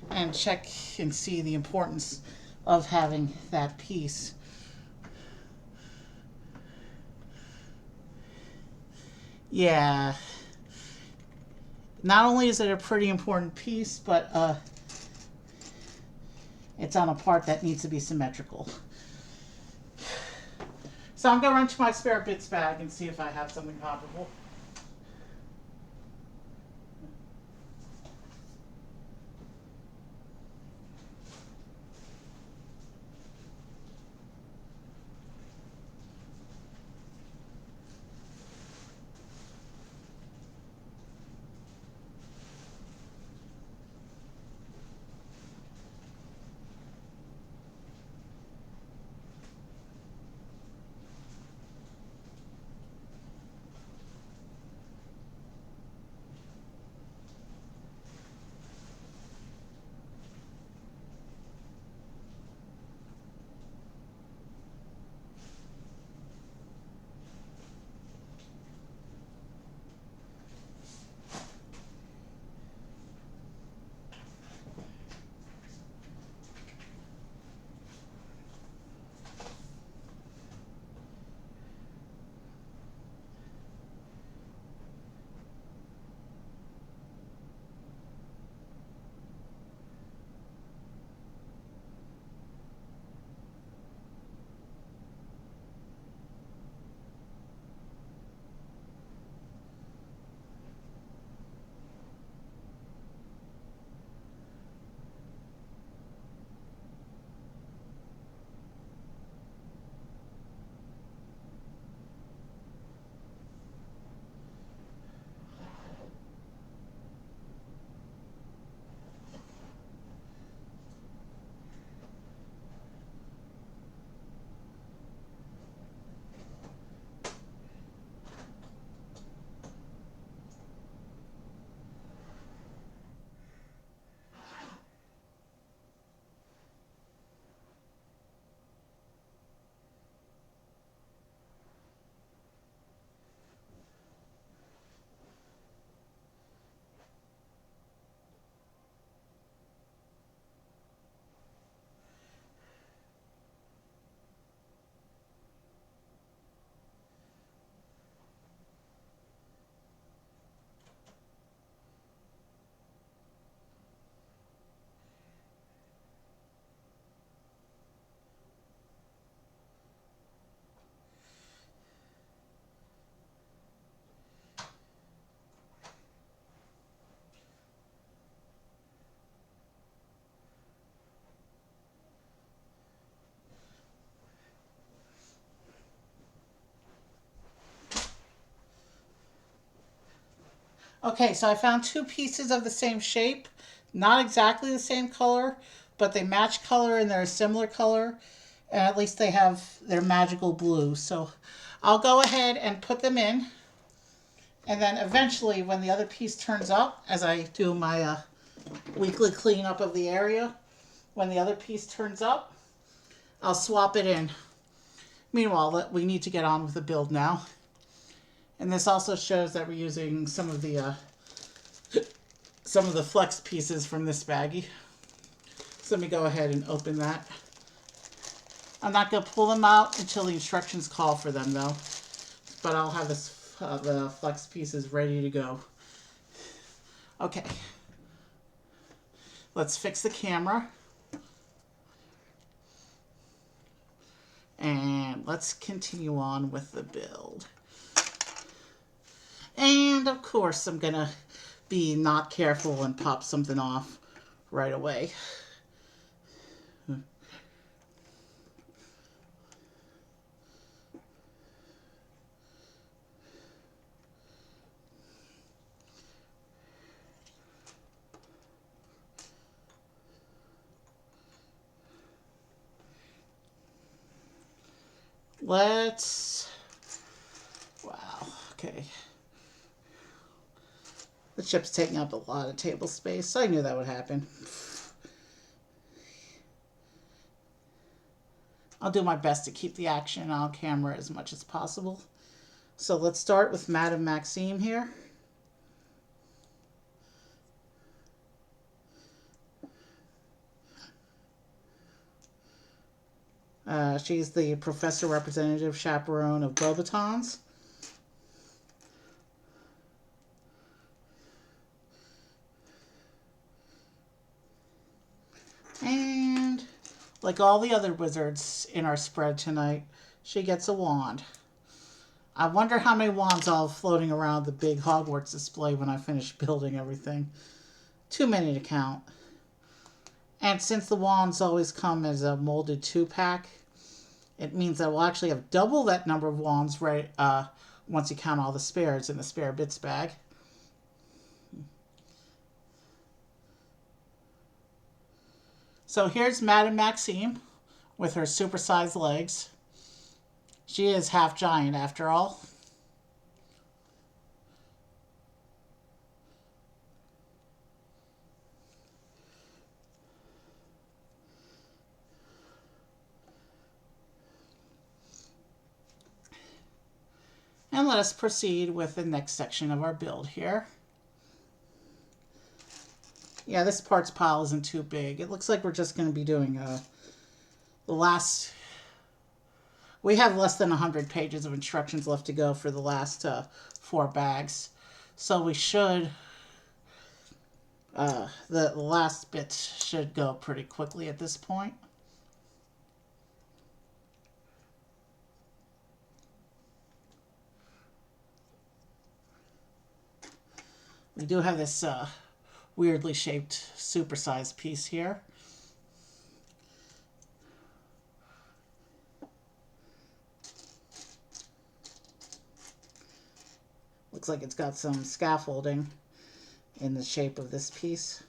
and check and see the importance of having that piece. Yeah. Not only is it a pretty important piece, but it's on a part that needs to be symmetrical. So I'm going to run to my spare bits bag and see if I have something comparable. Okay, so I found two pieces of the same shape, not exactly the same color, but they match color and they're a similar color, and at least they have their magical blue. So I'll go ahead and put them in, and then eventually when the other piece turns up, as I do my weekly cleanup of the area, when the other piece turns up, I'll swap it in. Meanwhile, we need to get on with the build now. And this also shows that we're using some of the flex pieces from this baggie. So let me go ahead and open that. I'm not going to pull them out until the instructions call for them though. But I'll have the flex pieces ready to go. Okay. Let's fix the camera. And let's continue on with the build. And of course I'm gonna be not careful and pop something off right away. Wow, okay. The chip's taking up a lot of table space. I knew that would happen. I'll do my best to keep the action on camera as much as possible. So let's start with Madame Maxime here. She's the professor representative chaperone of Beauxbatons. And like all the other wizards in our spread tonight, she gets a wand. I wonder how many wands I'll have floating around the big Hogwarts display when I finish building everything. Too many to count. And since the wands always come as a molded 2-pack, it means that we'll actually have double that number of wands right once you count all the spares in the spare bits bag. So here's Madame Maxime with her supersized legs. She is half giant after all. And let us proceed with the next section of our build here. Yeah, this parts pile isn't too big. It looks like we're just going to be doing the last... We have less than 100 pages of instructions left to go for the last 4 bags. So we should... the last bit should go pretty quickly at this point. We do have this weirdly shaped supersized piece here. Looks like it's got some scaffolding in the shape of this piece.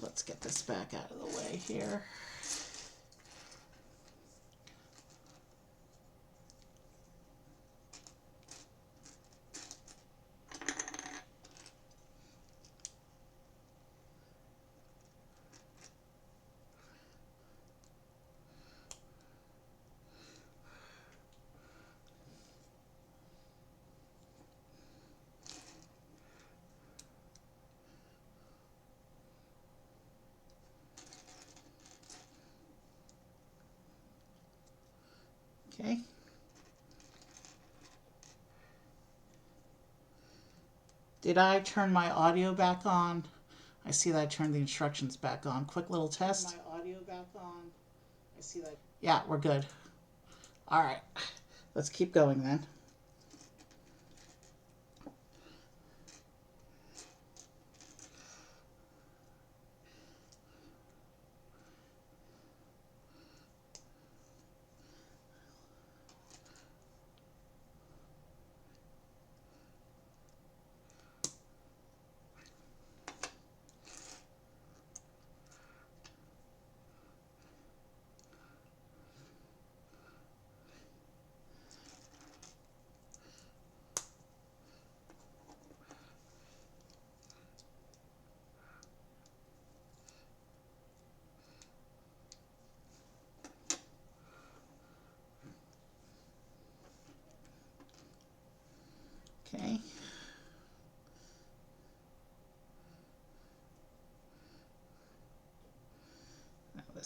Let's get this back out of the way here. Okay. Did I turn my audio back on? I see that I turned the instructions back on. Quick little test. My audio back on. I see that. Yeah, we're good. All right. Let's keep going then.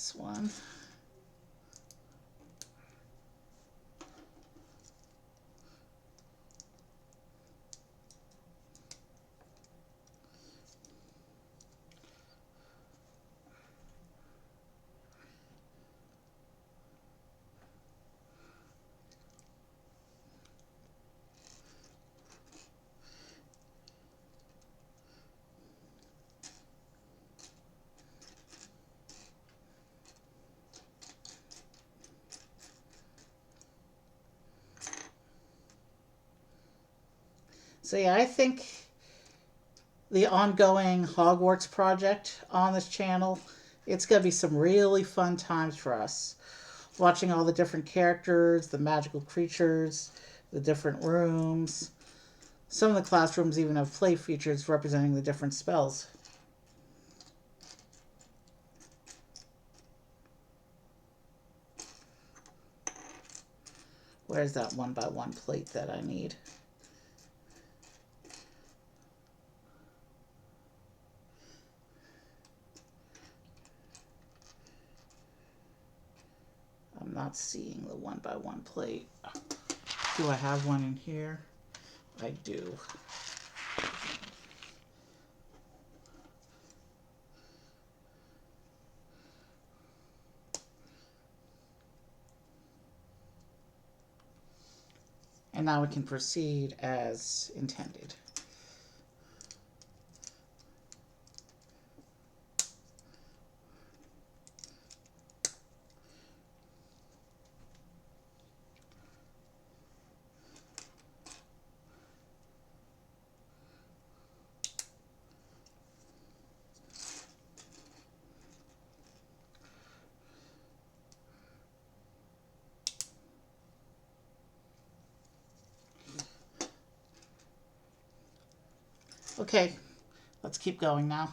this one. So yeah, I think the ongoing Hogwarts project on this channel, it's going to be some really fun times for us. Watching all the different characters, the magical creatures, the different rooms. Some of the classrooms even have play features representing the different spells. Where's that 1x1 plate that I need? I'm not seeing the 1x1 plate. Do I have one in here? I do. And now we can proceed as intended. Okay, let's keep going now.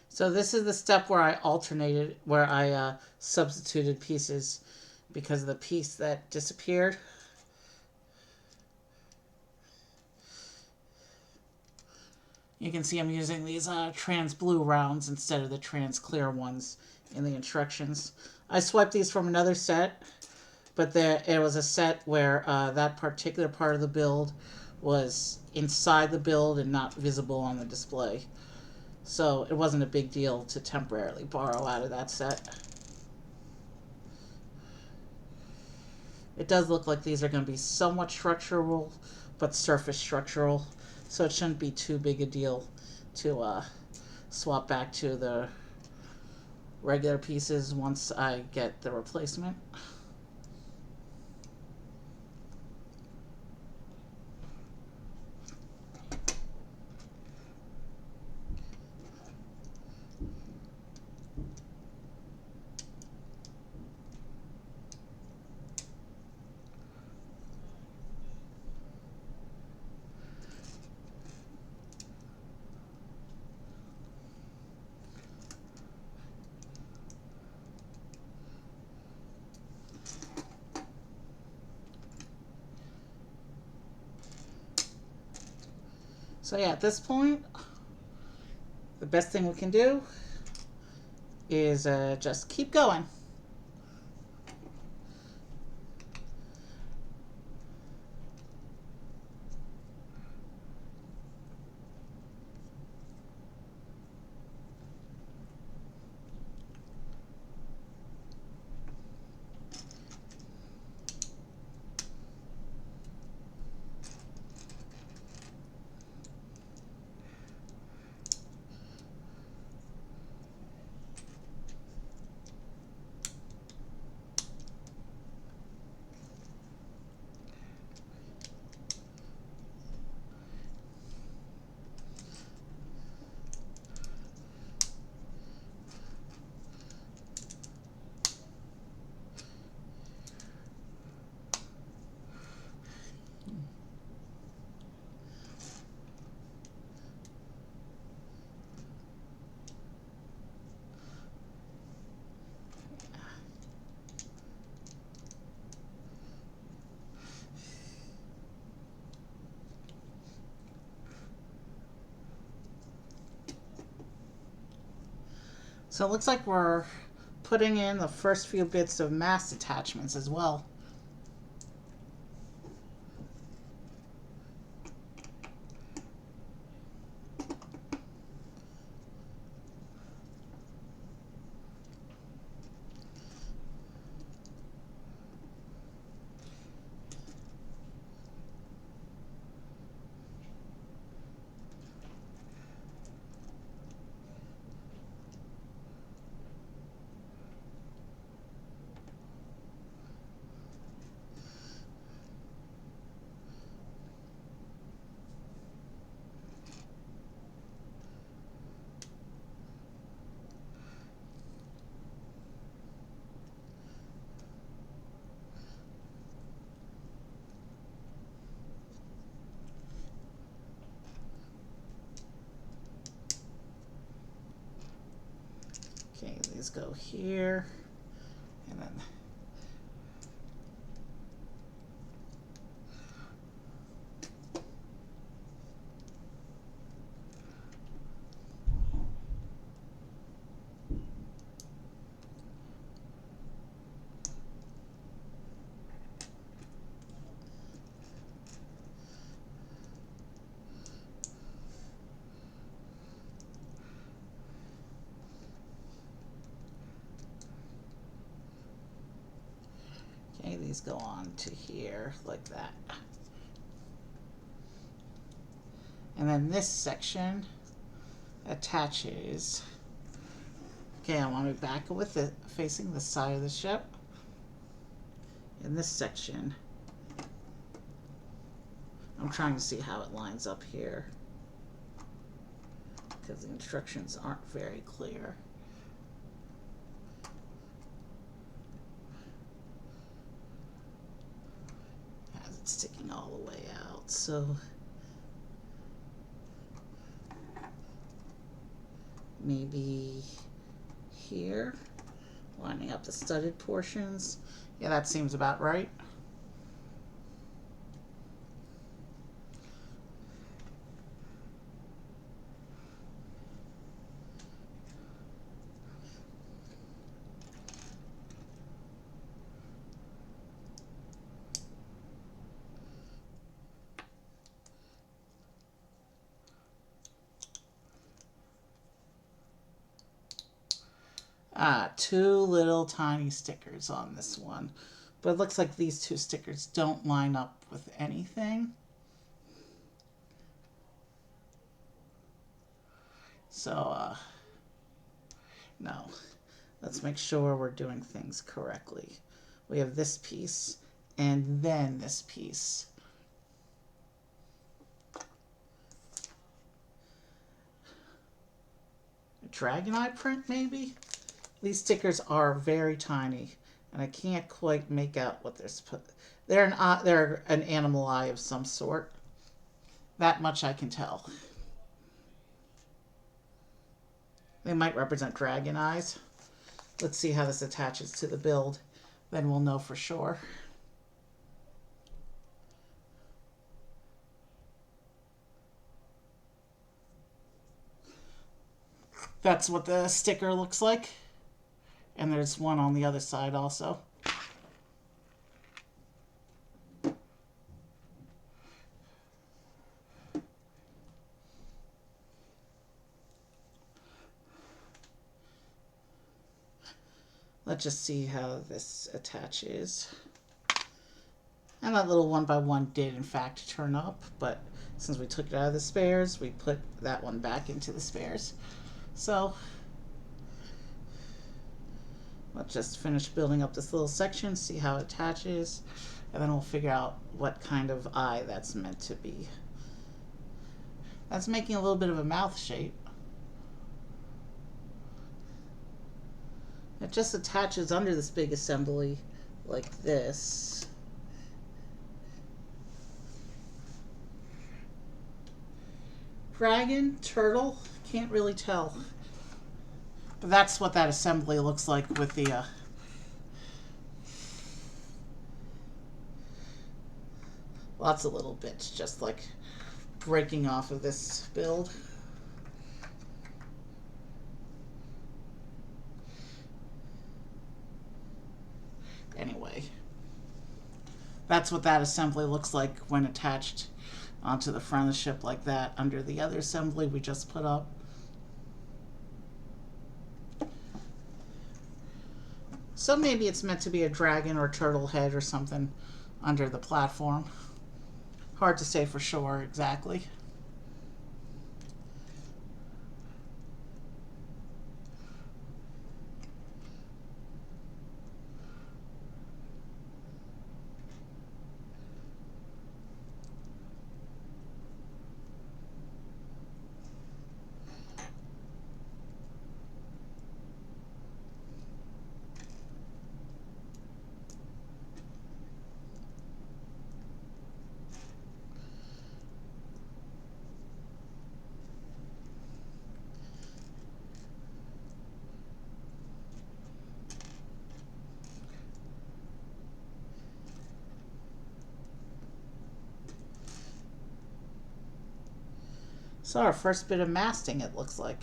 So this is the step where I substituted pieces because of the piece that disappeared. You can see I'm using these trans blue rounds instead of the trans clear ones in the instructions. I swiped these from another set, but it was a set where that particular part of the build was inside the build and not visible on the display. So it wasn't a big deal to temporarily borrow out of that set. It does look like these are going to be somewhat structural, but surface structural. So it shouldn't be too big a deal to swap back to the regular pieces once I get the replacement. So yeah, at this point, the best thing we can do is just keep going. So it looks like we're putting in the first few bits of mast attachments as well. Okay, these go here, and then okay, these go on to here like that. And then this section attaches. Okay, I want to back it with it facing the side of the ship. In this section, I'm trying to see how it lines up here because the instructions aren't very clear. Has it sticking all the way out, so maybe here, lining up the studded portions. Yeah, that seems about right. Two little tiny stickers on this one. But it looks like these two stickers don't line up with anything. So, no. Let's make sure we're doing things correctly. We have this piece and then this piece. A dragon eye print, maybe? These stickers are very tiny, and I can't quite make out what they're supposed. They're an animal eye of some sort. That much I can tell. They might represent dragon eyes. Let's see how this attaches to the build. Then we'll know for sure. That's what the sticker looks like. And there's one on the other side also. Let's just see how this attaches. And that little 1x1 did in fact turn up, but since we took it out of the spares, we put that one back into the spares. So let's just finish building up this little section, see how it attaches, and then we'll figure out what kind of eye that's meant to be. That's making a little bit of a mouth shape. It just attaches under this big assembly like this. Dragon, turtle, can't really tell. But that's what that assembly looks like with the lots of little bits just like breaking off of this build. That's what that assembly looks like when attached onto the front of the ship like that under the other assembly we just put up. So maybe it's meant to be a dragon or turtle head or something under the platform. Hard to say for sure exactly. So our first bit of masting, it looks like.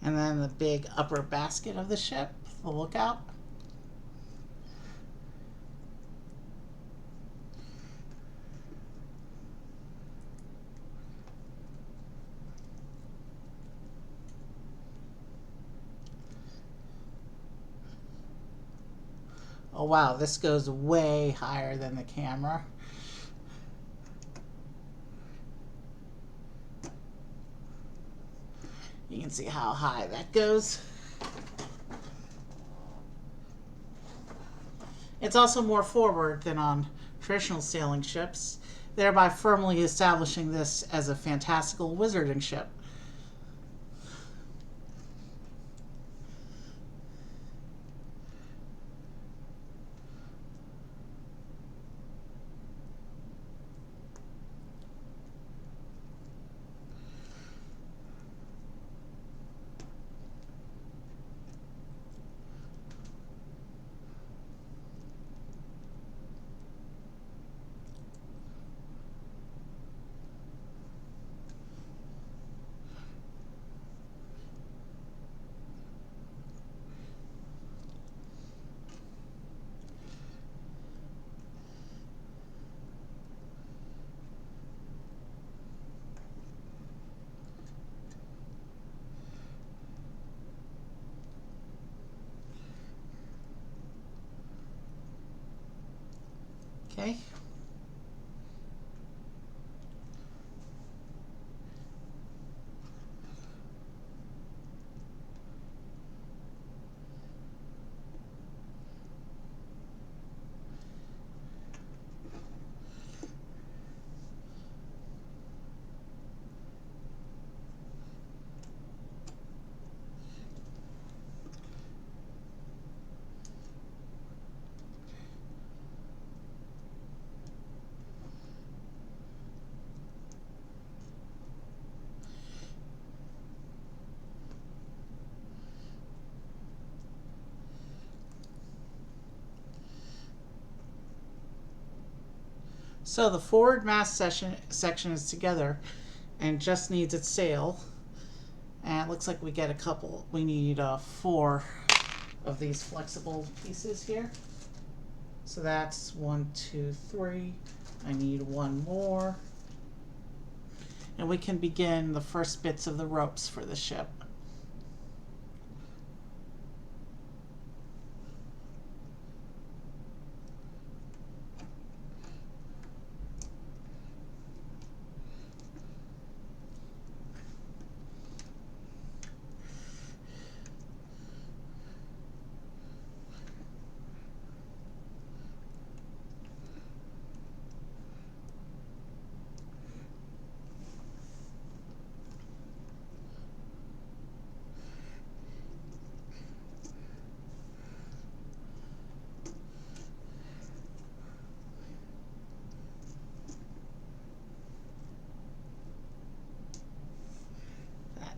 And then the big upper basket of the ship, the lookout. Oh wow, this goes way higher than the camera. You can see how high that goes. It's also more forward than on traditional sailing ships, thereby firmly establishing this as a fantastical wizarding ship. Okay. So the forward mast section is together and just needs its sail. And it looks like we get a couple, we need 4 of these flexible pieces here. So that's 1, 2, 3. I need 1 more. And we can begin the first bits of the ropes for the ship.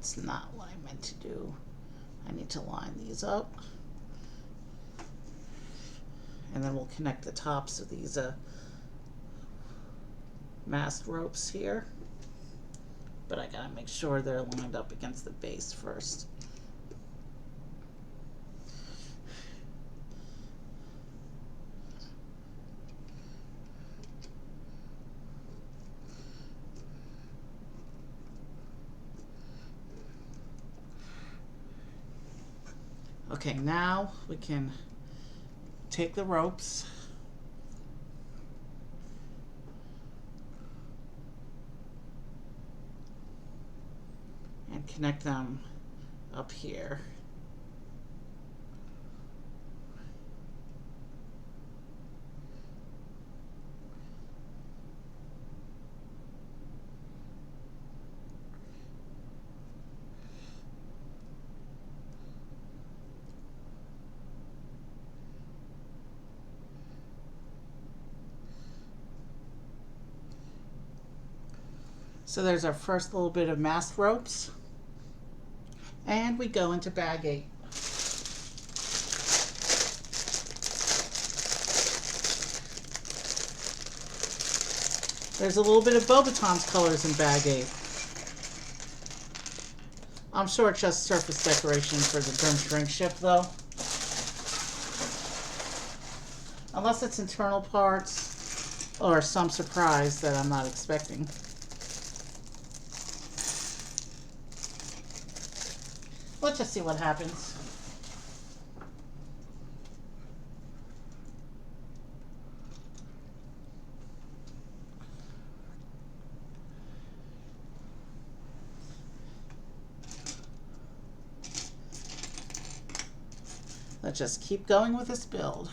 That's not what I meant to do. I need to line these up. And then we'll connect the tops of these mast ropes here. But I gotta make sure they're lined up against the base first. Okay, now we can take the ropes and connect them up here. So there's our first little bit of mast ropes. And we go into bag 8. There's a little bit of Beauxbatons colors in bag 8. I'm sure it's just surface decoration for the Durmstrang ship though. Unless it's internal parts or some surprise that I'm not expecting. Let's just see what happens. Let's just keep going with this build.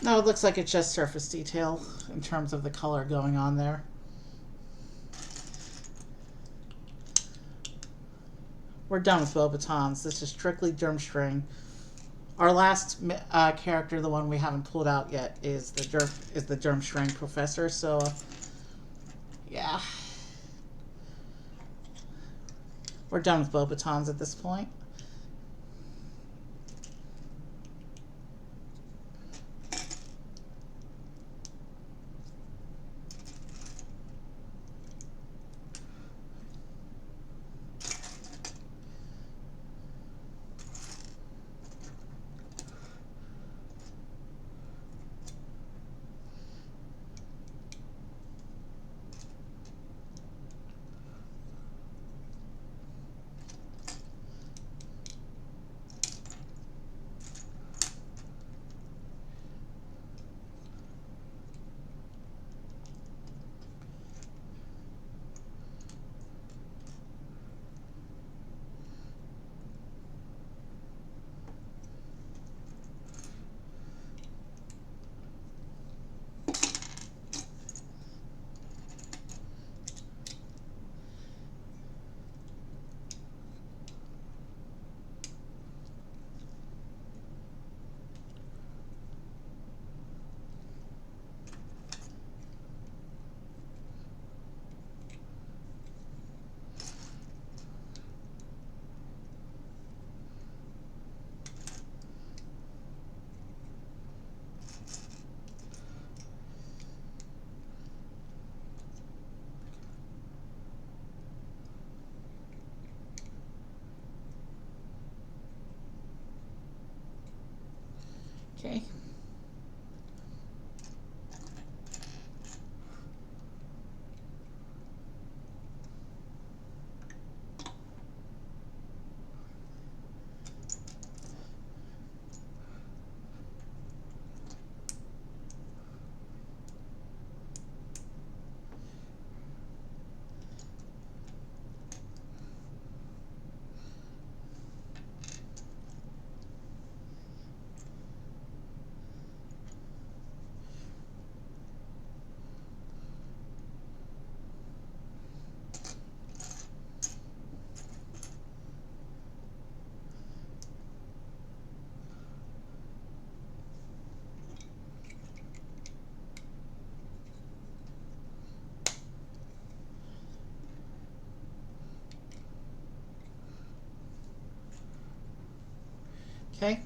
No, it looks like it's just surface detail in terms of the color going on there. We're done with Beauxbatons. This is strictly Durmstrang. Our last character, the one we haven't pulled out yet, is the Durmstrang professor. So, yeah, we're done with Beauxbatons at this point. Okay. Okay.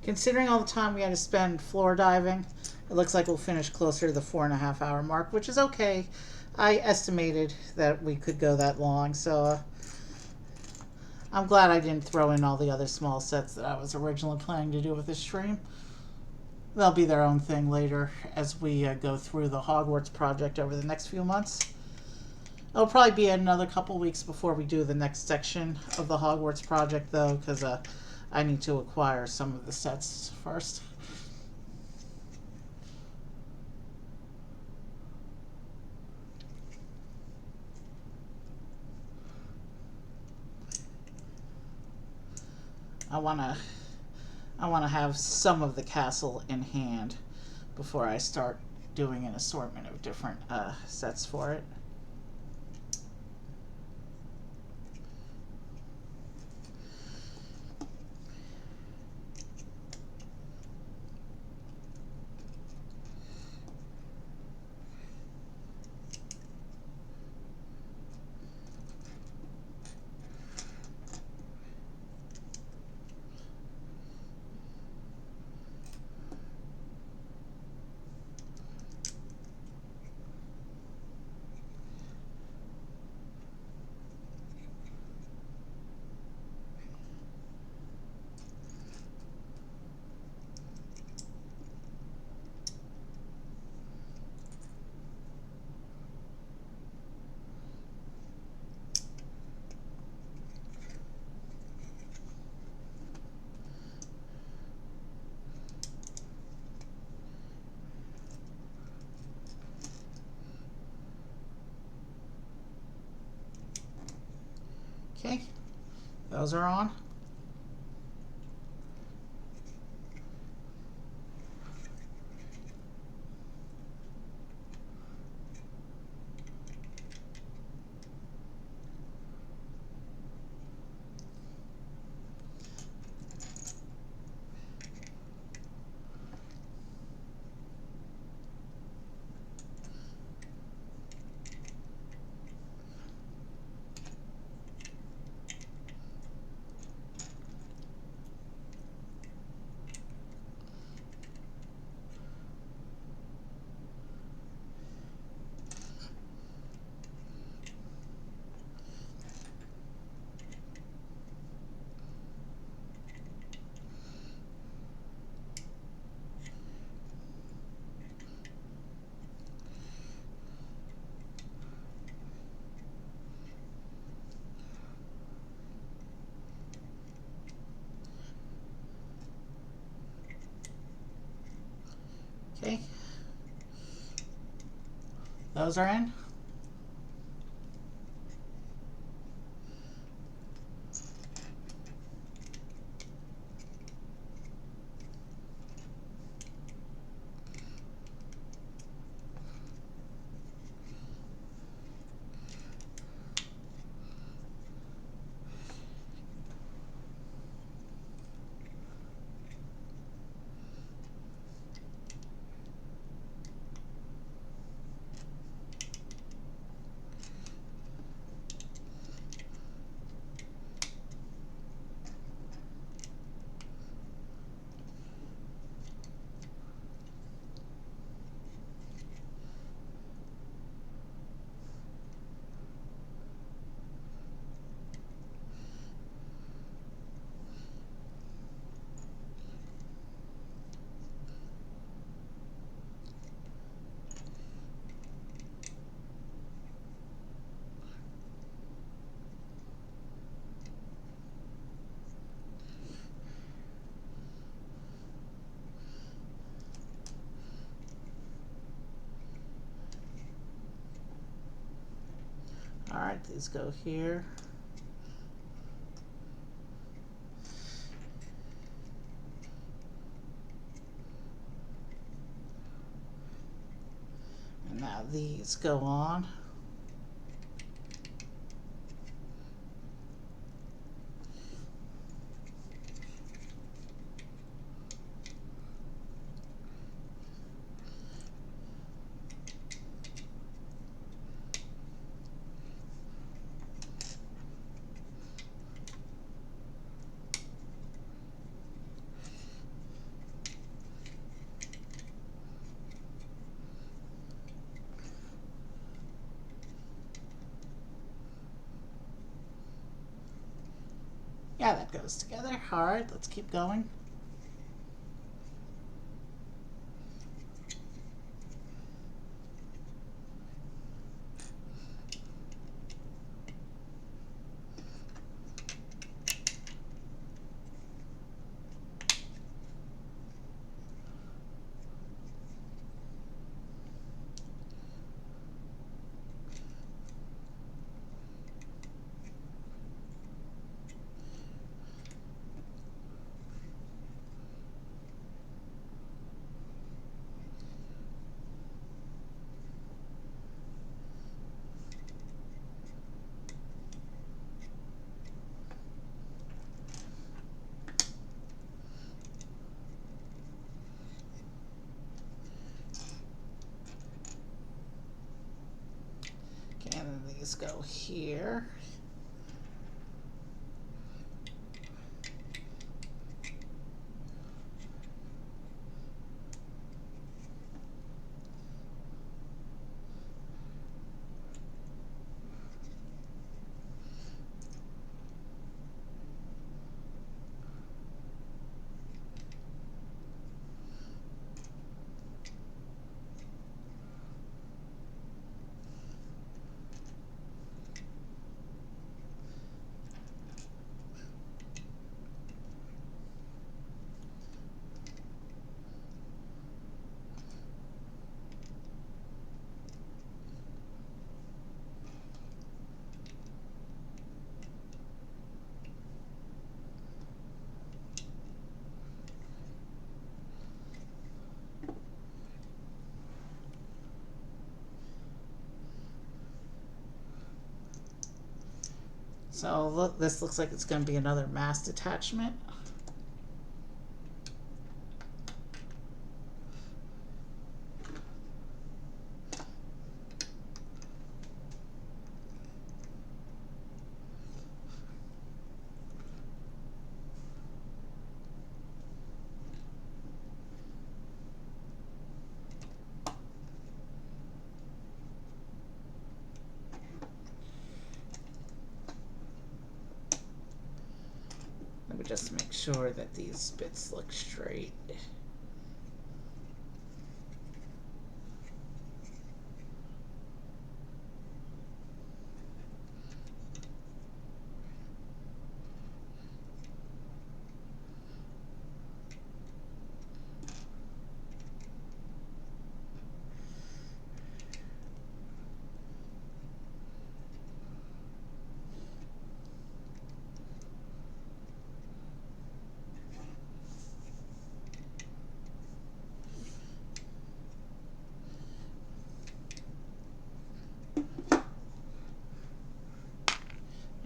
Considering all the time we had to spend floor diving, it looks like we'll finish closer to the 4.5 hour mark, which is okay. I estimated that we could go that long, so I'm glad I didn't throw in all the other small sets that I was originally planning to do with this stream. They'll be their own thing later as we go through the Hogwarts project over the next few months. It'll probably be another couple weeks before we do the next section of the Hogwarts project, though, because I need to acquire some of the sets first. I wanna have some of the castle in hand before I start doing an assortment of different sets for it. Okay, those are on. Okay, those are in. Alright, these go here. And now these go on. Yeah, that goes together. Alright, let's keep going. Okay, and then these go here. So look, this looks like it's going to be another mast attachment. Let me just make sure that these bits look straight.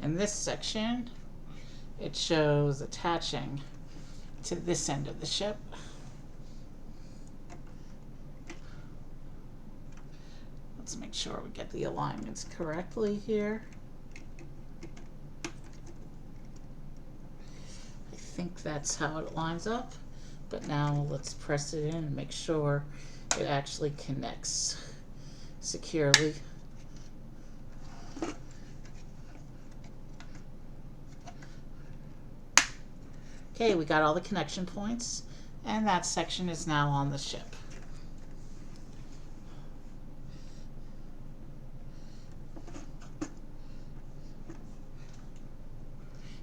In this section, it shows attaching to this end of the ship. Let's make sure we get the alignments correctly here. I think that's how it lines up, but now let's press it in and make sure it actually connects securely. Okay, we got all the connection points, and that section is now on the ship.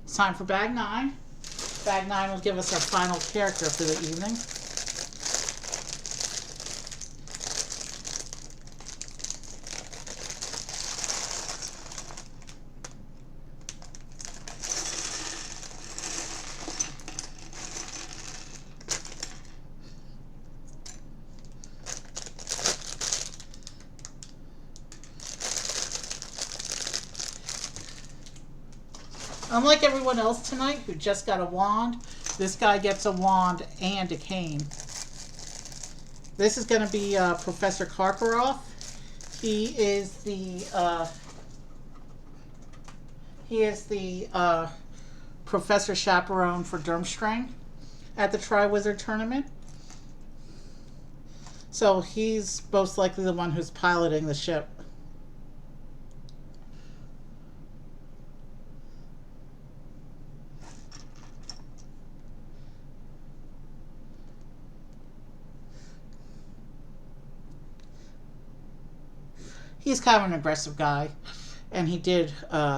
It's time for bag 9. Bag 9 will give us our final character for the evening. Unlike everyone else tonight who just got a wand, this guy gets a wand and a cane. This is going to be Professor Karkaroff. He is the Professor Chaperone for Durmstrang at the Triwizard Tournament. So he's most likely the one who's piloting the ship. He's kind of an aggressive guy, and he did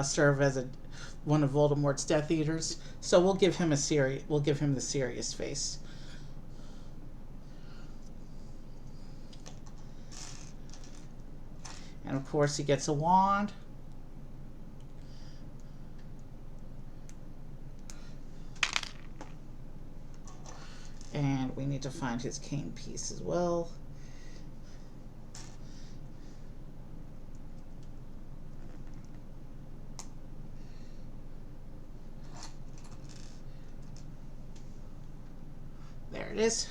serve as one of Voldemort's Death Eaters. So we'll give him the serious face. And of course, he gets a wand. And we need to find his cane piece as well. There it is.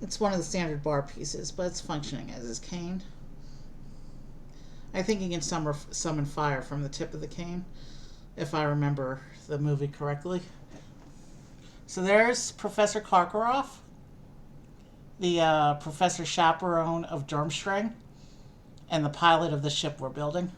It's one of the standard bar pieces, but it's functioning as his cane. I think he can summon fire from the tip of the cane, if I remember the movie correctly. So there's Professor Karkaroff, the Professor Chaperone of Durmstrang, and the pilot of the ship we're building.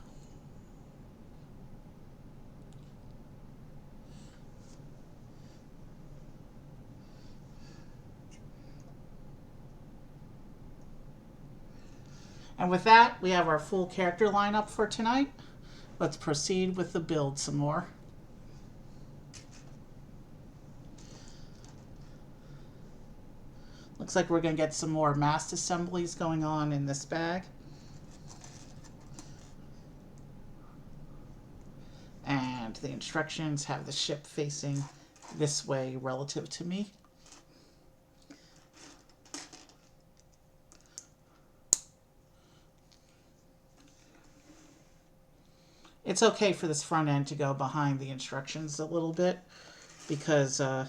And with that, we have our full character lineup for tonight. Let's proceed with the build some more. Looks like we're going to get some more mast assemblies going on in this bag. And the instructions have the ship facing this way relative to me. It's okay for this front end to go behind the instructions a little bit because I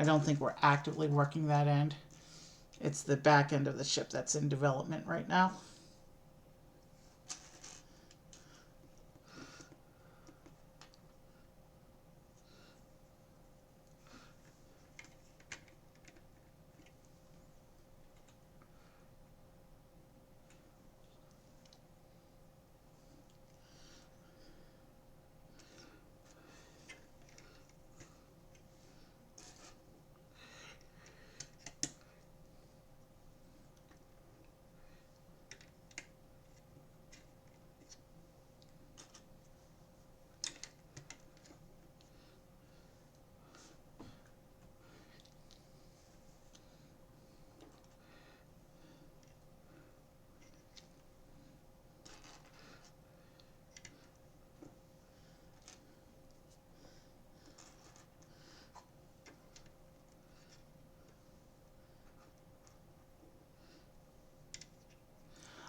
don't think we're actively working that end. It's the back end of the ship that's in development right now.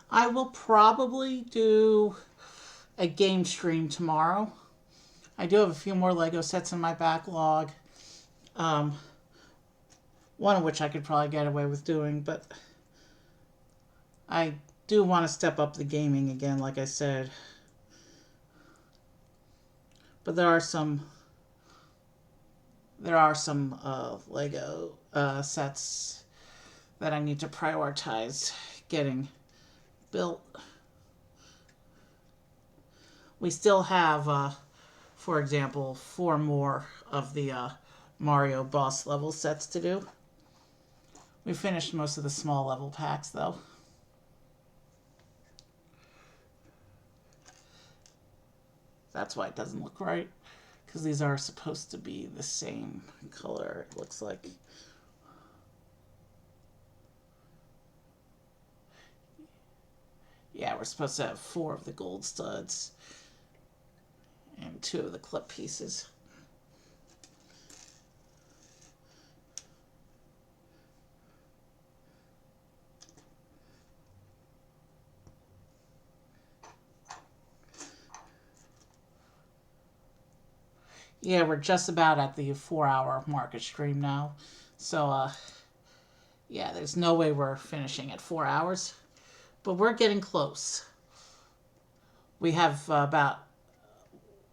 I will probably do a game stream tomorrow. I do have a few more Lego sets in my backlog. One of which I could probably get away with doing, but I do want to step up the gaming again, like I said. But there are some Lego sets that I need to prioritize getting built. We still have, for example, 4 more of the Mario boss level sets to do. We finished most of the small level packs though. That's why it doesn't look right, because these are supposed to be the same color, it looks like. Yeah, we're supposed to have 4 of the gold studs and 2 of the clip pieces. Yeah, we're just about at the 4 hour mark of stream now. So, yeah, there's no way we're finishing at 4 hours. But we're getting close. We have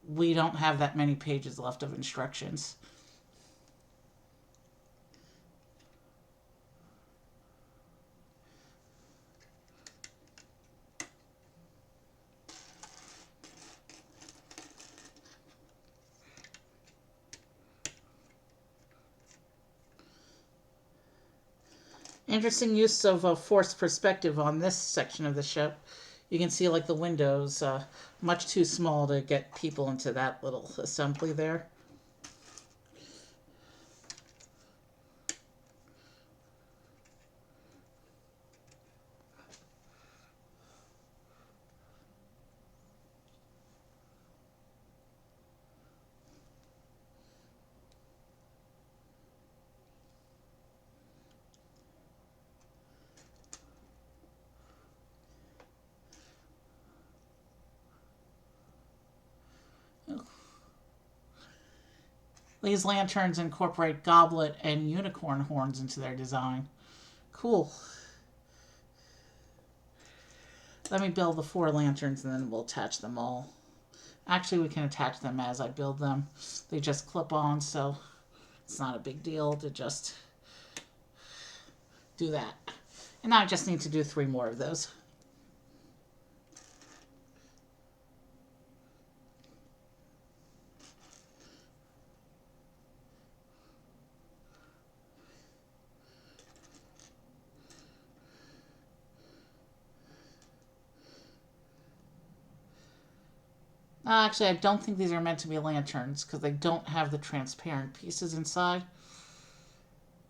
we don't have that many pages left of instructions. Interesting use of a forced perspective on this section of the ship. You can see like the windows, much too small to get people into that little assembly there. These lanterns incorporate goblet and unicorn horns into their design. Cool. Let me build the 4 lanterns and then we'll attach them all. Actually, we can attach them as I build them. They just clip on, so it's not a big deal to just do that. And now I just need to do 3 more of those. Actually, I don't think these are meant to be lanterns because they don't have the transparent pieces inside.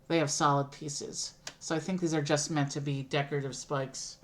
They have solid pieces. So I think these are just meant to be decorative spikes.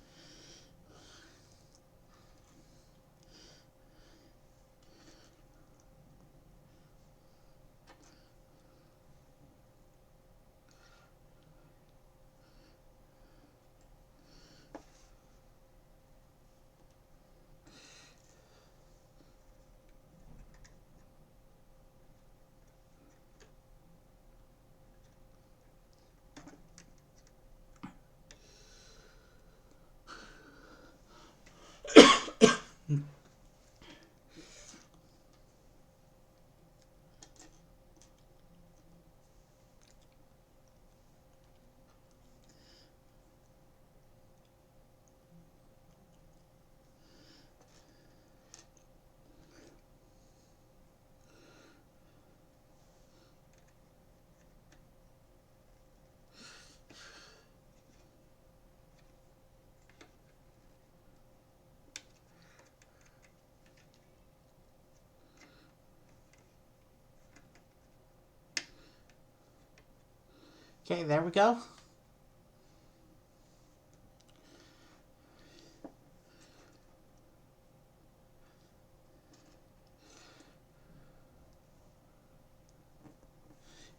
Okay, there we go.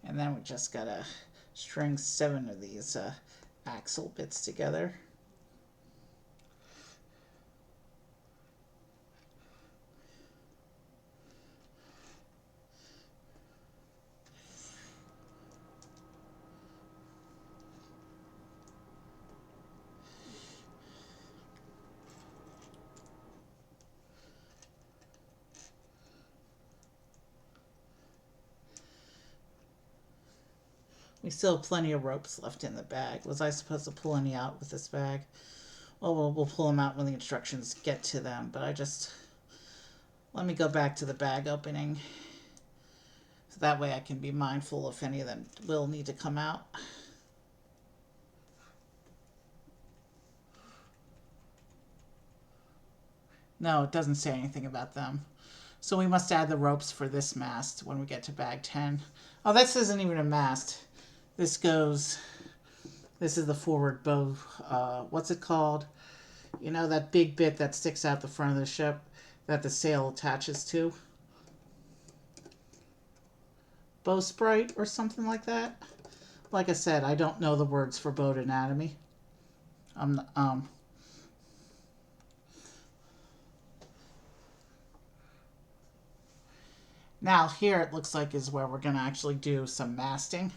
And then we just gotta string 7 of these axle bits together. We still have plenty of ropes left in the bag. Was I supposed to pull any out with this bag? Well, we'll pull them out when the instructions get to them, but let me go back to the bag opening. So that way I can be mindful if any of them will need to come out. No, it doesn't say anything about them. So we must add the ropes for this mast when we get to bag 10. Oh, this isn't even a mast. This is the forward bow, what's it called? You know, that big bit that sticks out the front of the ship that the sail attaches to? Bowsprit or something like that? Like I said, I don't know the words for boat anatomy. Now here it looks like is where we're going to actually do some masting.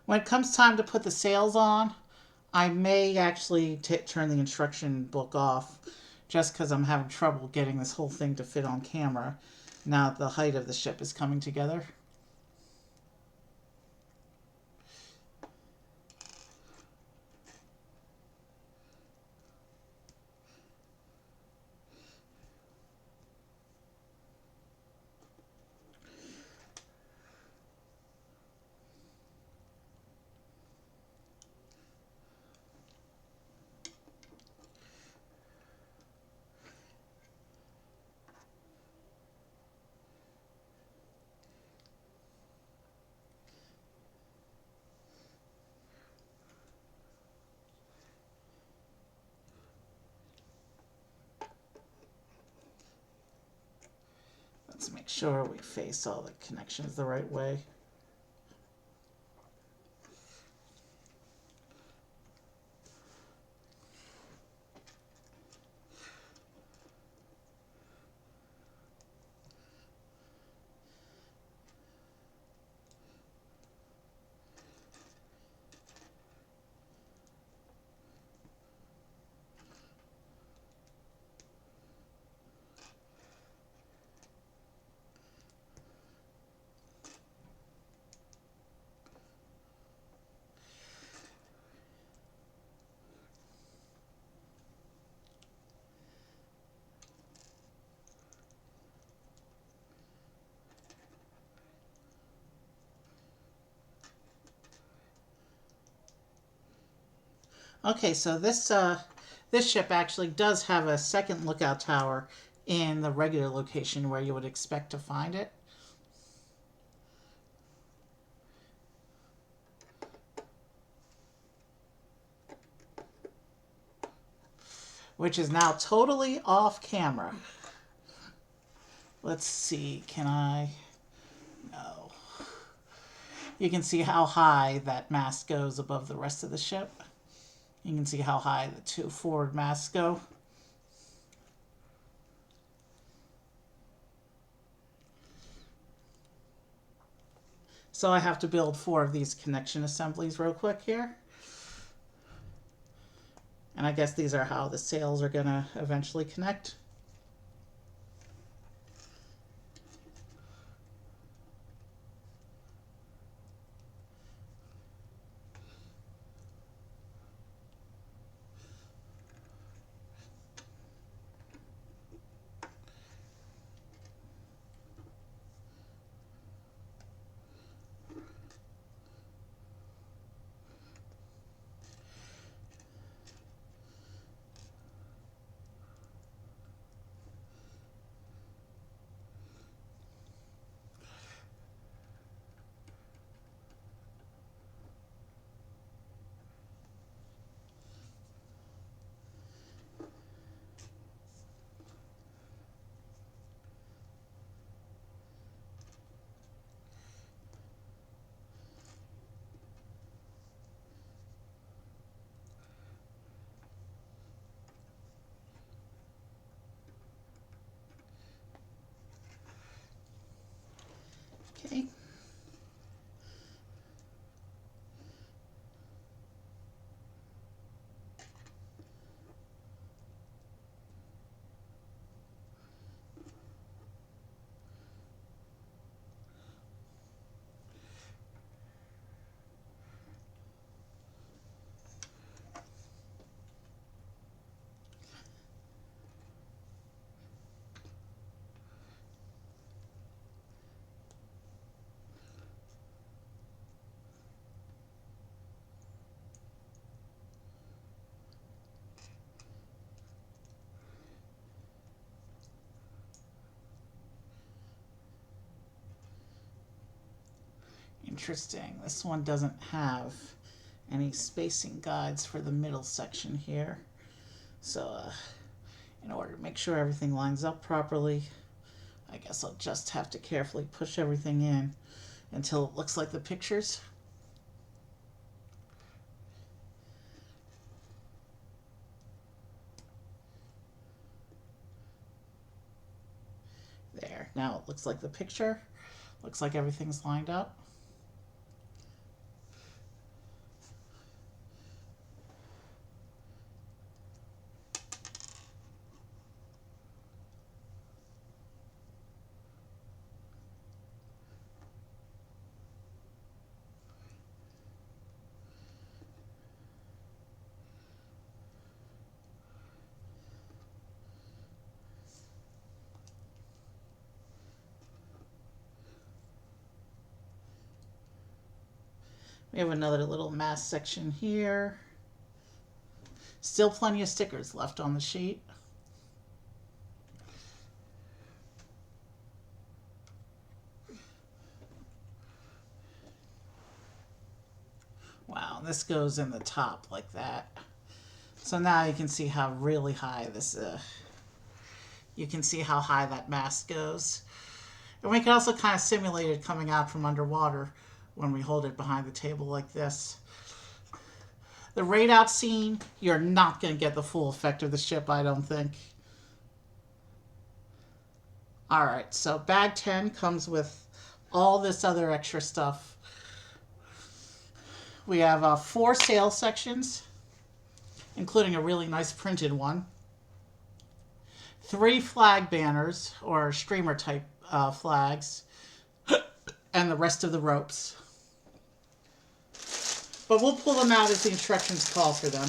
When it comes time to put the sails on, I may actually turn the instruction book off just because I'm having trouble getting this whole thing to fit on camera now the height of the ship is coming together. Let's make sure we face all the connections the right way. Okay, so this ship actually does have a second lookout tower in the regular location where you would expect to find it. Which is now totally off camera. Let's see, can I? No. You can see how high that mast goes above the rest of the ship. You can see how high the two forward masts go. So I have to build 4 of these connection assemblies real quick here. And I guess these are how the sails are going to eventually connect. Interesting. This one doesn't have any spacing guides for the middle section here. So in order to make sure everything lines up properly, I guess I'll just have to carefully push everything in until it looks like the pictures. There. Now it looks like the picture. Looks like everything's lined up. We have another little mask section here. Still plenty of stickers left on the sheet. Wow, this goes in the top like that. So now you can see how really high this you can see how high that mask goes. And we can also kind of simulate it coming out from underwater when we hold it behind the table like this. The raid out scene, you're not going to get the full effect of the ship, I don't think. Alright, so bag 10 comes with all this other extra stuff. We have 4 sail sections, including a really nice printed one. 3 flag banners, or streamer type flags, and the rest of the ropes. But we'll pull them out as the instructions call for them.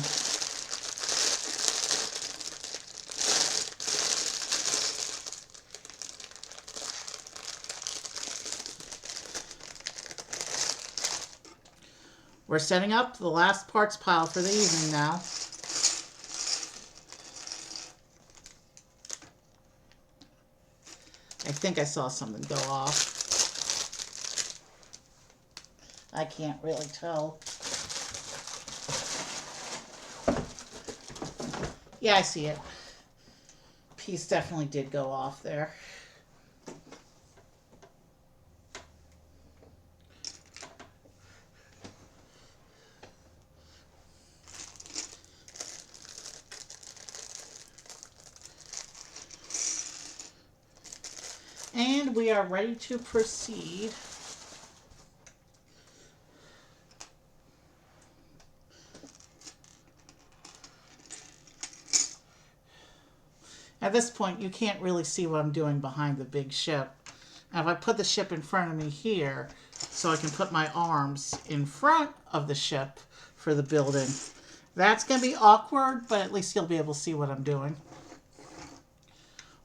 We're setting up the last parts pile for the evening now. I think I saw something go off. I can't really tell. Yeah, I see it. Piece definitely did go off there. And we are ready to proceed. At this point, you can't really see what I'm doing behind the big ship. And if I put the ship in front of me here, so I can put my arms in front of the ship for the building, that's going to be awkward, but at least you'll be able to see what I'm doing.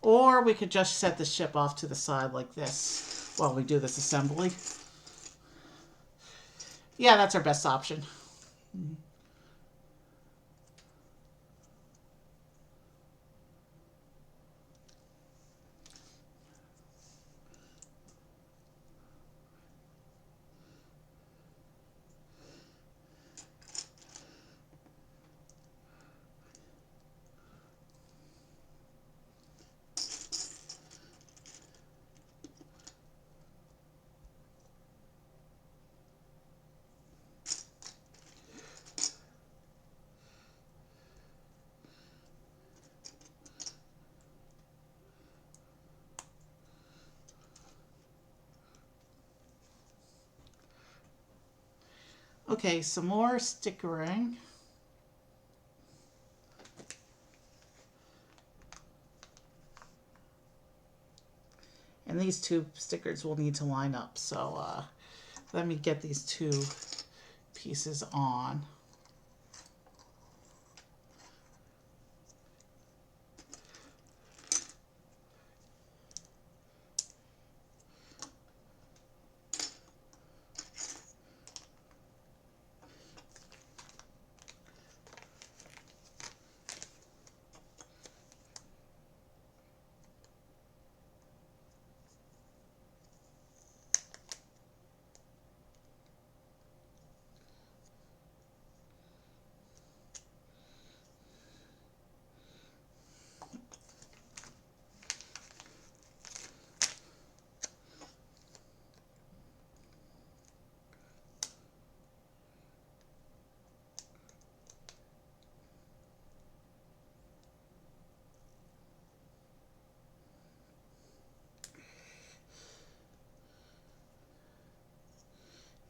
Or we could just set the ship off to the side like this while we do this assembly. Yeah, that's our best option. Okay, some more stickering. And these 2 stickers will need to line up. So let me get these 2 pieces on.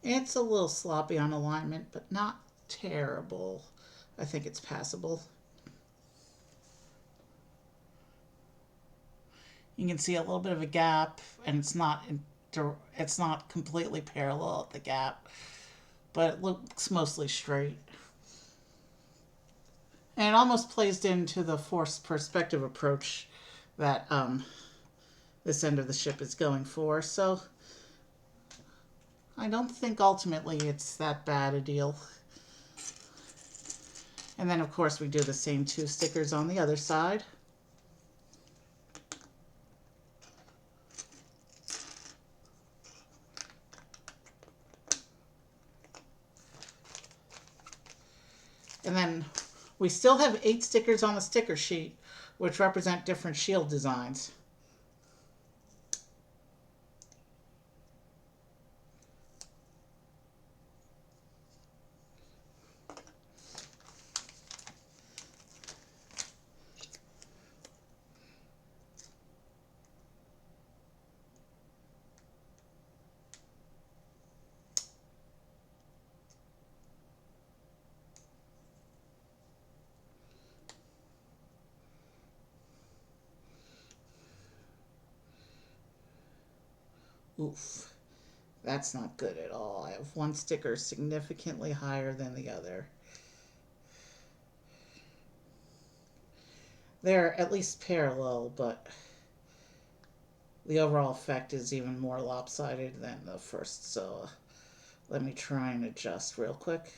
It's a little sloppy on alignment, but not terrible. I think it's passable. You can see a little bit of a gap, and it's not completely parallel at the gap, but it looks mostly straight. And it almost plays into the forced perspective approach that this end of the ship is going for. So I don't think ultimately it's that bad a deal. And then of course we do the same 2 stickers on the other side. And then we still have 8 stickers on the sticker sheet, which represent different shield designs. Oof, that's not good at all. I have 1 sticker significantly higher than the other. They're at least parallel, but the overall effect is even more lopsided than the first. So let me try and adjust real quick.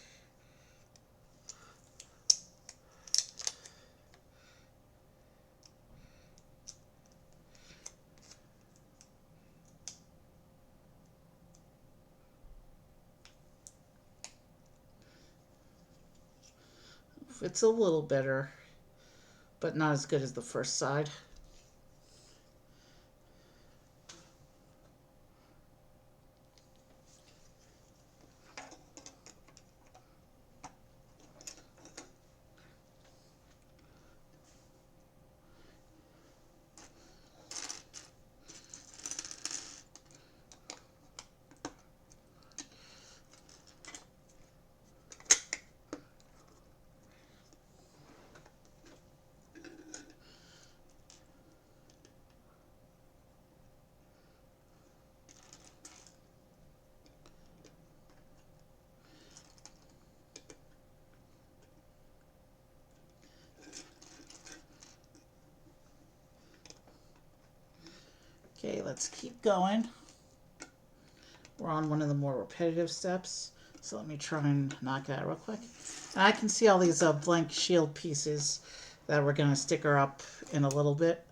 It's a little better, but not as good as the first side. Okay, let's keep going. We're on one of the more repetitive steps, so let me try and knock it out real quick. And I can see all these blank shield pieces that we're going to sticker up in a little bit.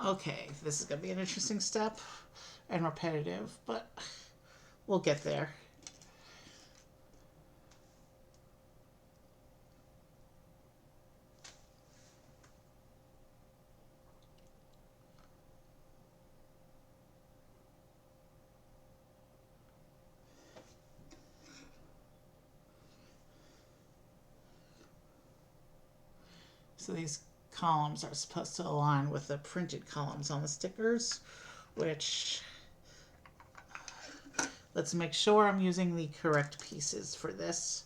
Okay, this is going to be an interesting step and repetitive, but we'll get there. So these columns are supposed to align with the printed columns on the stickers, which let's make sure I'm using the correct pieces for this.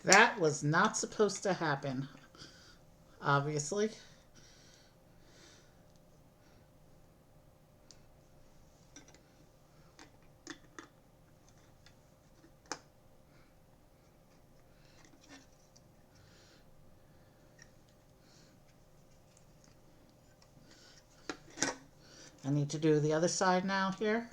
That was not supposed to happen, obviously. I need to do the other side now here.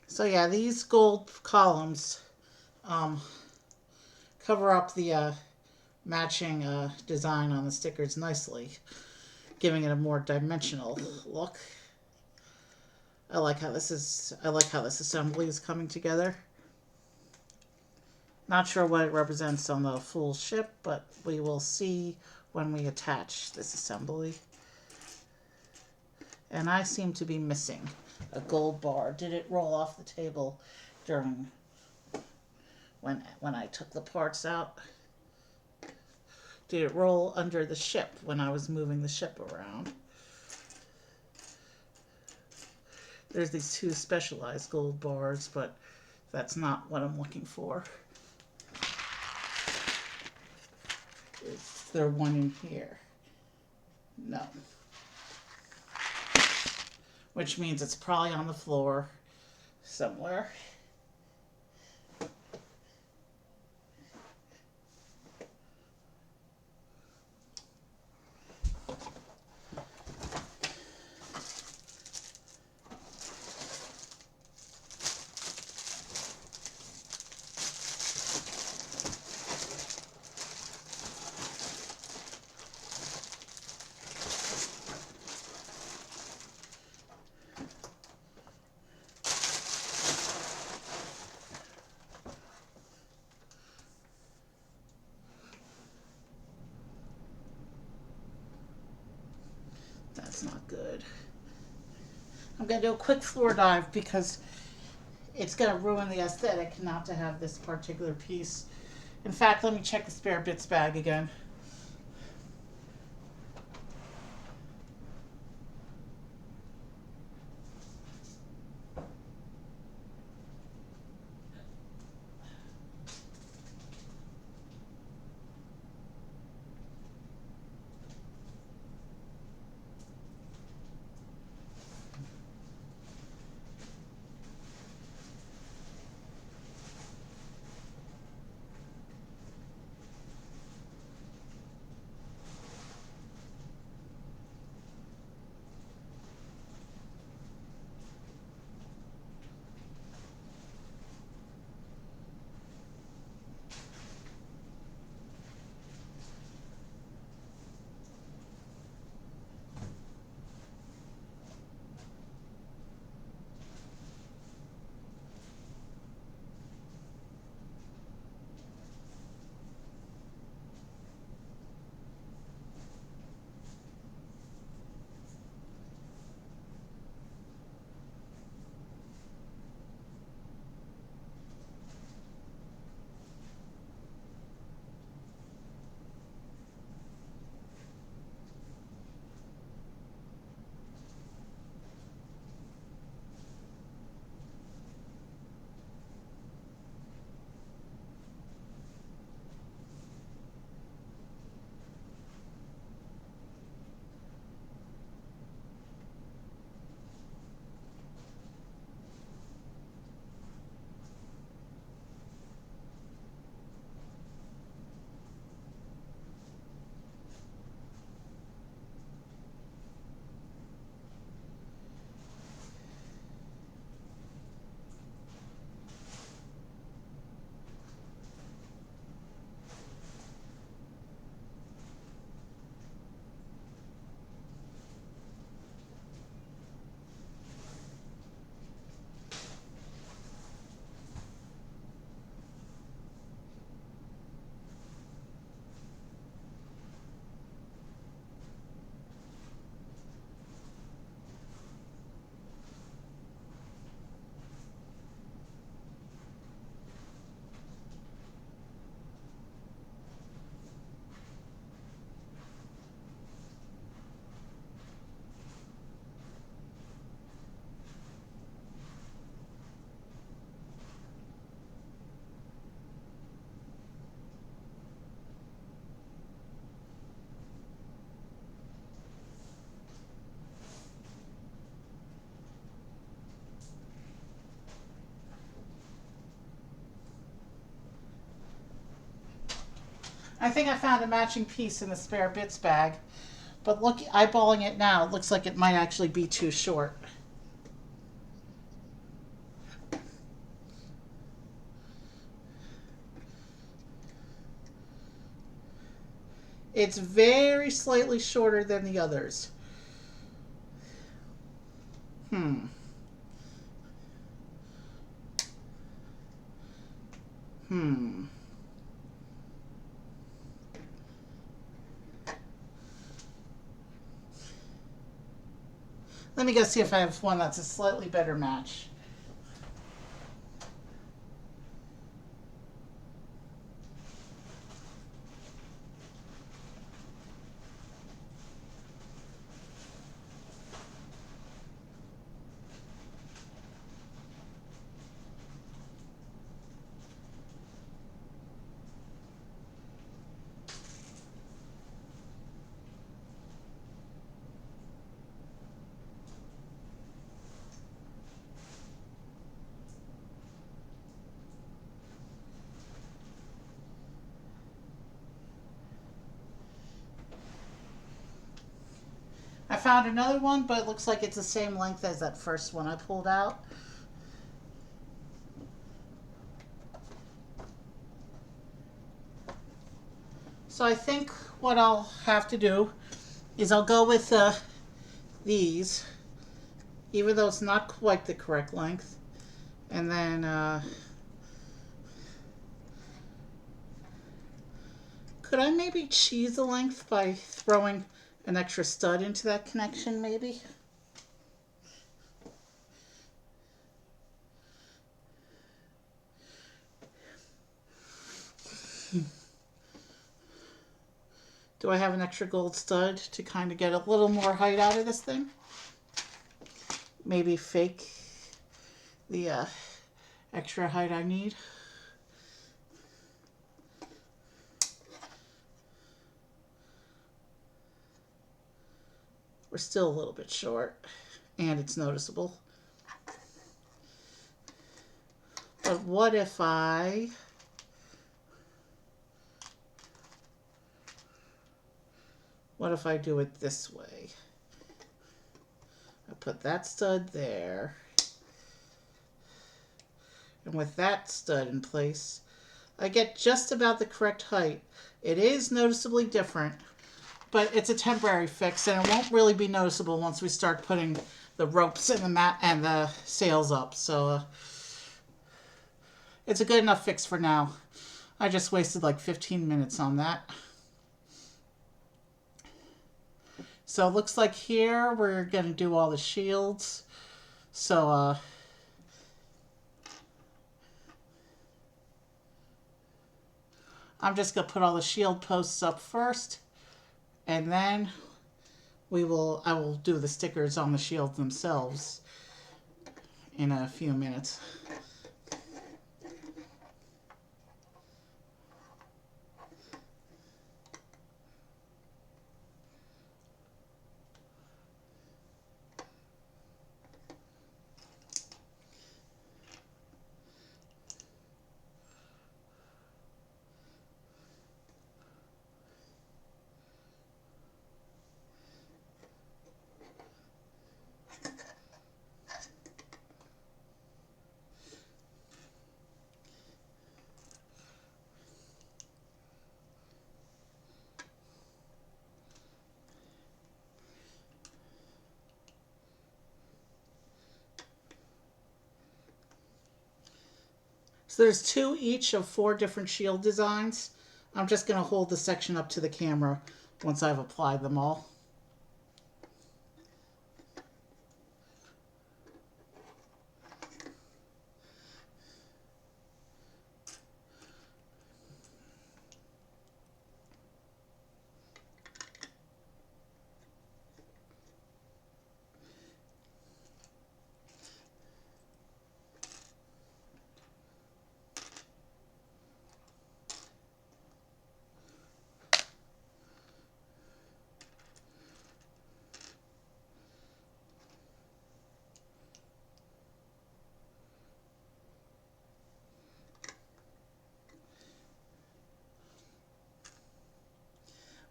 So yeah, these gold columns cover up the matching design on the stickers nicely, giving it a more dimensional look. I like how this assembly is coming together. Not sure what it represents on the full ship, but we will see when we attach this assembly. And I seem to be missing a gold bar. Did it roll off the table during when I took the parts out? Did it roll under the ship when I was moving the ship around? There's these two specialized gold bars, but that's not what I'm looking for. Is there one in here? No. Which means it's probably on the floor somewhere. That's not good. I'm going to do a quick floor dive because it's going to ruin the aesthetic not to have this particular piece. In fact, let me check the spare bits bag again. I think I found a matching piece in the spare bits bag. But look, eyeballing it now, it looks like it might actually be too short. It's very slightly shorter than the others. Hmm. Hmm. Let me go see if I have one that's a slightly better match. I found another one, but it looks like it's the same length as that first one I pulled out. So I think what I'll have to do is I'll go with these, even though it's not quite the correct length. And then could I maybe cheese the length by throwing an extra stud into that connection, maybe? Do I have an extra gold stud to kind of get a little more height out of this thing? Maybe fake the extra height I need. We're still a little bit short, and it's noticeable. But what if I do it this way? I put that stud there, and with that stud in place, I get just about the correct height. It is noticeably different, but it's a temporary fix, and it won't really be noticeable once we start putting the ropes and the mat and the sails up. So it's a good enough fix for now. I just wasted like 15 minutes on that. So it looks like here we're going to do all the shields. So I'm just going to put all the shield posts up first, and then I will do the stickers on the shields themselves in a few minutes. So there's 2 each of 4 different shield designs. I'm just going to hold the section up to the camera once I've applied them all.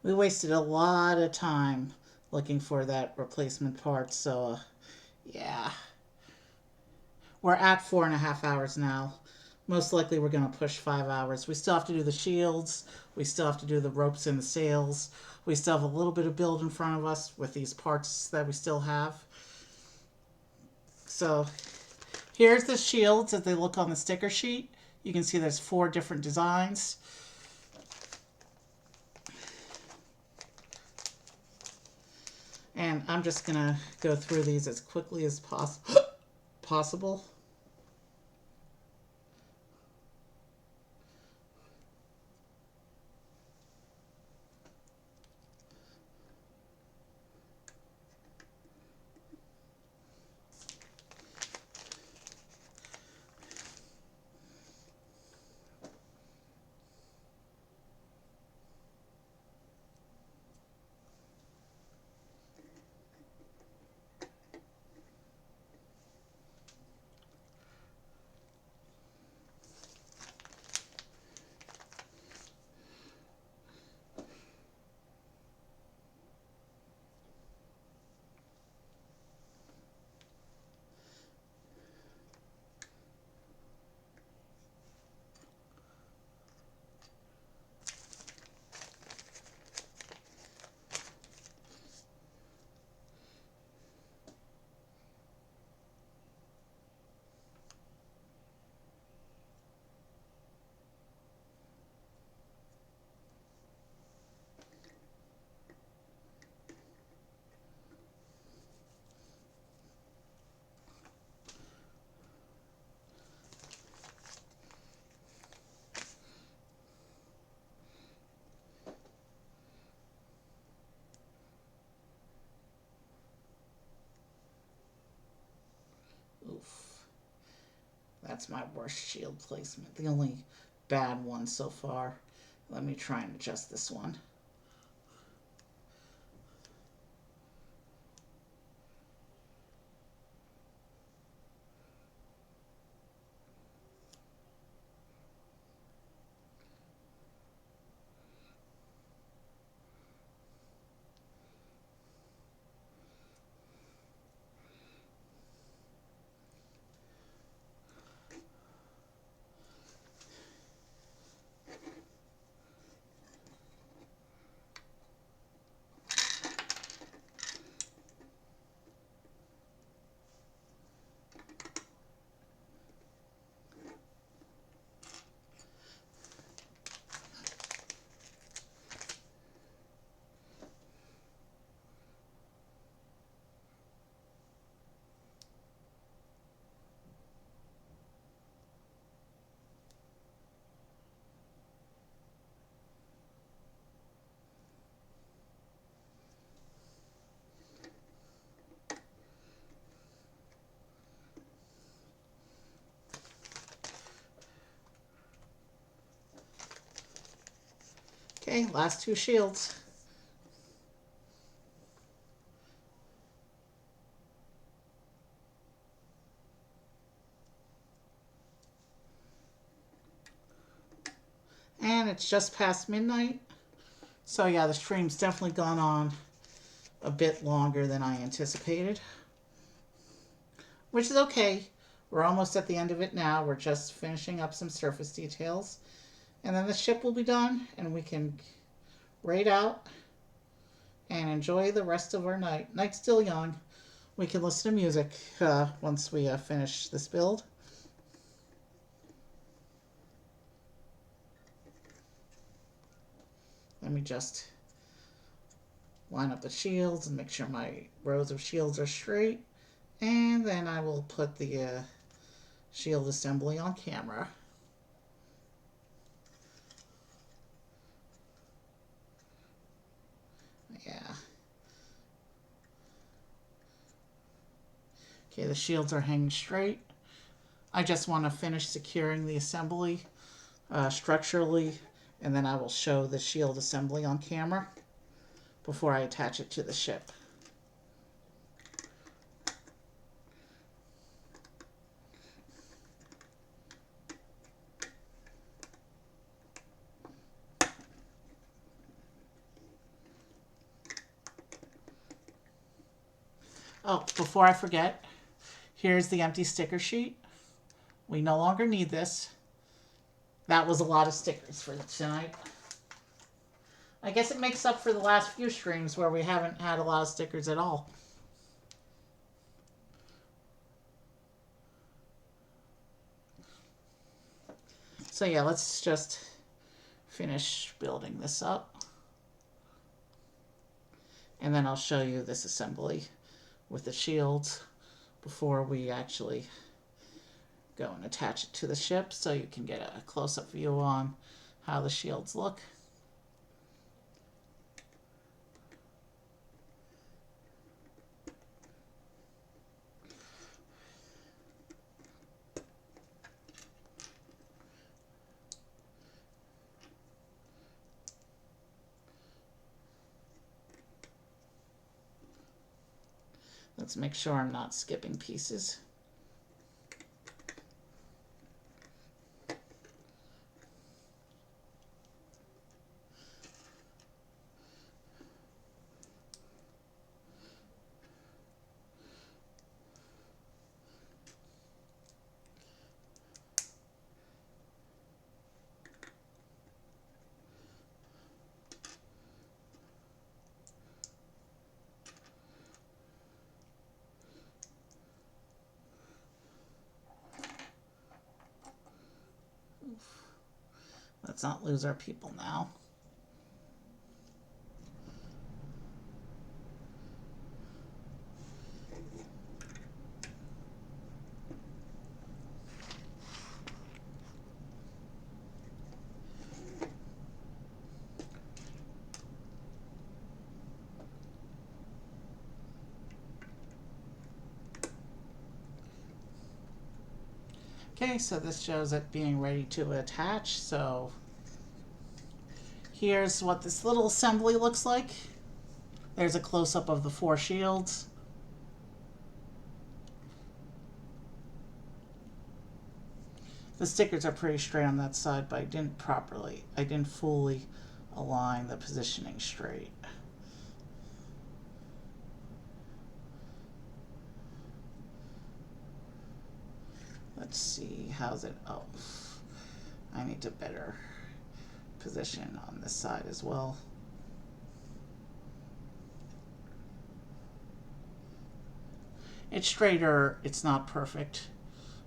We wasted a lot of time looking for that replacement part, so yeah. We're at 4.5 hours now. Most likely we're going to push 5 hours. We still have to do the shields. We still have to do the ropes and the sails. We still have a little bit of build in front of us with these parts that we still have. So here's the shields as they look on the sticker sheet. You can see there's 4 different designs. And I'm just going to go through these as quickly as possible. Oof. That's my worst shield placement. The only bad one so far. Let me try and adjust this one. Okay, last 2 shields. And it's just past midnight. So yeah, the stream's definitely gone on a bit longer than I anticipated. Which is okay. We're almost at the end of it now. We're just finishing up some surface details. And then the ship will be done and we can raid out and enjoy the rest of our night. Night's still young. We can listen to music once we finish this build. Let me just line up the shields and make sure my rows of shields are straight. And then I will put the shield assembly on camera. Yeah. Okay, the shields are hanging straight. I just want to finish securing the assembly structurally, and then I will show the shield assembly on camera before I attach it to the ship. Oh, before I forget, here's the empty sticker sheet. We no longer need this. That was a lot of stickers for tonight. I guess it makes up for the last few streams where we haven't had a lot of stickers at all. So yeah, let's just finish building this up. And then I'll show you this assembly with the shields before we actually go and attach it to the ship, so you can get a close-up view on how the shields look. Let's make sure I'm not skipping pieces. Let's not lose our people now. Okay, so this shows it being ready to attach. So here's what this little assembly looks like. There's a close-up of the 4 shields. The stickers are pretty straight on that side, but I didn't fully align the positioning straight. Let's see, how's it? Oh, I need to better position on this side as well. It's straighter, it's not perfect.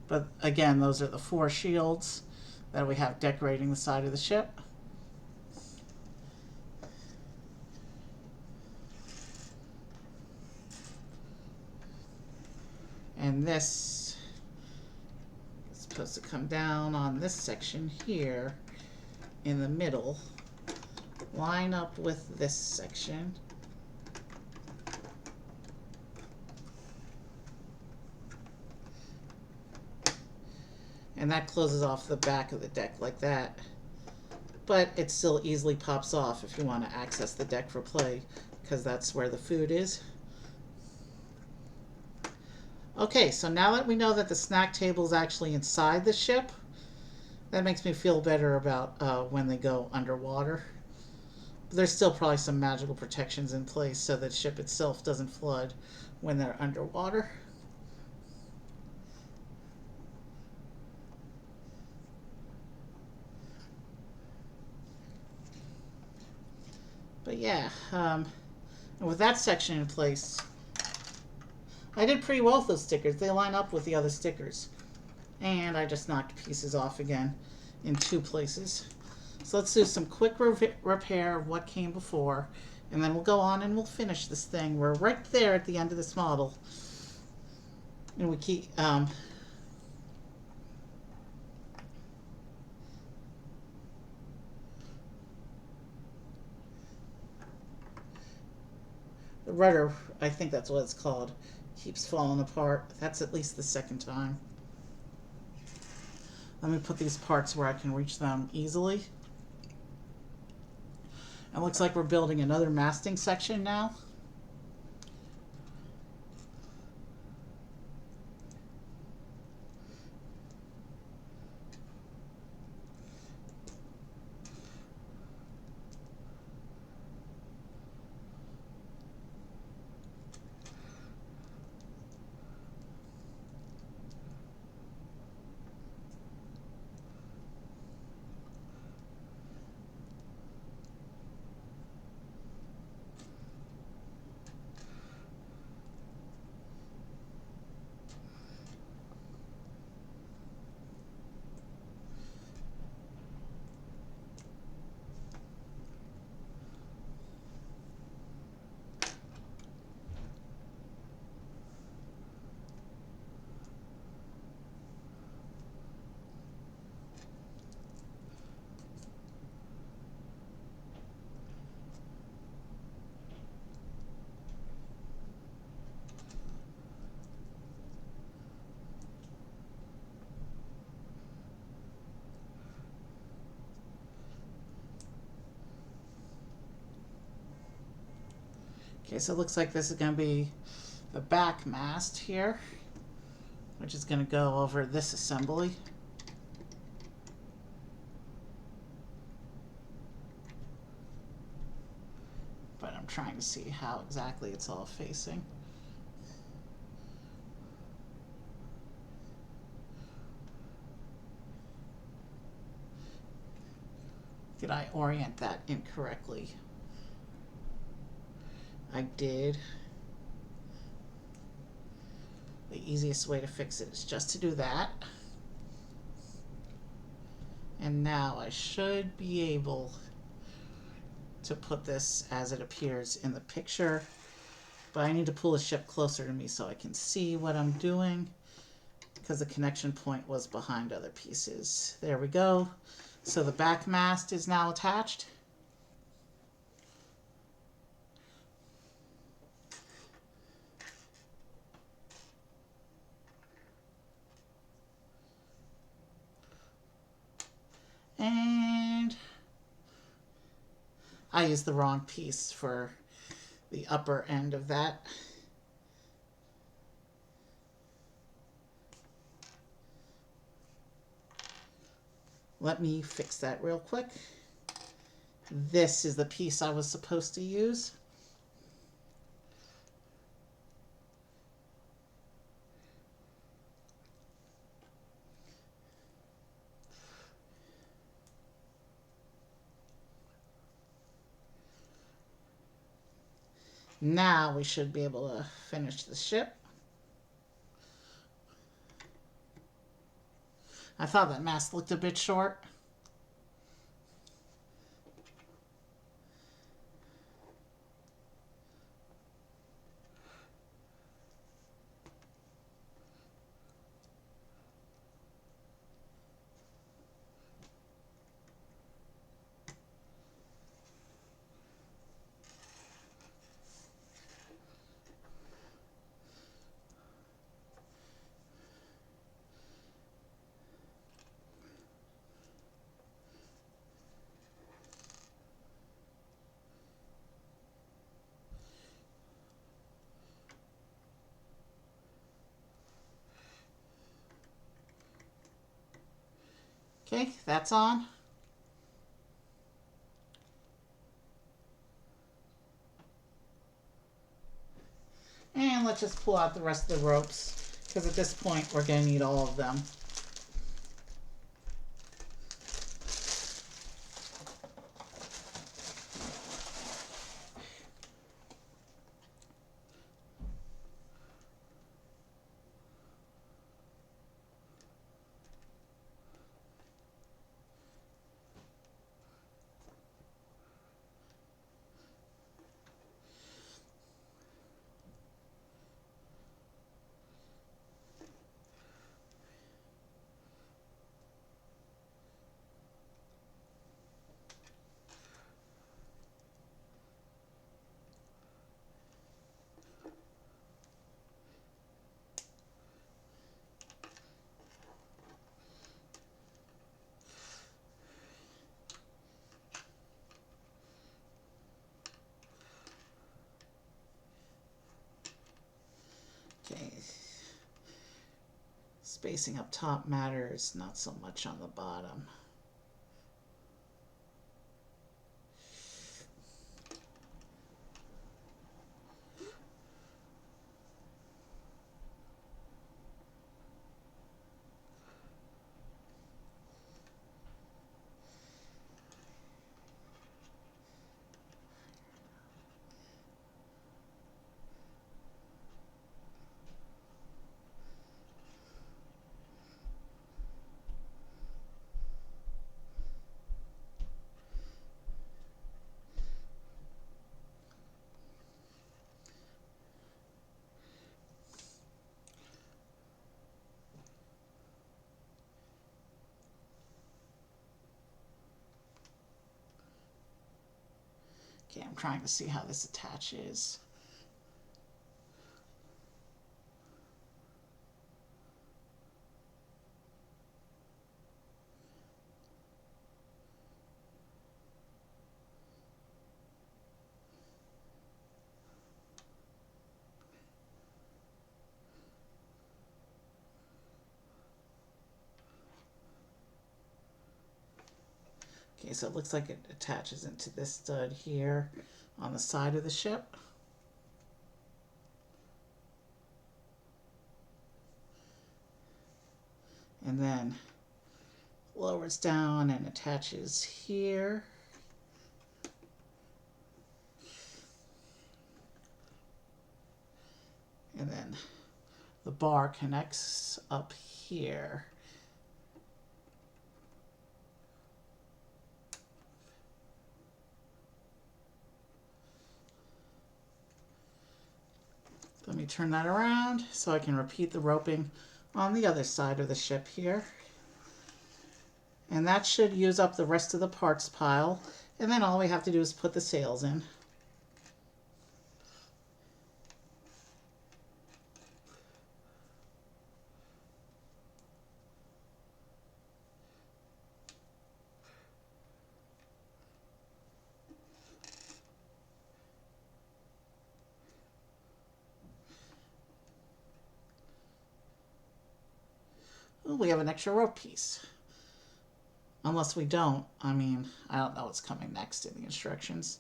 But again, those are the 4 shields that we have decorating the side of the ship. And this is supposed to come down on this section here in the middle, line up with this section. And that closes off the back of the deck like that. But it still easily pops off if you want to access the deck for play, because that's where the food is. Okay, so now that we know that the snack table is actually inside the ship, that makes me feel better about when they go underwater. But there's still probably some magical protections in place so that the ship itself doesn't flood when they're underwater. But yeah, and with that section in place, I did pretty well with those stickers. They line up with the other stickers. And I just knocked pieces off again in 2 places. So let's do some quick repair of what came before, and then we'll go on and we'll finish this thing. We're right there at the end of this model. And we keep... the rudder, I think that's what it's called, keeps falling apart. That's at least the 2nd time. Let me put these parts where I can reach them easily. It looks like we're building another masting section now. Okay, so it looks like this is going to be the back mast here, which is going to go over this assembly. But I'm trying to see how exactly it's all facing. Did I orient that incorrectly? I did. The easiest way to fix it is just to do that. And now I should be able to put this as it appears in the picture. But I need to pull the ship closer to me so I can see what I'm doing, because the connection point was behind other pieces. There we go. So the back mast is now attached. And I used the wrong piece for the upper end of that. Let me fix that real quick. This is the piece I was supposed to use. Now we should be able to finish the ship. I thought that mast looked a bit short. Okay, that's on. And let's just pull out the rest of the ropes, because at this point we're going to need all of them. Okay. Spacing up top matters, not so much on the bottom. Okay, I'm trying to see how this attaches. Okay, so it looks like it attaches into this stud here on the side of the ship. And then lowers down and attaches here. And then the bar connects up here. Let me turn that around so I can repeat the roping on the other side of the ship here. And that should use up the rest of the parts pile. And then all we have to do is put the sails in. Ooh, we have an extra rope piece. Unless we don't. I mean, I don't know what's coming next in the instructions.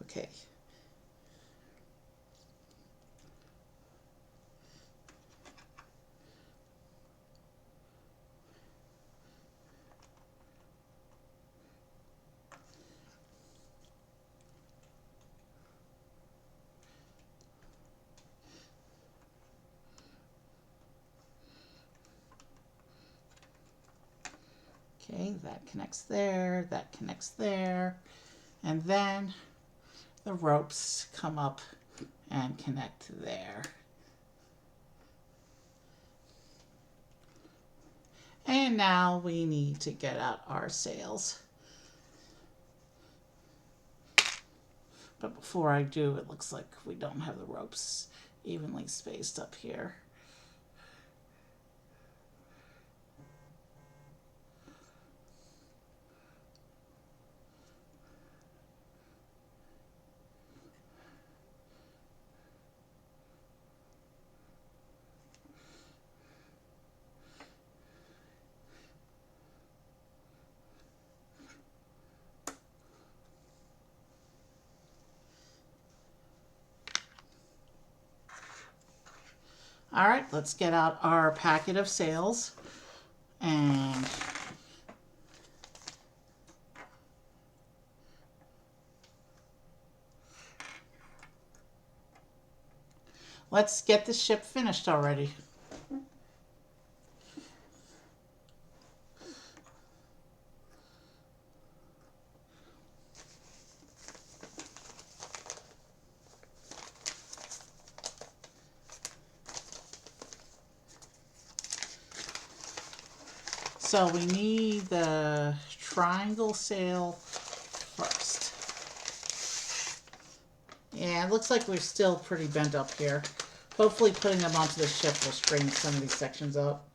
Okay. Okay, that connects there, that connects there, and then the ropes come up and connect there. And now we need to get out our sails. But before I do, it looks like we don't have the ropes evenly spaced up here. All right, let's get out our packet of sails and let's get the ship finished already. So we need the triangle sail first. Yeah, it looks like we're still pretty bent up here. Hopefully putting them onto the ship will straighten some of these sections up.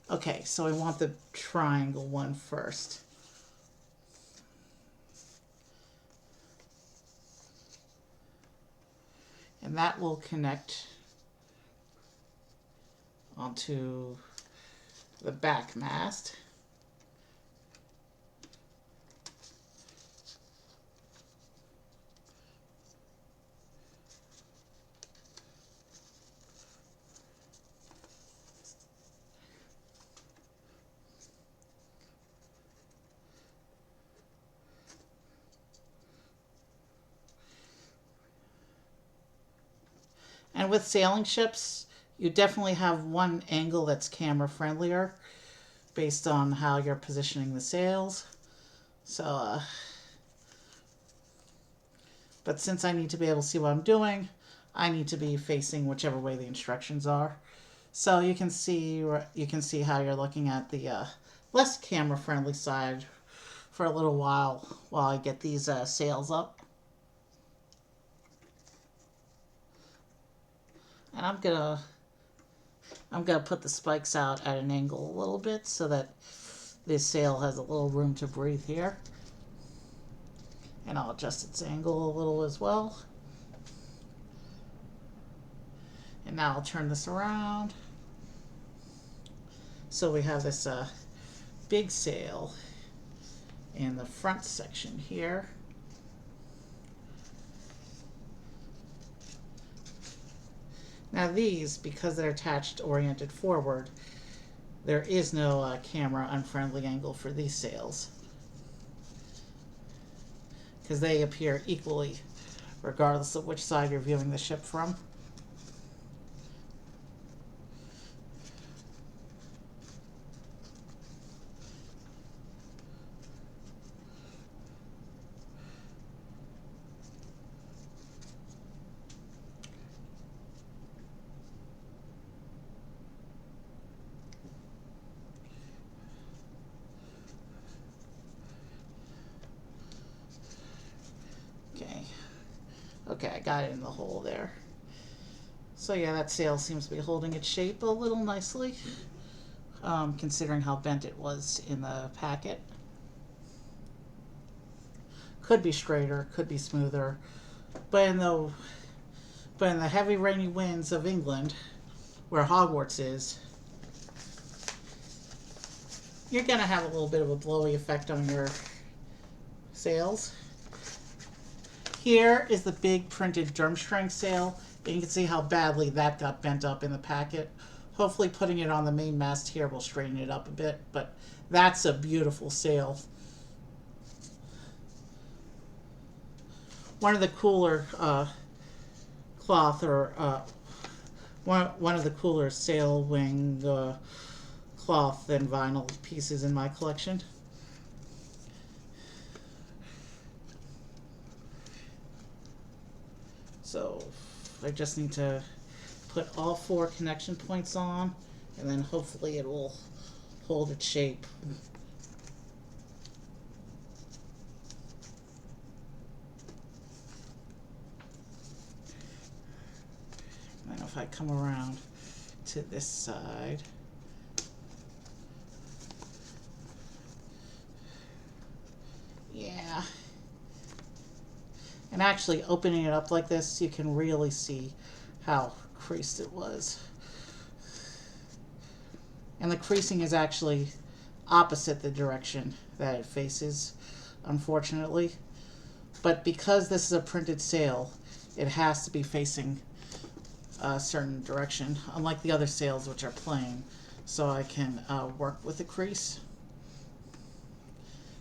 Okay, so we want the triangle one first. And that will connect onto the back mast. And with sailing ships, You definitely have one angle that's camera friendlier based on how you're positioning the sails. So, but since I need to be able to see what I'm doing, I need to be facing whichever way the instructions are. So you can see how you're looking at the less camera friendly side for a little while I get these sails up. And I'm gonna put the spikes out at an angle a little bit so that this sail has a little room to breathe here. And I'll adjust its angle a little as well. And now I'll turn this around. So we have this big sail in the front section here. Now these, because they're attached oriented forward, there is no camera unfriendly angle for these sails, because they appear equally regardless of which side you're viewing the ship from. Okay, I got it in the hole there. So yeah, that sail seems to be holding its shape a little nicely, considering how bent it was in the packet. Could be straighter, could be smoother, but in the heavy rainy winds of England, where Hogwarts is, you're gonna have a little bit of a blowy effect on your sails. Here is the big printed Durmstrang sail, and you can see how badly that got bent up in the packet. Hopefully putting it on the main mast here will straighten it up a bit, but that's a beautiful sail. One of the cooler cloth or one of the cooler sail wing cloth and vinyl pieces in my collection. So I just need to put all 4 connection points on, and then hopefully it will hold its shape. And if I come around to this side, yeah. And actually opening it up like this, you can really see how creased it was. And the creasing is actually opposite the direction that it faces, unfortunately. But because this is a printed sail, it has to be facing a certain direction, unlike the other sails which are plain. So I can work with the crease.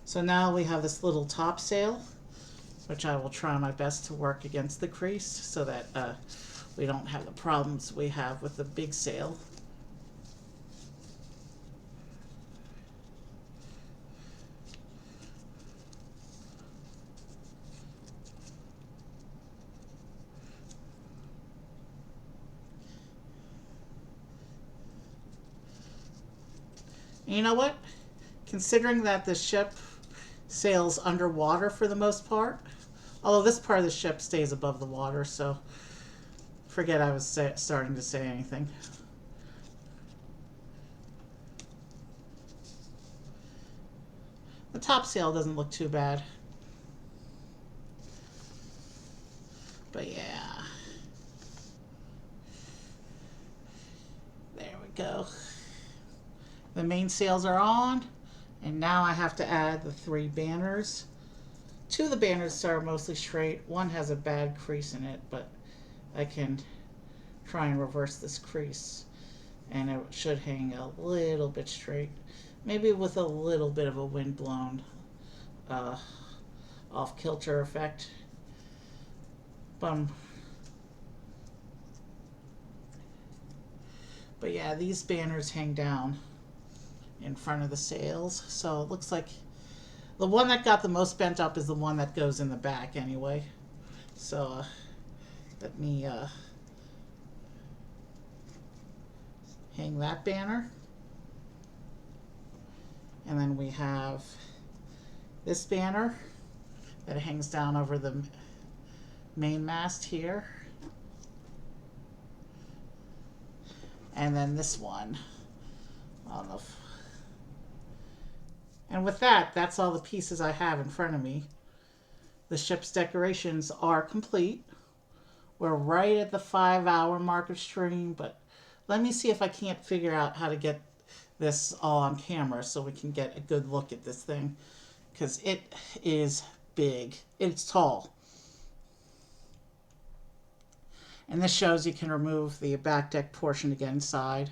So now we have this little top sail, which I will try my best to work against the crease so that we don't have the problems we have with the big sail. And you know what? Considering that the ship sails underwater for the most part, although this part of the ship stays above the water, so forget I was starting to say anything. The top sail doesn't look too bad. But yeah. There we go. The main sails are on, and now I have to add the 3 banners. 2 of the banners are mostly straight. One has a bad crease in it, but I can try and reverse this crease, and it should hang a little bit straight. Maybe with a little bit of a wind-blown off-kilter effect. But yeah, these banners hang down in front of the sails. So it looks like the one that got the most bent up is the one that goes in the back anyway. So let me hang that banner. And then we have this banner that hangs down over the main mast here. And then this one. I don't know if... And with that, that's all the pieces I have in front of me. The ship's decorations are complete. We're right at the 5-hour mark of stream, but let me see if I can't figure out how to get this all on camera so we can get a good look at this thing, because it is big. It's tall. And this shows you can remove the back deck portion to get inside.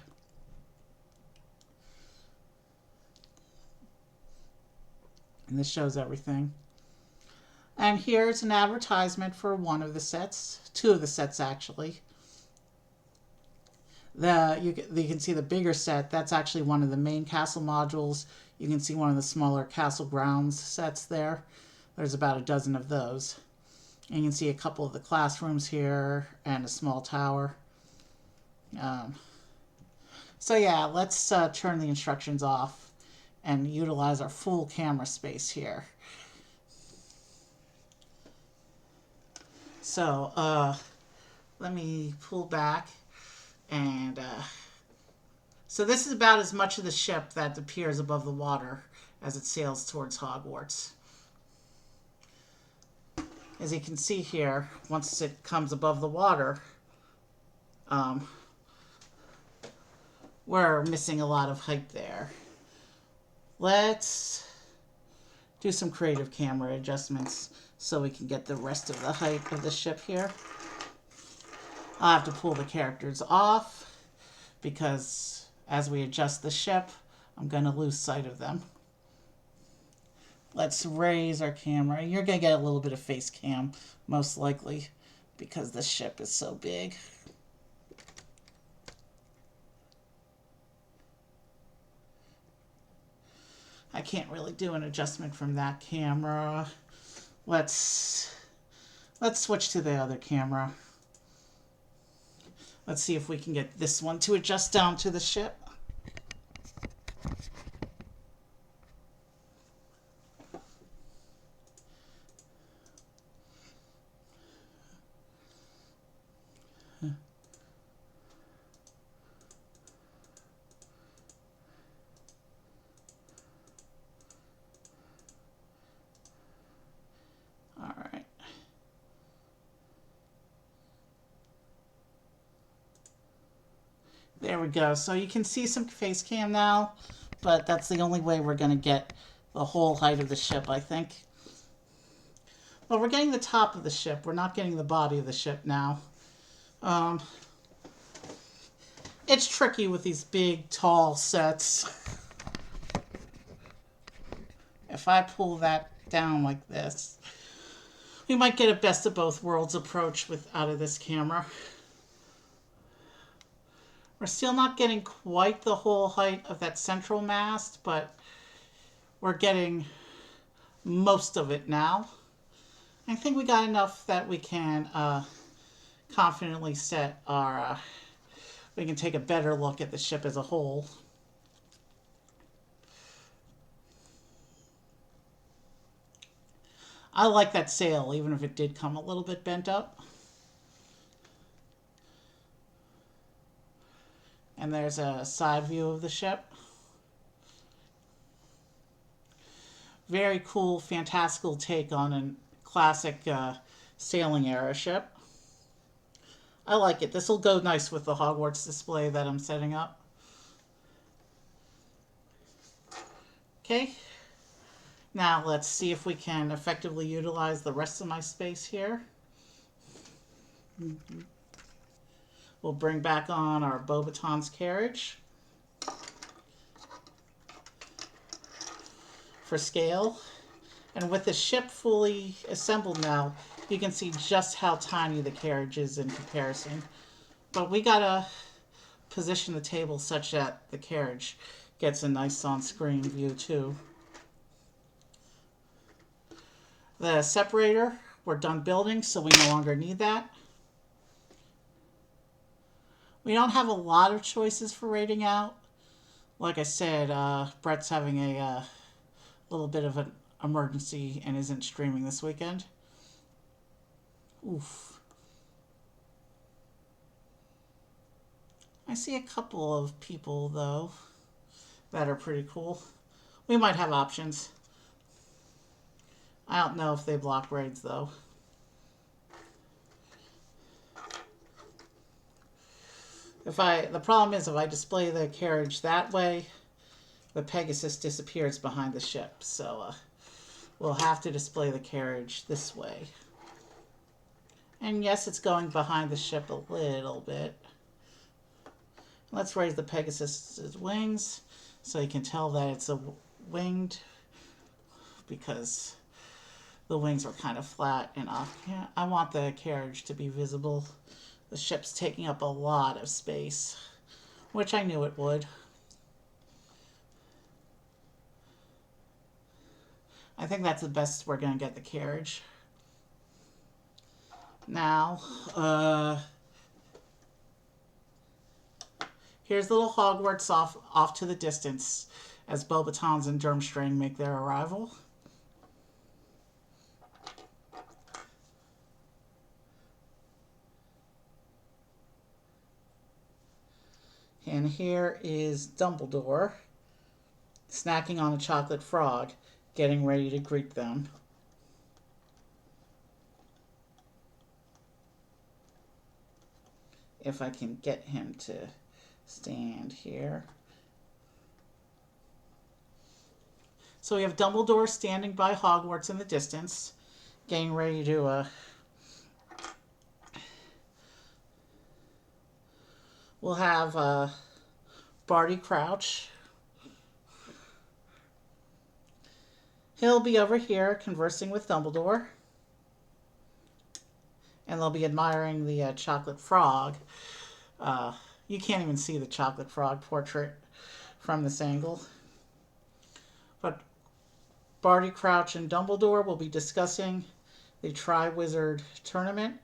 And this shows everything. And here's an advertisement for one of the sets, two of the sets actually. You can see the bigger set, that's actually one of the main castle modules. You can see one of the smaller castle grounds sets there. There's about a dozen of those. And you can see a couple of the classrooms here and a small tower. So yeah, let's turn the instructions off and utilize our full camera space here. So let me pull back. And so this is about as much of the ship that appears above the water as it sails towards Hogwarts. As you can see here, once it comes above the water, we're missing a lot of height there. Let's do some creative camera adjustments so we can get the rest of the height of the ship here. I'll have to pull the characters off because as we adjust the ship, I'm going to lose sight of them. Let's raise our camera. You're going to get a little bit of face cam, most likely, because the ship is so big. I can't really do an adjustment from that camera. Let's switch to the other camera. Let's see if we can get this one to adjust down to the ship. All right. There we go. So you can see some face cam now, but that's the only way we're going to get the whole height of the ship, I think. Well, we're getting the top of the ship. We're not getting the body of the ship now. It's tricky with these big, tall sets. If I pull that down like this, we might get a best of both worlds approach out of this camera. We're still not getting quite the whole height of that central mast, but we're getting most of it now. I think we got enough that we can confidently set our... we can take a better look at the ship as a whole. I like that sail, even if it did come a little bit bent up. And there's a side view of the ship. Very cool, fantastical take on a classic sailing era ship. I like it. This will go nice with the Hogwarts display that I'm setting up. Okay. Now let's see if we can effectively utilize the rest of my space here. We'll bring back on our Beauxbatons carriage for scale. And with the ship fully assembled now, you can see just how tiny the carriage is in comparison. But we gotta position the table such that the carriage gets a nice on-screen view too. The separator, we're done building, so we no longer need that. We don't have a lot of choices for rating out. Like I said, Brett's having a little bit of an emergency and isn't streaming this weekend. Oof. I see a couple of people, though, that are pretty cool. We might have options. I don't know if they block raids, though. The problem is if I display the carriage that way, the Pegasus disappears behind the ship. So we'll have to display the carriage this way. And yes, it's going behind the ship a little bit. Let's raise the Pegasus's wings so you can tell that it's a winged, because the wings are kind of flat and off. Yeah, I want the carriage to be visible. The ship's taking up a lot of space, which I knew it would. I think that's the best we're going to get the carriage. Now, here's little Hogwarts off to the distance as Beauxbatons and Durmstrang make their arrival. And here is Dumbledore snacking on a chocolate frog, getting ready to greet them. If I can get him to stand here. So we have Dumbledore standing by Hogwarts in the distance, getting ready to we'll have Barty Crouch. He'll be over here conversing with Dumbledore. And they'll be admiring the chocolate frog. You can't even see the chocolate frog portrait from this angle. But Barty Crouch and Dumbledore will be discussing the Triwizard Tournament,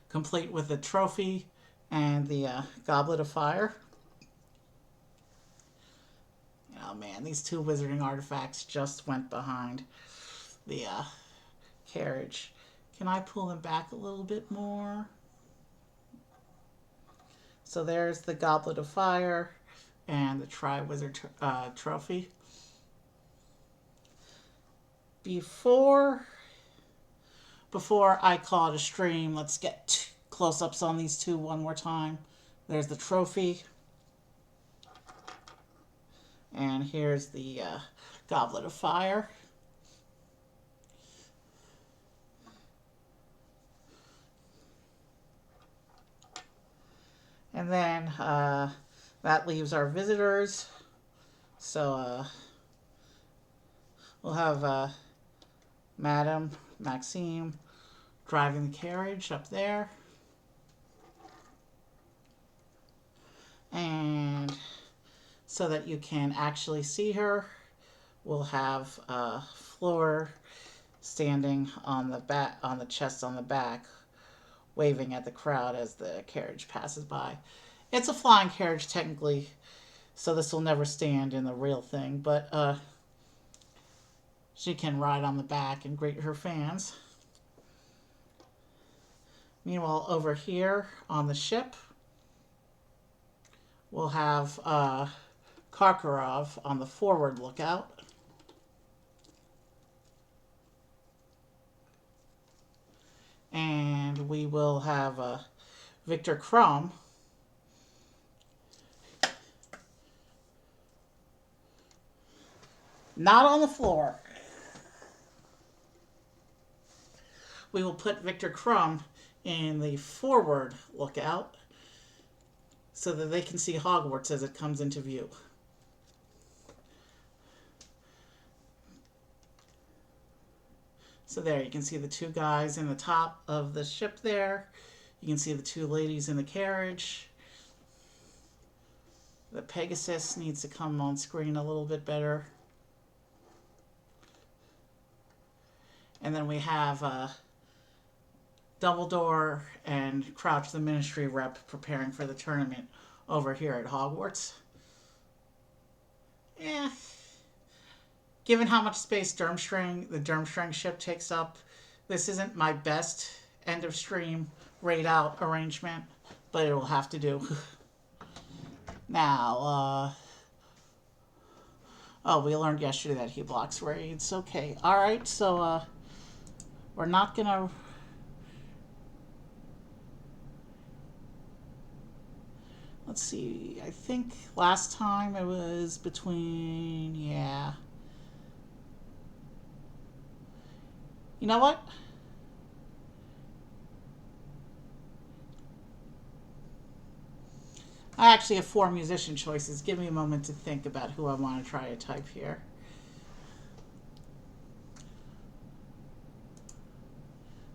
complete with the trophy and the Goblet of Fire. Oh man, these two wizarding artifacts just went behind the carriage. Can I pull them back a little bit more? So there's the Goblet of Fire and the Triwizard trophy. Before I call it a stream, let's get close-ups on these two one more time. There's the trophy. And here's the Goblet of Fire. And then that leaves our visitors. So we'll have Madame Maxime driving the carriage up there. And so that you can actually see her, we'll have Fleur standing on the back, on the chest on the back, waving at the crowd as the carriage passes by. It's a flying carriage technically, so this will never stand in the real thing, but she can ride on the back and greet her fans. Meanwhile, over here on the ship, we'll have Karkaroff on the forward lookout. And we will have Victor Crumb not on the floor. We will put Victor Crumb in the forward lookout so that they can see Hogwarts as it comes into view. So there, you can see the two guys in the top of the ship there. You can see the two ladies in the carriage. The Pegasus needs to come on screen a little bit better. And then we have Dumbledore and Crouch the Ministry rep preparing for the tournament over here at Hogwarts. Eh. Given how much space the Durmstrang ship takes up, this isn't my best end of stream raid out arrangement, but it will have to do. Now, oh, we learned yesterday that he blocks raids. Okay, alright, so, we're not gonna... Let's see, I think last time it was between, yeah. You know what? I actually have 4 musician choices. Give me a moment to think about who I want to try to type here.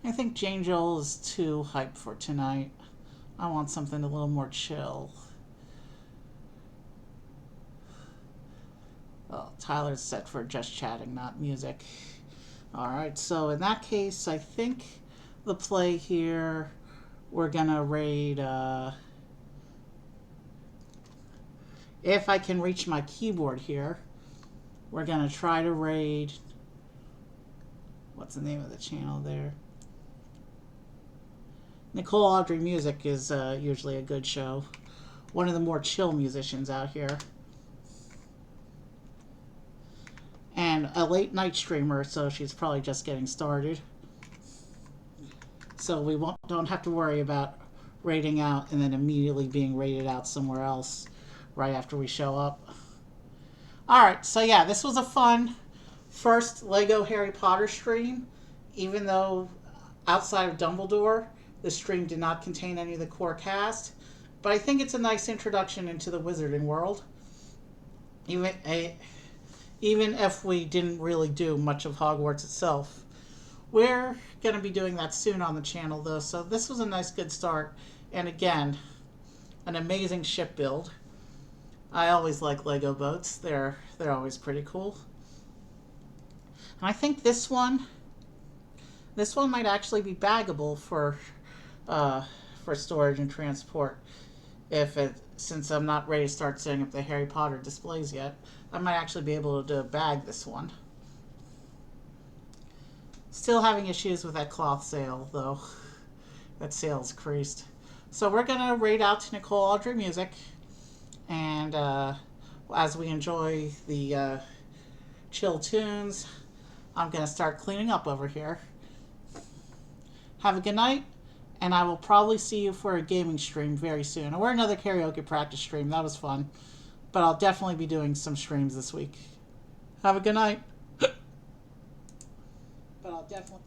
I think Jane Joel is too hype for tonight. I want something a little more chill. Well, Tyler's set for just chatting, not music. Alright, so in that case, I think the play here, we're gonna raid, if I can reach my keyboard here, we're gonna try to raid, what's the name of the channel there? Nicole Audrey Music is usually a good show. One of the more chill musicians out here. And a late night streamer, so she's probably just getting started. So we don't have to worry about raiding out and then immediately being raided out somewhere else right after we show up. Alright, so yeah, this was a fun first Lego Harry Potter stream, even though outside of Dumbledore, the stream did not contain any of the core cast. But I think it's a nice introduction into the wizarding world. Even if we didn't really do much of Hogwarts itself. We're going to be doing that soon on the channel, though, so this was a nice good start. And again, an amazing ship build. I always like Lego boats. They're always pretty cool. And I think this one might actually be baggable for storage and transport. Since I'm not ready to start setting up the Harry Potter displays yet, I might actually be able to bag this one. Still having issues with that cloth sail, though. That sail's creased. So we're going to raid out to Nicole Audrey Music. And as we enjoy the chill tunes, I'm going to start cleaning up over here. Have a good night. And I will probably see you for a gaming stream very soon. Or another karaoke practice stream. That was fun. But I'll definitely be doing some streams this week. Have a good night. But I'll definitely.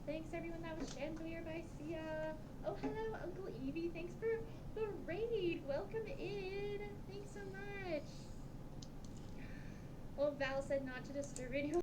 Thanks everyone, that was Chandelier by Sia. Oh hello Uncle Evie, thanks for the raid. Welcome in. Thanks so much. Well, Val said not to disturb anyone.